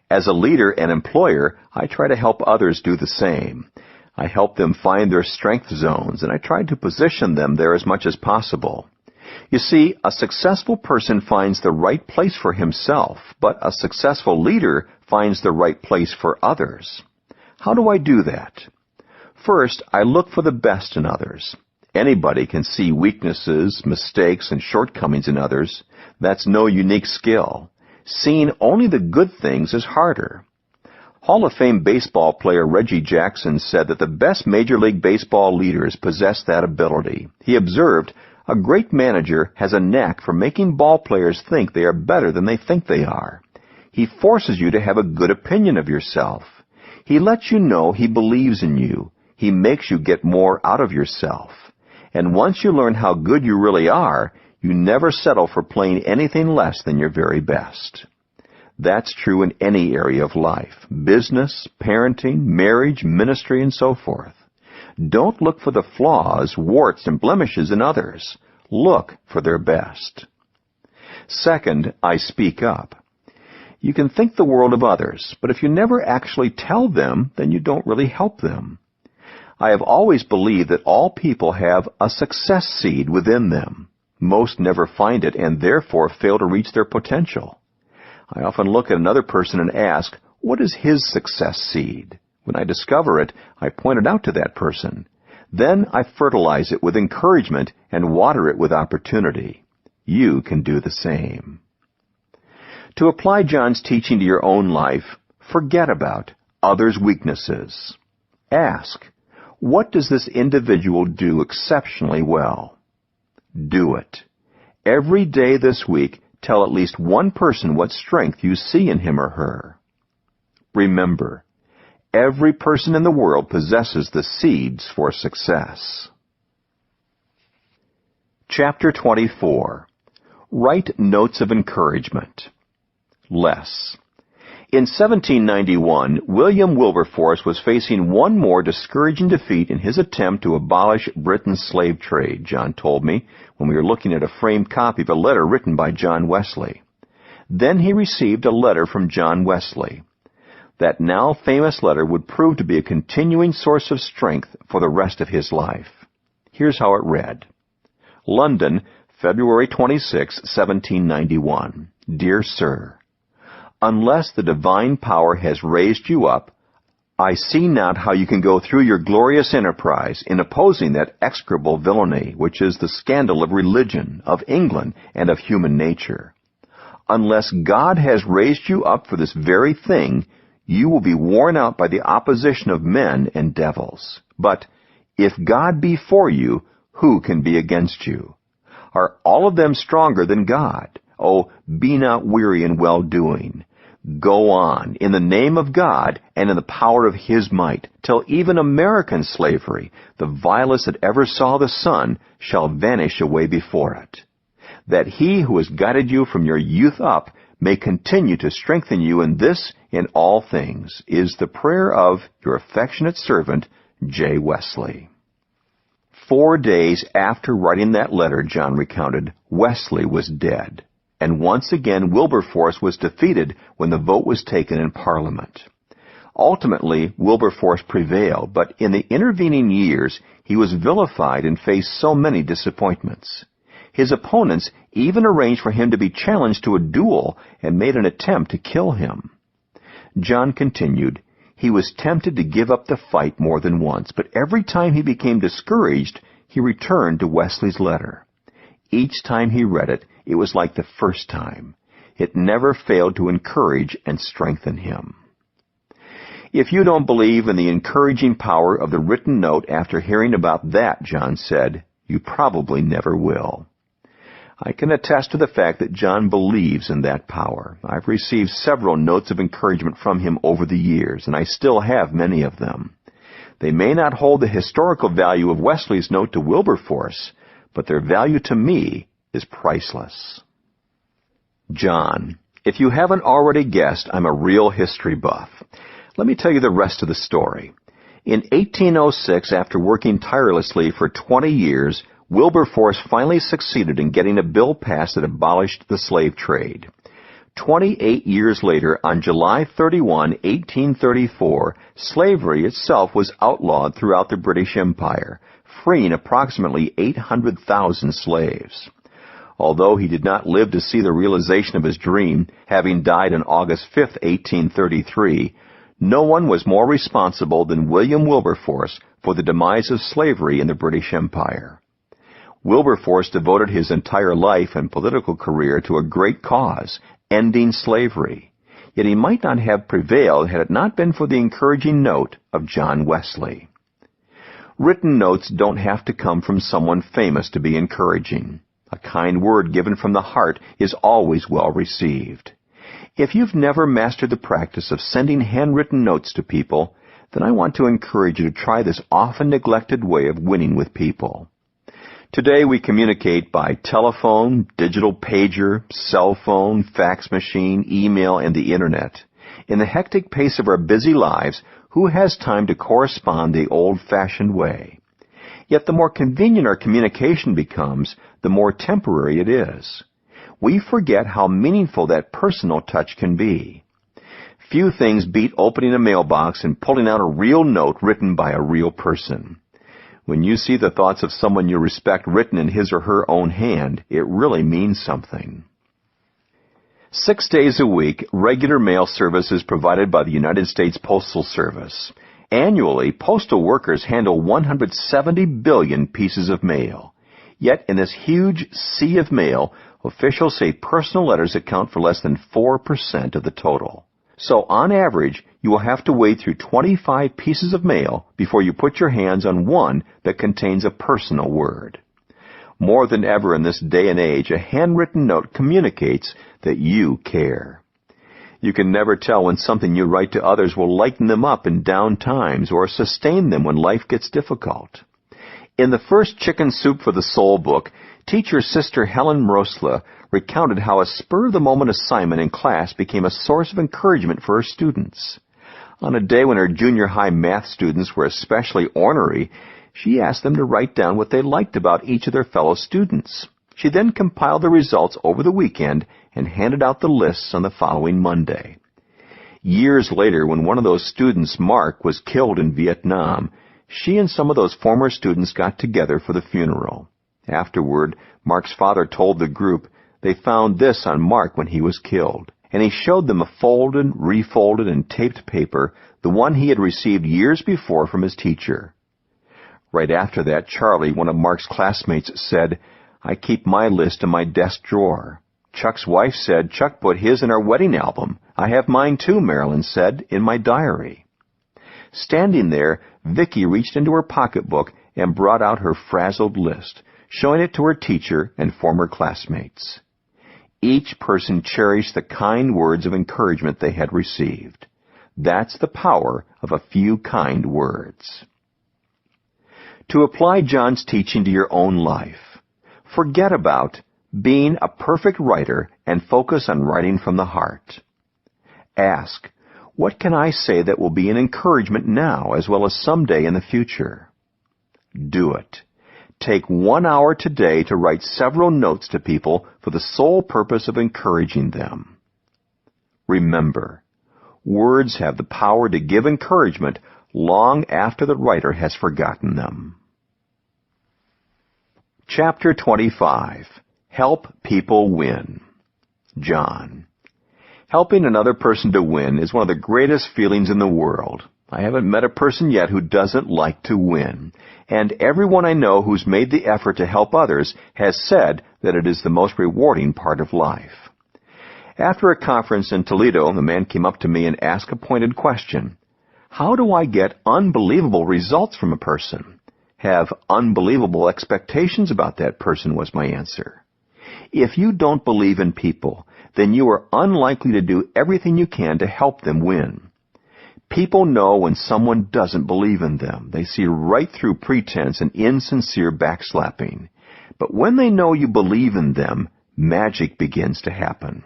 As a leader and employer, I try to help others do the same. I help them find their strength zones, and I try to position them there as much as possible. You see, a successful person finds the right place for himself, but a successful leader finds the right place for others. How do I do that? First, I look for the best in others. Anybody can see weaknesses, mistakes, and shortcomings in others. That's no unique skill. Seeing only the good things is harder. Hall of Fame baseball player Reggie Jackson said that the best Major League Baseball leaders possess that ability. He observed, a great manager has a knack for making ball players think they are better than they think they are. He forces you to have a good opinion of yourself. He lets you know he believes in you. He makes you get more out of yourself. And once you learn how good you really are, you never settle for playing anything less than your very best. That's true in any area of life, business, parenting, marriage, ministry, and so forth. Don't look for the flaws, warts, and blemishes in others. Look for their best. Second, I speak up. You can think the world of others, but if you never actually tell them, then you don't really help them. I have always believed that all people have a success seed within them. Most never find it and therefore fail to reach their potential. I often look at another person and ask, what is his success seed? When I discover it, I point it out to that person. Then I fertilize it with encouragement and water it with opportunity. You can do the same. To apply John's teaching to your own life, forget about others' weaknesses. Ask, what does this individual do exceptionally well? Do it. Every day this week, tell at least one person what strength you see in him or her. Remember, every person in the world possesses the seeds for success. Chapter 24. Write notes of encouragement. Less. In 1791, William Wilberforce was facing one more discouraging defeat in his attempt to abolish Britain's slave trade, John told me when we were looking at a framed copy of a letter written by John Wesley. Then he received a letter from John Wesley. That now famous letter would prove to be a continuing source of strength for the rest of his life. Here's how it read. London, February 26, 1791. Dear Sir, unless the divine power has raised you up, I see not how you can go through your glorious enterprise in opposing that execrable villainy, which is the scandal of religion, of England, and of human nature. Unless God has raised you up for this very thing, you will be worn out by the opposition of men and devils. But if God be for you, who can be against you? Are all of them stronger than God? Oh, be not weary in well-doing. Go on, in the name of God and in the power of His might, till even American slavery, the vilest that ever saw the sun, shall vanish away before it. That He who has guided you from your youth up may continue to strengthen you in this, in all things, is the prayer of your affectionate servant, J. Wesley. 4 days after writing that letter, John recounted, Wesley was dead. And once again Wilberforce was defeated when the vote was taken in Parliament. Ultimately, Wilberforce prevailed, but in the intervening years he was vilified and faced so many disappointments. His opponents even arranged for him to be challenged to a duel and made an attempt to kill him. John continued, he was tempted to give up the fight more than once, but every time he became discouraged, he returned to Wesley's letter. Each time he read it, it was like the first time. It never failed to encourage and strengthen him. "If you don't believe in the encouraging power of the written note after hearing about that," John said, "you probably never will." I can attest to the fact that John believes in that power. I've received several notes of encouragement from him over the years, and I still have many of them. They may not hold the historical value of Wesley's note to Wilberforce, but their value to me is priceless. John. If you haven't already guessed, I'm a real history buff. Let me tell you the rest of the story. In 1806, after working tirelessly for 20 years, Wilberforce finally succeeded in getting a bill passed that abolished the slave trade. 28 years later, on July 31, 1834, slavery itself was outlawed throughout the British Empire, freeing approximately 800,000 slaves. Although he did not live to see the realization of his dream, having died on August 5, 1833, no one was more responsible than William Wilberforce for the demise of slavery in the British Empire. Wilberforce devoted his entire life and political career to a great cause, ending slavery. Yet he might not have prevailed had it not been for the encouraging note of John Wesley. Written notes don't have to come from someone famous to be encouraging. A kind word given from the heart is always well received. If you've never mastered the practice of sending handwritten notes to people, then I want to encourage you to try this often neglected way of winning with people. Today we communicate by telephone, digital pager, cell phone, fax machine, email, and the Internet. In the hectic pace of our busy lives, who has time to correspond the old-fashioned way? Yet the more convenient our communication becomes, the more temporary it is. We forget how meaningful that personal touch can be. Few things beat opening a mailbox and pulling out a real note written by a real person. When you see the thoughts of someone you respect written in his or her own hand, it really means something. 6 days a week, regular mail service is provided by the United States Postal Service. Annually, postal workers handle 170 billion pieces of mail. Yet, in this huge sea of mail, officials say personal letters account for less than 4% of the total. So, on average, you will have to wade through 25 pieces of mail before you put your hands on one that contains a personal word. More than ever in this day and age, a handwritten note communicates that you care. You can never tell when something you write to others will lighten them up in down times or sustain them when life gets difficult. In the first Chicken Soup for the Soul book, teacher Sister Helen Mrosla recounted how a spur-of-the-moment assignment in class became a source of encouragement for her students. On a day when her junior high math students were especially ornery, she asked them to write down what they liked about each of their fellow students. She then compiled the results over the weekend and handed out the lists on the following Monday. Years later, when one of those students, Mark, was killed in Vietnam, she and some of those former students got together for the funeral. Afterward, Mark's father told the group they found this on Mark when he was killed, and he showed them a folded, refolded, and taped paper, the one he had received years before from his teacher. Right after that, Charlie, one of Mark's classmates, said, "I keep my list in my desk drawer." Chuck's wife said Chuck put his in our wedding album. "I have mine too," Marilyn said, "in my diary." Standing there, Vicky reached into her pocketbook and brought out her frazzled list, showing it to her teacher and former classmates. Each person cherished the kind words of encouragement they had received. That's the power of a few kind words. To apply John's teaching to your own life, forget about being a perfect writer and focus on writing from the heart. Ask, what can I say that will be an encouragement now as well as someday in the future? Do it. Take 1 hour today to write several notes to people for the sole purpose of encouraging them. Remember, words have the power to give encouragement long after the writer has forgotten them. Chapter 25. Help People Win. John. Helping another person to win is one of the greatest feelings in the world. I haven't met a person yet who doesn't like to win. And everyone I know who's made the effort to help others has said that it is the most rewarding part of life. After a conference in Toledo, the man came up to me and asked a pointed question. How do I get unbelievable results from a person? Have unbelievable expectations about that person was my answer. If you don't believe in people, then you are unlikely to do everything you can to help them win. People know when someone doesn't believe in them. They see right through pretense and insincere backslapping. But when they know you believe in them, magic begins to happen.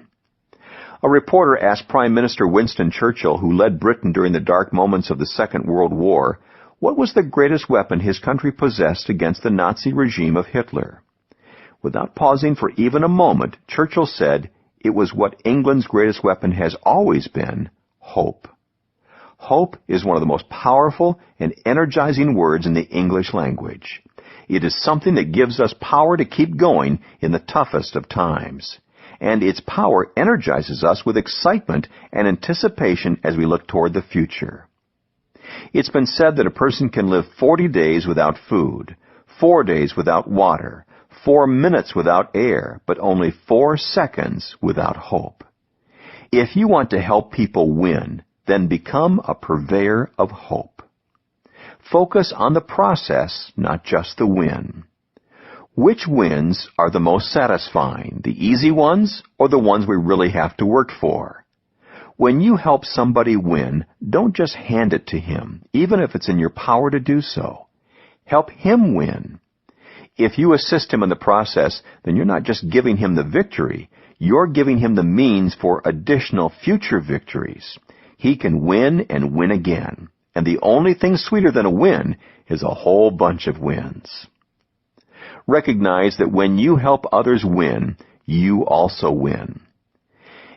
A reporter asked Prime Minister Winston Churchill, who led Britain during the dark moments of the Second World War, what was the greatest weapon his country possessed against the Nazi regime of Hitler. Without pausing for even a moment, Churchill said, it was what England's greatest weapon has always been, hope. Hope is one of the most powerful and energizing words in the English language. It is something that gives us power to keep going in the toughest of times. And its power energizes us with excitement and anticipation as we look toward the future. It's been said that a person can live 40 days without food, 4 days without water, 4 minutes without air, but only 4 seconds without hope. If you want to help people win, then become a purveyor of hope. Focus on the process, not just the win. Which wins are the most satisfying, the easy ones or the ones we really have to work for? When you help somebody win, don't just hand it to him, even if it's in your power to do so. Help him win. If you assist him in the process, then you're not just giving him the victory, you're giving him the means for additional future victories. He can win and win again. And the only thing sweeter than a win is a whole bunch of wins. Recognize that when you help others win, you also win.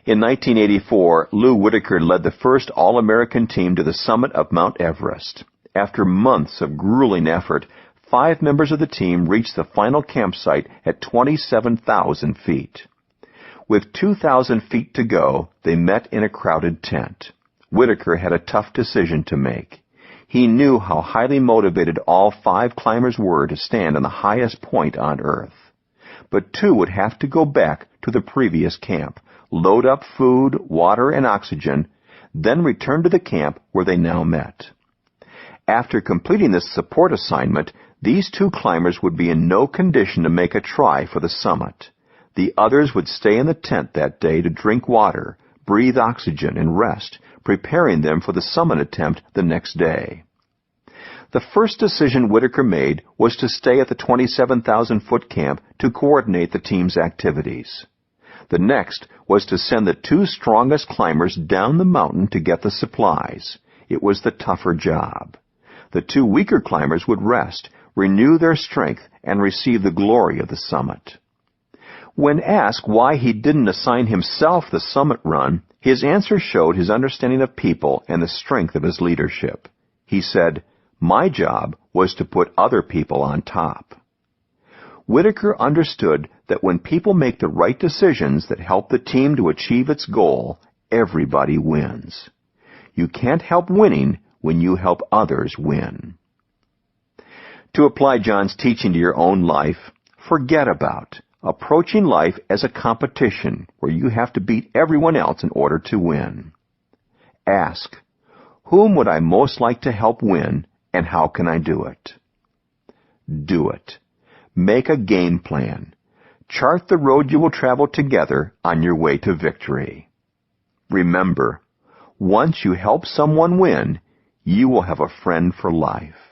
In 1984, Lou Whitaker led the first All-American team to the summit of Mount Everest. After months of grueling effort, 5 members of the team reached the final campsite at 27,000 feet. With 2,000 feet to go, they met in a crowded tent. Whitaker had a tough decision to make. He knew how highly motivated all 5 climbers were to stand on the highest point on Earth. But 2 would have to go back to the previous camp, load up food, water, and oxygen, then return to the camp where they now met. After completing this support assignment, these 2 climbers would be in no condition to make a try for the summit. The others would stay in the tent that day to drink water, breathe oxygen, and rest, preparing them for the summit attempt the next day. The first decision Whitaker made was to stay at the 27,000-foot camp to coordinate the team's activities. The next was to send the 2 strongest climbers down the mountain to get the supplies. It was the tougher job. The 2 weaker climbers would rest, renew their strength, and receive the glory of the summit. When asked why he didn't assign himself the summit run, his answer showed his understanding of people and the strength of his leadership. He said, "My job was to put other people on top." Whitaker understood that when people make the right decisions that help the team to achieve its goal, everybody wins. You can't help winning when you help others win. To apply John's teaching to your own life, forget about approaching life as a competition where you have to beat everyone else in order to win. Ask, whom would I most like to help win, and how can I do it? Do it. Make a game plan. Chart the road you will travel together on your way to victory. Remember, once you help someone win, you will have a friend for life.